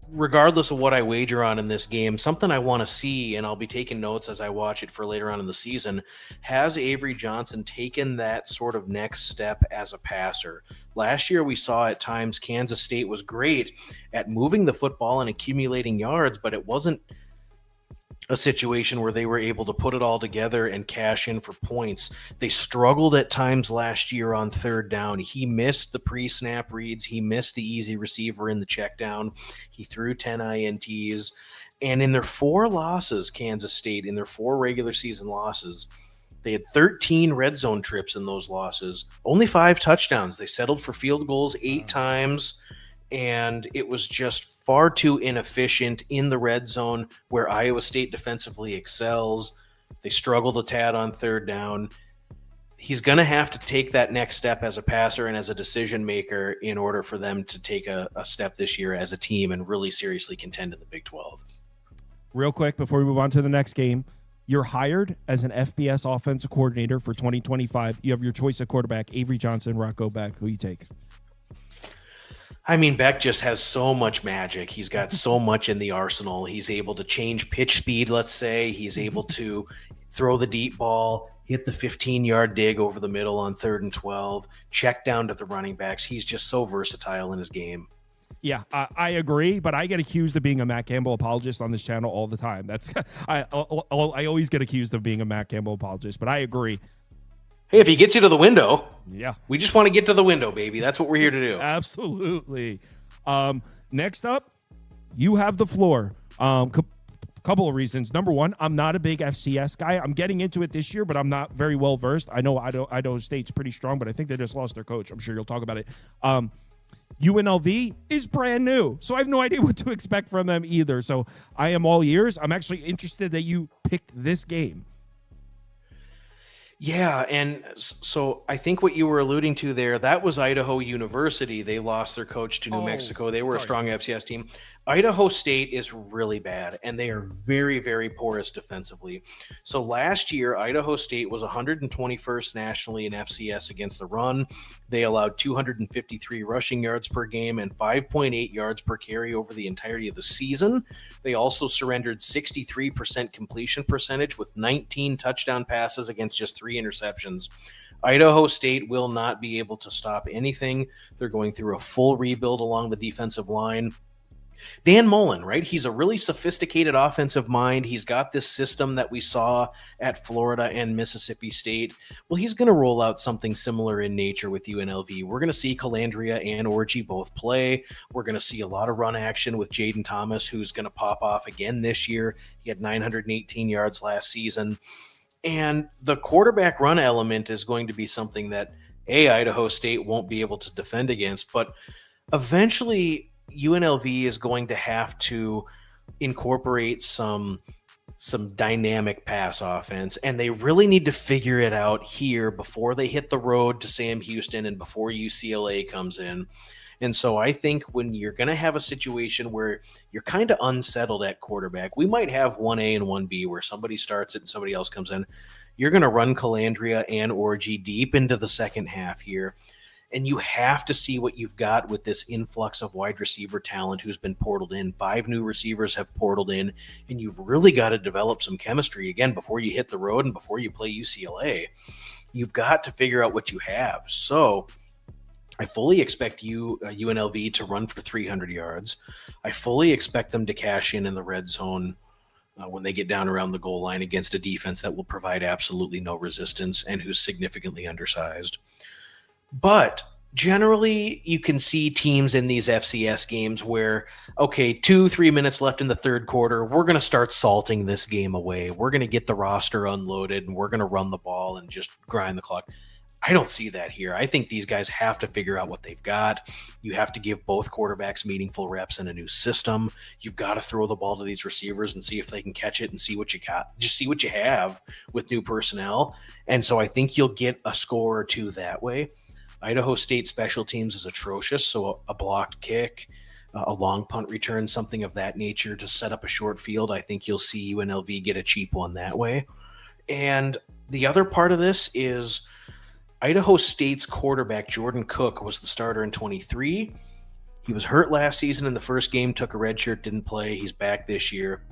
regardless of what I wager on in this game, something I want to see, and I'll be taking notes as I watch it for later on in the season, has Avery Johnson taken that sort of next step as a passer? Last year we saw at times Kansas State was great at moving the football and accumulating yards, but it wasn't a situation where they were able to put it all together and cash in for points. They struggled at times last year on third down. He missed the pre-snap reads. He missed the easy receiver in the check down. He threw 10 INTs. And in their 4 losses, Kansas State, in their 4 regular season losses, they had 13 red zone trips in those losses, only 5 touchdowns. They settled for field goals 8 times. And it was just far too inefficient in the red zone where Iowa State defensively excels. They struggled a tad on third down. He's going to have to take that next step as a passer and as a decision maker in order for them to take a step this year as a team and really seriously contend in the Big 12. Real quick, before we move on to the next game, you're hired as an FBS offensive coordinator for 2025. You have your choice of quarterback, Avery Johnson, Rocco Beck. Who you take? I mean, Beck just has so much magic. He's got so much in the arsenal. He's able to change pitch speed, let's say. He's able to throw the deep ball, hit the 15-yard dig over the middle on 3rd and 12, check down to the running backs. He's just so versatile in his game. Yeah, I agree, but I get accused of being a Matt Campbell apologist on this channel all the time. I always get accused of being a Matt Campbell apologist, but I agree. Hey, if he gets you to the window, yeah, we just want to get to the window, baby. That's what we're here to do. Absolutely. Next up, you have the floor. Couple of reasons. Number one, I'm not a big FCS guy. I'm getting into it this year, but I'm not very well versed. I know Idaho State's pretty strong, but I think they just lost their coach. I'm sure you'll talk about it. UNLV is brand new, so I have no idea what to expect from them either. So I am all ears. I'm actually interested that you picked this game. Yeah, and so I think what you were alluding to there, that was Idaho University. They lost their coach to New Mexico. They were a strong FCS team. Idaho State is really bad, and they are very, very porous defensively. So last year, Idaho State was 121st nationally in FCS against the run. They allowed 253 rushing yards per game and 5.8 yards per carry over the entirety of the season. They also surrendered 63% completion percentage with 19 touchdown passes against just 3 interceptions. Idaho State will not be able to stop anything. They're going through a full rebuild along the defensive line. Dan Mullen, right? He's a really sophisticated offensive mind. He's got this system that we saw at Florida and Mississippi State. Well, he's going to roll out something similar in nature with UNLV. We're going to see Calandria and Orji both play. We're going to see a lot of run action with Jaden Thomas, who's going to pop off again this year. He had 918 yards last season. And the quarterback run element is going to be something that Idaho State won't be able to defend against, but eventually UNLV is going to have to incorporate some dynamic pass offense, and they really need to figure it out here before they hit the road to Sam Houston and before UCLA comes in. And so I think when you're going to have a situation where you're kind of unsettled at quarterback, we might have 1A and 1B where somebody starts it and somebody else comes in. You're going to run Calandria and Orji deep into the second half here. And you have to see what you've got with this influx of wide receiver talent who's been portaled in. 5 new receivers have portaled in, and you've really got to develop some chemistry again before you hit the road and before you play UCLA. You've got to figure out what you have. So I fully expect UNLV to run for 300 yards. I fully expect them to cash in the red zone when they get down around the goal line against a defense that will provide absolutely no resistance and who's significantly undersized. But generally, you can see teams in these FCS games where, okay, 2-3 minutes left in the third quarter, we're going to start salting this game away. We're going to get the roster unloaded, and we're going to run the ball and just grind the clock. I don't see that here. I think these guys have to figure out what they've got. You have to give both quarterbacks meaningful reps in a new system. You've got to throw the ball to these receivers and see if they can catch it and see what you got. Just see what you have with new personnel. And so I think you'll get a score or two that way. Idaho State special teams is atrocious, so a blocked kick, a long punt return, something of that nature to set up a short field. I think you'll see UNLV get a cheap one that way. And the other part of this is Idaho State's quarterback, Jordan Cook, was the starter in 23. He was hurt last season in the first game, took a red shirt, didn't play. He's back this year.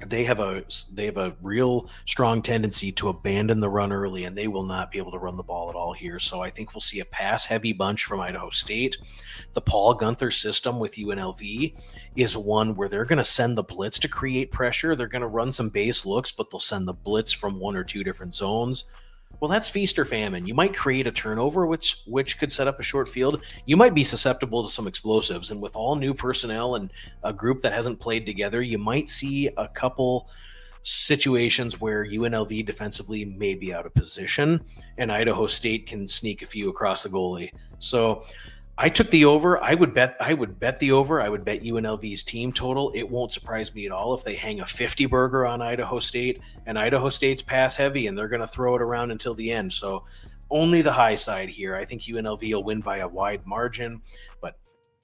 They have a real strong tendency to abandon the run early, and they will not be able to run the ball at all here. So I think we'll see a pass-heavy bunch from Idaho State. The Paul Gunther system with UNLV is one where they're going to send the blitz to create pressure. They're going to run some base looks, but they'll send the blitz from 1 or 2 different zones. Well, that's feast or famine. You might create a turnover, which could set up a short field. You might be susceptible to some explosives. And with all new personnel and a group that hasn't played together, you might see a couple situations where UNLV defensively may be out of position and Idaho State can sneak a few across the goalie. So I took the over. I would bet the over. I would bet UNLV's team total. It won't surprise me at all if they hang a 50 burger on Idaho State, and Idaho State's pass heavy and they're going to throw it around until the end. So only the high side here. I think UNLV will win by a wide margin, but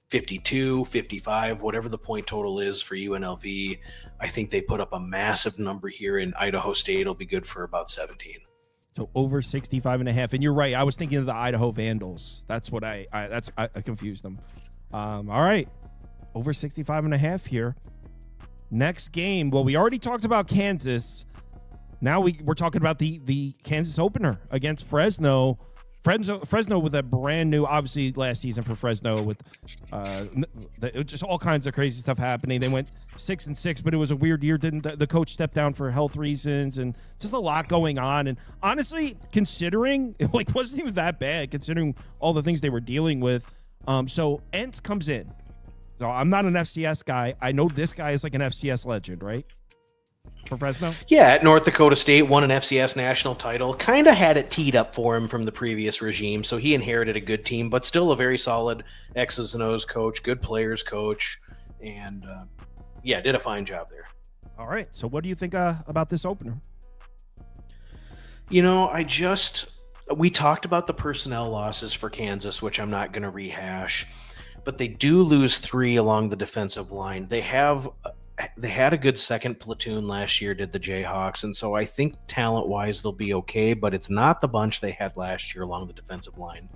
52, 55, whatever the point total is for UNLV, I think they put up a massive number here, and Idaho State will be good for about 17. So over 65.5. And you're right. I was thinking of the Idaho Vandals. That's what I confused them. All right. Over 65.5 here. Next game. Well, we already talked about Kansas. Now we're talking about the Kansas opener against Fresno. Fresno with a brand new, obviously last season for Fresno with just all kinds of crazy stuff happening. They went 6-6, but it was a weird year. Didn't the coach step down for health reasons, and just a lot going on. And honestly, considering it wasn't even that bad, considering all the things they were dealing with. So Entz comes in. So I'm not an FCS guy. I know this guy is like an FCS legend, right? for Fresno? Yeah, at North Dakota State, won an FCS national title. Kind of had it teed up for him from the previous regime, so he inherited a good team, but still a very solid X's and O's coach, good players coach, and did a fine job there. All right. So what do you think about this opener? You know, we talked about the personnel losses for Kansas, which I'm not going to rehash, but they do lose 3 along the defensive line. They had a good second platoon last year, did the Jayhawks, and so I think talent-wise they'll be okay, but it's not the bunch they had last year along the defensive line.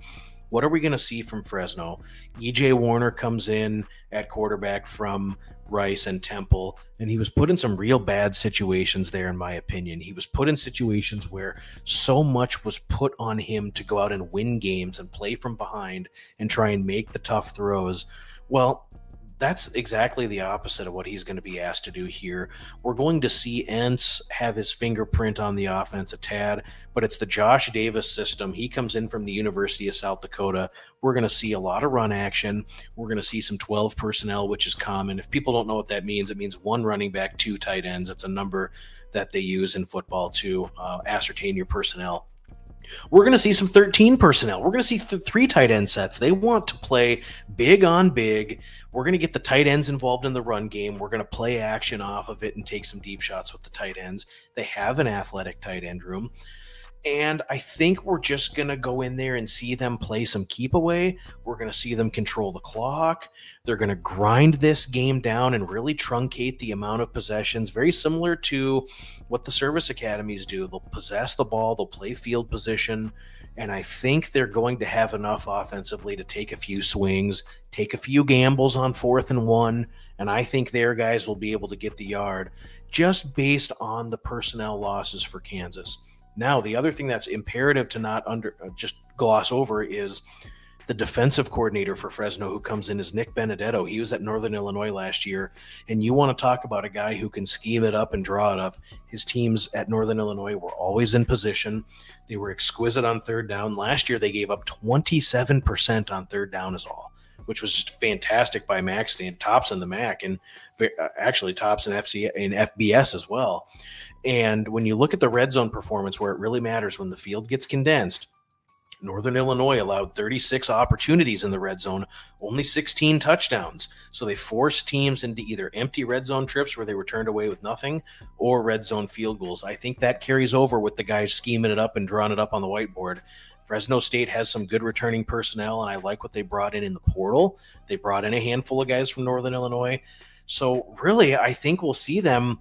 What are we going to see from Fresno? E.J. Warner comes in at quarterback from Rice and Temple, and he was put in some real bad situations there, in my opinion. He was put in situations where so much was put on him to go out and win games and play from behind and try and make the tough throws. Well, that's exactly the opposite of what he's going to be asked to do here. We're going to see Entz have his fingerprint on the offense a tad, but it's the Josh Davis system. He comes in from the University of South Dakota. We're going to see a lot of run action. We're going to see some 12 personnel, which is common. If people don't know what that means, it means 1 running back, 2 tight ends. It's a number that they use in football to ascertain your personnel. We're going to see some 13 personnel. We're going to see 3 tight end sets. They want to play big on big. We're going to get the tight ends involved in the run game. We're going to play action off of it and take some deep shots with the tight ends. They have an athletic tight end room. And I think we're just going to go in there and see them play some keep away. We're going to see them control the clock. They're going to grind this game down and really truncate the amount of possessions, very similar to what the service academies do. They'll possess the ball, they'll play field position, and I think they're going to have enough offensively to take a few swings, take a few gambles on 4th and 1, and I think their guys will be able to get the yard just based on the personnel losses for Kansas. Now, the other thing that's imperative to not just gloss over is the defensive coordinator for Fresno who comes in is Nick Benedetto. He was at Northern Illinois last year, and you want to talk about a guy who can scheme it up and draw it up. His teams at Northern Illinois were always in position. They were exquisite on 3rd down. Last year, they gave up 27% on 3rd down is all, which was just fantastic by Max, and tops in the MAC, and actually tops in FBS as well. And when you look at the red zone performance, where it really matters when the field gets condensed, Northern Illinois allowed 36 opportunities in the red zone, only 16 touchdowns. So they forced teams into either empty red zone trips where they were turned away with nothing or red zone field goals. I think that carries over with the guys scheming it up and drawing it up on the whiteboard. Fresno State has some good returning personnel, and I like what they brought in the portal. They brought in a handful of guys from Northern Illinois. So really, I think we'll see them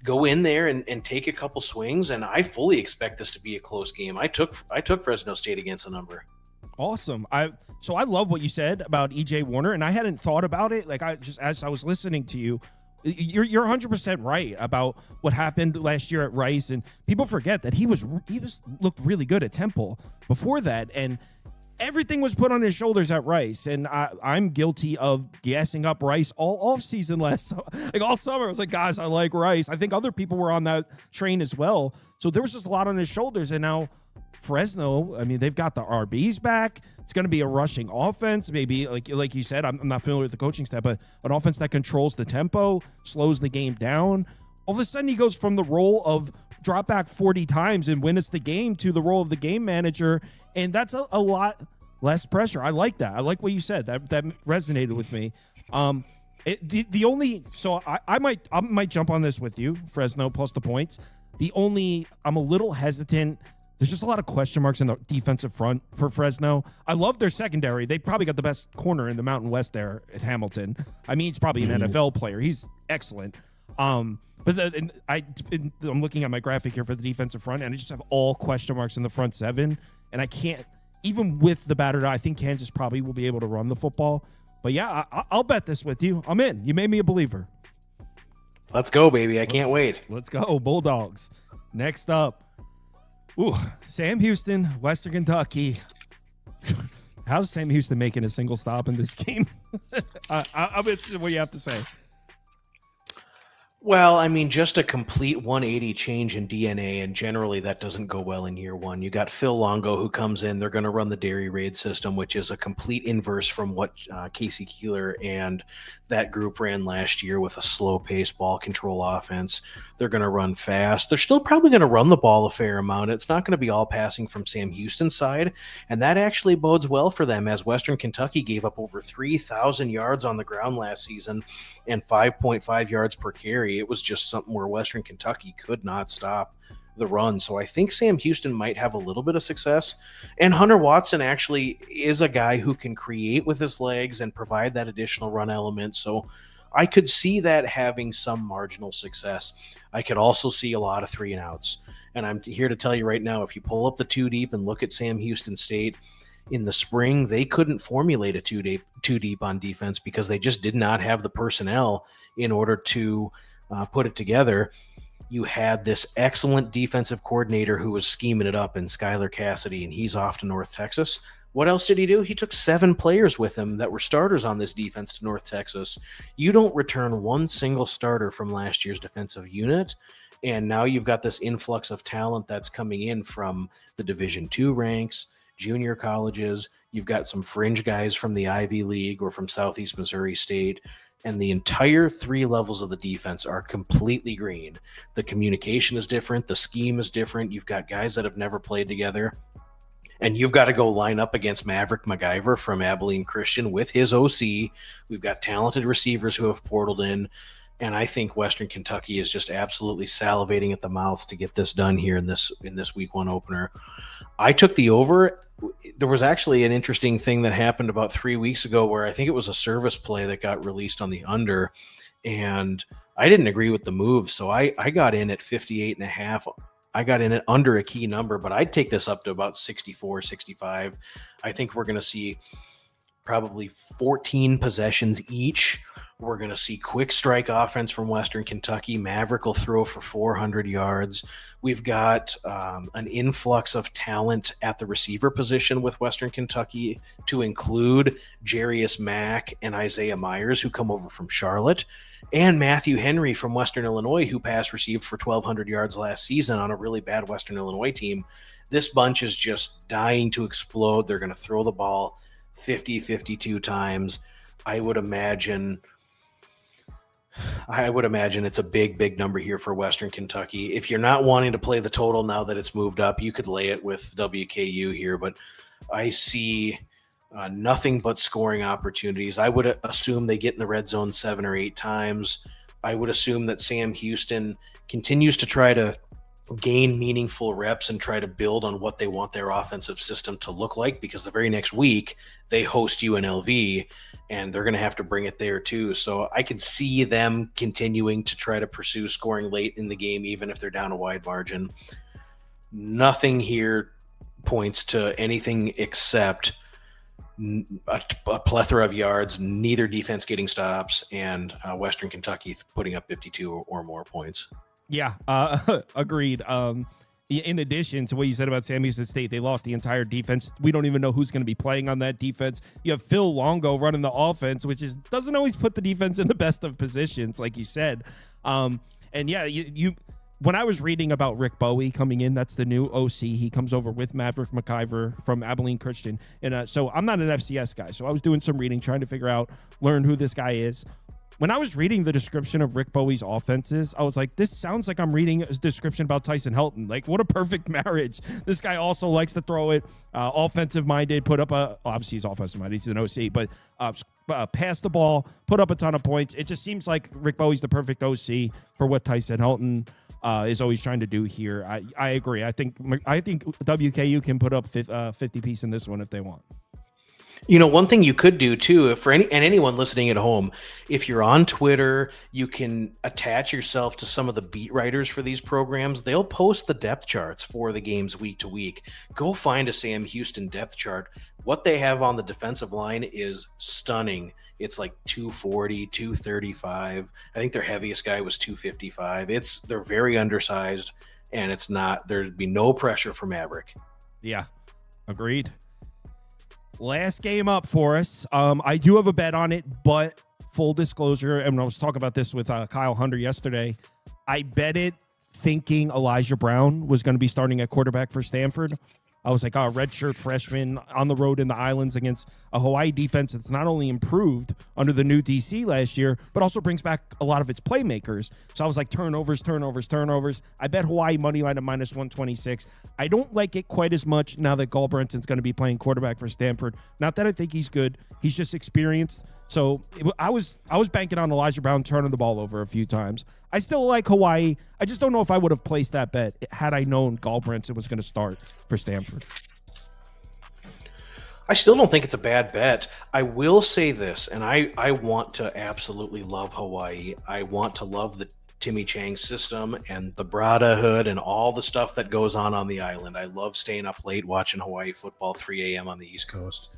go in there and take a couple swings, and I fully expect this to be a close game. I took Fresno State against the number. Awesome. I love what you said about E.J. Warner, and I hadn't thought about it. Like, as I was listening to you, you're 100% right about what happened last year at Rice, and people forget that he looked really good at Temple before that, and everything was put on his shoulders at Rice, and I'm guilty of gassing up Rice all off season all summer. I was like, guys, I like Rice. I think other people were on that train as well. So there was just a lot on his shoulders, and now Fresno, I mean, they've got the RBs back. It's going to be a rushing offense, maybe like you said. I'm not familiar with the coaching staff, but an offense that controls the tempo, slows the game down. All of a sudden, he goes from the role of drop back 40 times and win us the game to the role of the game manager, and that's a lot less pressure. I like that. I like what you said. That resonated with me. I might jump on this with you, Fresno plus the points. I'm a little hesitant. There's just a lot of question marks in the defensive front for Fresno. I love their secondary. They probably got the best corner in the Mountain West there at Hamilton. I mean, he's probably an NFL player. He's excellent. I'm looking at my graphic here for the defensive front, and I just have all question marks in the front 7, and I can't, even with the battered eye, I think Kansas probably will be able to run the football. But yeah, I'll bet this with you. I'm in. You made me a believer. Let's go, baby. I can't wait. Let's go, Bulldogs. Next up, Sam Houston, Western Kentucky. How's Sam Houston making a single stop in this game? I'm interested in what you have to say. Well, I mean, just a complete 180 change in DNA, and generally that doesn't go well in year one. You got Phil Longo who comes in. They're going to run the Dairy Raid system, which is a complete inverse from what Casey Keeler and that group ran last year with a slow-paced ball control offense. They're going to run fast. They're still probably going to run the ball a fair amount. It's not going to be all passing from Sam Houston's side, and that actually bodes well for them, as Western Kentucky gave up over 3,000 yards on the ground last season and 5.5 yards per carry. It was just something where Western Kentucky could not stop the run. So I think Sam Houston might have a little bit of success. And Hunter Watson actually is a guy who can create with his legs and provide that additional run element. So I could see that having some marginal success. I could also see a lot of 3-and-outs. And I'm here to tell you right now, if you pull up the 2-deep and look at Sam Houston State, in the spring, they couldn't formulate a two deep on defense because they just did not have the personnel in order to put it together. You had this excellent defensive coordinator who was scheming it up in Skylar Cassidy, and he's off to North Texas. What else did he do? He took 7 players with him that were starters on this defense to North Texas. You don't return one single starter from last year's defensive unit, and now you've got this influx of talent that's coming in from the Division II ranks, junior colleges. You've got some fringe guys from the Ivy League or from Southeast Missouri State, and the entire 3 levels of the defense are completely green. The communication is different. The scheme is different. You've got guys that have never played together, and you've got to go line up against Maverick MacGyver from Abilene Christian with his OC. We've got talented receivers who have portaled in, and I think Western Kentucky is just absolutely salivating at the mouth to get this done here in this week 1 opener. I took the over. There was actually an interesting thing that happened about 3 weeks ago where I think it was a service play that got released on the under, and I didn't agree with the move. So I got in at 58.5. I got in at under a key number, but I'd take this up to about 64, 65. I think we're going to see probably 14 possessions each. We're going to see quick strike offense from Western Kentucky. Maverick will throw for 400 yards. We've got an influx of talent at the receiver position with Western Kentucky, to include Jarius Mack and Isaiah Myers, who come over from Charlotte, and Matthew Henry from Western Illinois, who pass received for 1,200 yards last season on a really bad Western Illinois team. This bunch is just dying to explode. They're going to throw the ball 50, 52 times. I would imagine it's a big number here for Western Kentucky. If you're not wanting to play the total now that it's moved up, you could lay it with WKU here, but I see nothing but scoring opportunities. I would assume they get in the red zone 7 or 8 times. I would assume that Sam Houston continues to try to gain meaningful reps and try to build on what they want their offensive system to look like, because the very next week they host UNLV and they're going to have to bring it there too. So I could see them continuing to try to pursue scoring late in the game, even if they're down a wide margin. Nothing here points to anything except a plethora of yards, neither defense getting stops, and Western Kentucky putting up 52 or more points. Yeah, agreed. In addition to what you said about Sam Houston State, they lost the entire defense. We don't even know who's going to be playing on that defense. You have Phil Longo running the offense, which doesn't always put the defense in the best of positions, like you said. And yeah, when I was reading about Rick Bowie coming in, that's the new OC. He comes over with Maverick MacGyver from Abilene Christian. And so I'm not an FCS guy, so I was doing some reading, trying to learn who this guy is. When I was reading the description of Rick Bowie's offenses, I was like, this sounds like I'm reading a description about Tyson Helton. Like, what a perfect marriage. This guy also likes to throw it, offensive-minded, obviously he's offensive-minded, he's an OC, but pass the ball, put up a ton of points. It just seems like Rick Bowie's the perfect OC for what Tyson Helton is always trying to do here. I agree. I think WKU can put up 50 piece in this one if they want. You know, one thing you could do too, anyone listening at home, if you're on Twitter, you can attach yourself to some of the beat writers for these programs. They'll post the depth charts for the games week to week. Go find a Sam Houston depth chart. What they have on the defensive line is stunning. It's like 240, 235. I think their heaviest guy was 255. They're very undersized, and there'd be no pressure for Maverick. Yeah, agreed. Last game up for us. I do have a bet on it, but full disclosure, and I was talking about this with Kyle Hunter yesterday, I bet it thinking Elijah Brown was going to be starting at quarterback for Stanford. I was like, redshirt freshman on the road in the islands against a Hawaii defense that's not only improved under the new DC last year, but also brings back a lot of its playmakers. So I was like, turnovers. I bet Hawaii money line at -126. I don't like it quite as much now that Gulbrenson's going to be playing quarterback for Stanford. Not that I think he's good. He's just experienced. So I was banking on Elijah Brown turning the ball over a few times. I still like Hawaii. I just don't know if I would have placed that bet had I known Gulbranson was going to start for Stanford. I still don't think it's a bad bet. I will say this, and I want to absolutely love Hawaii. I want to love the Timmy Chang system and the brotherhood and all the stuff that goes on the island. I love staying up late watching Hawaii football, 3 a.m. on the East Coast.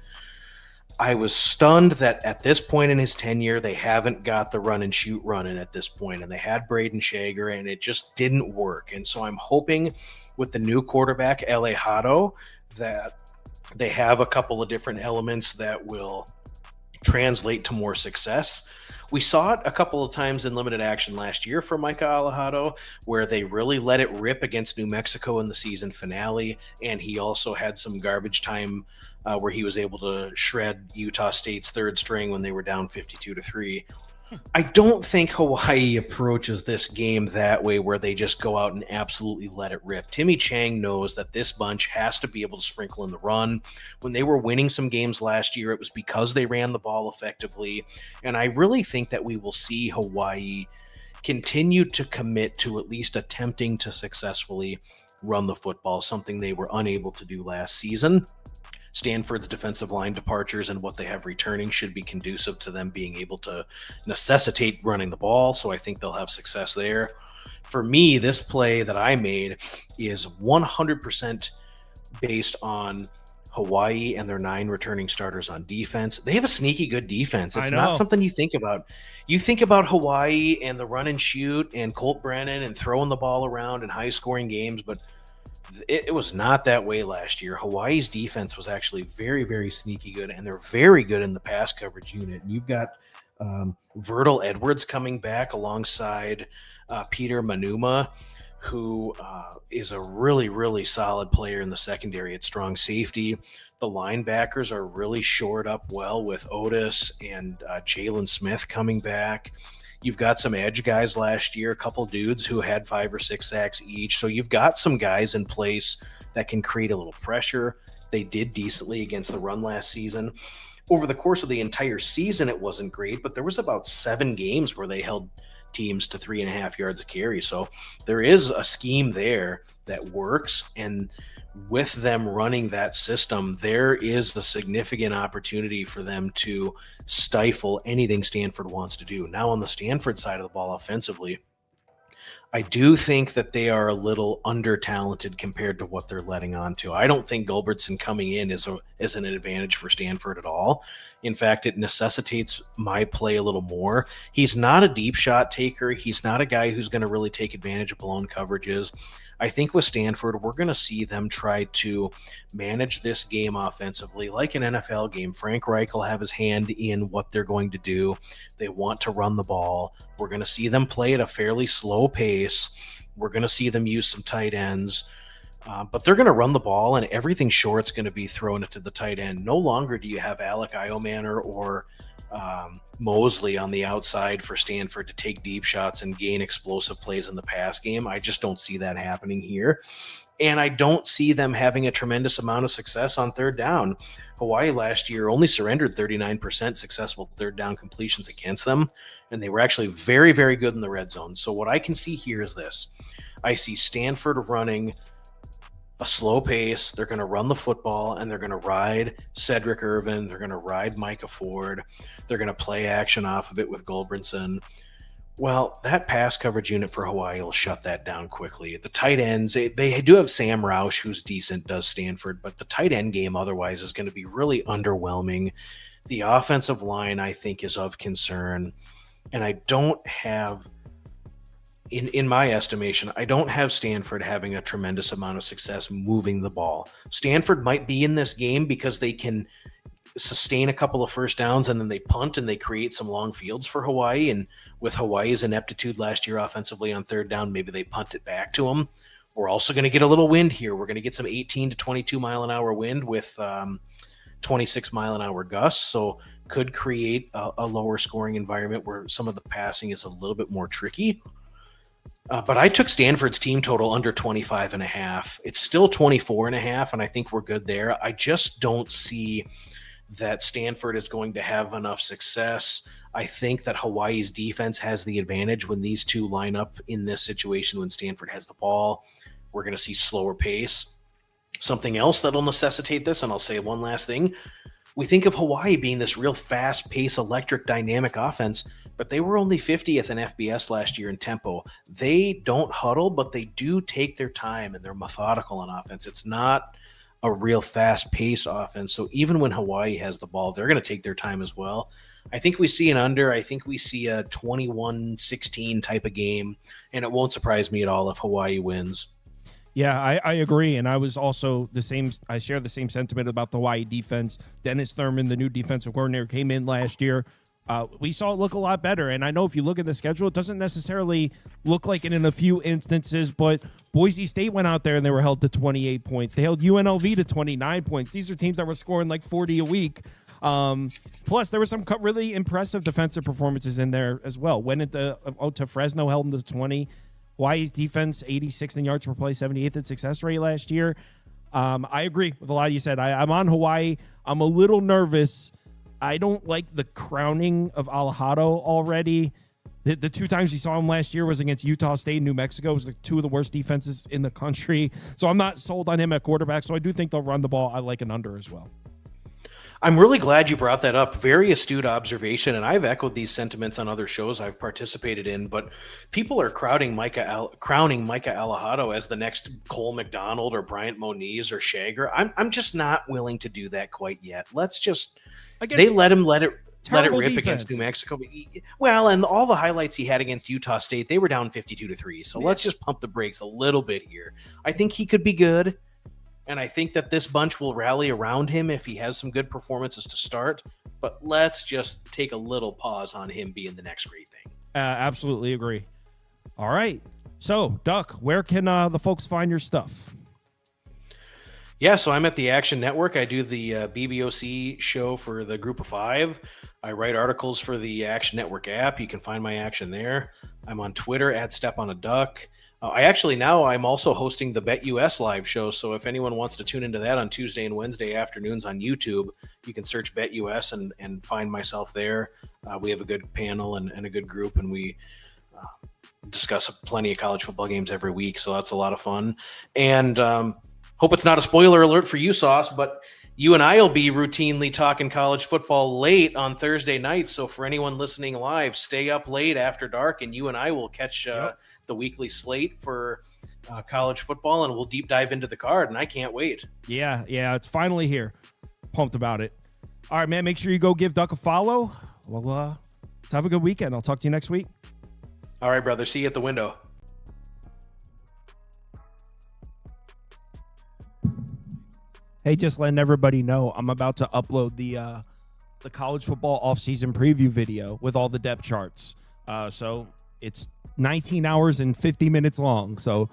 I was stunned that at this point in his tenure, they haven't got the run and shoot running at this point, and they had Braden Shager, and it just didn't work. And so I'm hoping with the new quarterback, L.A. Hotto, that they have a couple of different elements that will translate to more success. We saw it a couple of times in limited action last year for Micah Alejado, where they really let it rip against New Mexico in the season finale, and he also had some garbage time where he was able to shred Utah State's third string when they were down 52-3. I don't think Hawaii approaches this game that way, where they just go out and absolutely let it rip. Timmy Chang knows that this bunch has to be able to sprinkle in the run. When they were winning some games last year, it was because they ran the ball effectively. And I really think that we will see Hawaii continue to commit to at least attempting to successfully run the football, something they were unable to do last season. Stanford's defensive line departures and what they have returning should be conducive to them being able to necessitate running the ball, so I think they'll have success there. For me, this play that I made is 100% based on Hawaii and their 9 returning starters on defense. They have a sneaky good defense. It's not something you think about. You think about Hawaii and the run and shoot and Colt Brennan and throwing the ball around in high-scoring games, but it was not that way last year. Hawaii's defense was actually very, very sneaky good, and they're very good in the pass coverage unit. And you've got Virgil Edwards coming back alongside Peter Manuma, who is a really, really solid player in the secondary at strong safety. The linebackers are really shored up well with Otis and Jalen Smith coming back. You've got some edge guys last year, a couple dudes who had 5 or 6 sacks each. So you've got some guys in place that can create a little pressure. They did decently against the run last season. Over the course of the entire season, it wasn't great, but there was about 7 games where they held teams to 3.5 yards a carry. So there is a scheme there that works. And with them running that system, there is a significant opportunity for them to stifle anything Stanford wants to do. Now, on the Stanford side of the ball offensively, I do think that they are a little under-talented compared to what they're letting on to. I don't think Gulbranson coming in is an advantage for Stanford at all. In fact, it necessitates my play a little more. He's not a deep shot taker. He's not a guy who's going to really take advantage of blown coverages. I think with Stanford, we're going to see them try to manage this game offensively like an NFL game. Frank Reich will have his hand in what they're going to do. They want to run the ball. We're going to see them play at a fairly slow pace. We're going to see them use some tight ends. But they're going to run the ball, and everything short's going to be thrown into the tight end. No longer do you have Alec Iomanner or Mosley on the outside for Stanford to take deep shots and gain explosive plays in the pass game. I just don't see that happening here. And I don't see them having a tremendous amount of success on third down. Hawaii last year only surrendered 39% successful third down completions against them, and they were actually very, very good in the red zone. So what I can see here is this. I see Stanford running a slow pace. They're going to run the football, and they're going to ride Cedric Irvin. They're going to ride Micah Ford. They're going to play action off of it with Gulbranson. Well, that pass coverage unit for Hawaii will shut that down quickly. The tight ends, they do have Sam Roush, who's decent, does Stanford, but the tight end game otherwise is going to be really underwhelming. The offensive line, I think, is of concern, and I don't have in my estimation, I don't have Stanford having a tremendous amount of success moving the ball. Stanford might be in this game because they can sustain a couple of first downs and then they punt and they create some long fields for Hawaii. And with Hawaii's ineptitude last year offensively on third down, maybe they punt it back to them. We're also going to get a little wind here. We're going to get some 18 to 22 mile an hour wind with 26 mile an hour gusts. So could create a lower scoring environment where some of the passing is a little bit more tricky. But I took Stanford's team total under 25.5. It's still 24.5, and I think we're good there. I just don't see that Stanford is going to have enough success. I think that Hawaii's defense has the advantage when these two line up in this situation when Stanford has the ball. We're going to see slower pace. Something else that'll necessitate this, and I'll say one last thing. We think of Hawaii being this real fast-paced, electric, dynamic offense, but they were only 50th in FBS last year in tempo. They don't huddle, but they do take their time, and they're methodical on offense. It's not a real fast-paced offense, so even when Hawaii has the ball, they're going to take their time as well. I think we see an under. I think we see a 21-16 type of game, and it won't surprise me at all if Hawaii wins. Yeah, I agree. And I was also the same. I share the same sentiment about the Hawaii defense. Dennis Thurman, the new defensive coordinator, came in last year. We saw it look a lot better. And I know if you look at the schedule, it doesn't necessarily look like it in a few instances, but Boise State went out there and they were held to 28 points. They held UNLV to 29 points. These are teams that were scoring like 40 a week. Plus, there were some really impressive defensive performances in there as well. Went to Fresno, held them to 20. Hawaii's defense, 86th in yards per play, 78th in success rate last year. I agree with a lot you said. I'm on Hawaii. I'm a little nervous. I don't like the crowning of Alejado already. The two times you saw him last year was against Utah State and New Mexico. It was like two of the worst defenses in the country. So I'm not sold on him at quarterback. So I do think they'll run the ball. I like an under as well. I'm really glad you brought that up. Very astute observation, and I've echoed these sentiments on other shows I've participated in, but people are crowning Micah Alejado as the next Cole McDonald or Bryant Moniz or Shager. I'm just not willing to do that quite yet. Let's just they let it rip defenses against New Mexico. Well, and all the highlights he had against Utah State, they were down 52-3. So let's just pump the brakes a little bit here. I think he could be good. And I think that this bunch will rally around him if he has some good performances to start. But let's just take a little pause on him being the next great thing. Absolutely agree. All right. So, Duck, where can the folks find your stuff? Yeah, so I'm at the Action Network. I do the BBOC show for the Group of Five. I write articles for the Action Network app. You can find my action there. I'm on Twitter at StepOnADuck. I'm also hosting the BetUS live show. So if anyone wants to tune into that on Tuesday and Wednesday afternoons on YouTube, you can search BetUS and find myself there. We have a good panel and a good group, and we discuss plenty of college football games every week. So that's a lot of fun. And hope it's not a spoiler alert for you, Sauce, but you and I will be routinely talking college football late on Thursday night. So for anyone listening live, stay up late after dark, and you and I will catch the weekly slate for college football, and we'll deep dive into the card, and I can't wait. Yeah, it's finally here. Pumped about it. All right, man, make sure you go give Duck a follow. Well, let's have a good weekend. I'll talk to you next week. All right, brother. See you at the window. Hey, just letting everybody know, I'm about to upload the college football offseason preview video with all the depth charts. So it's 19 hours and 50 minutes long. So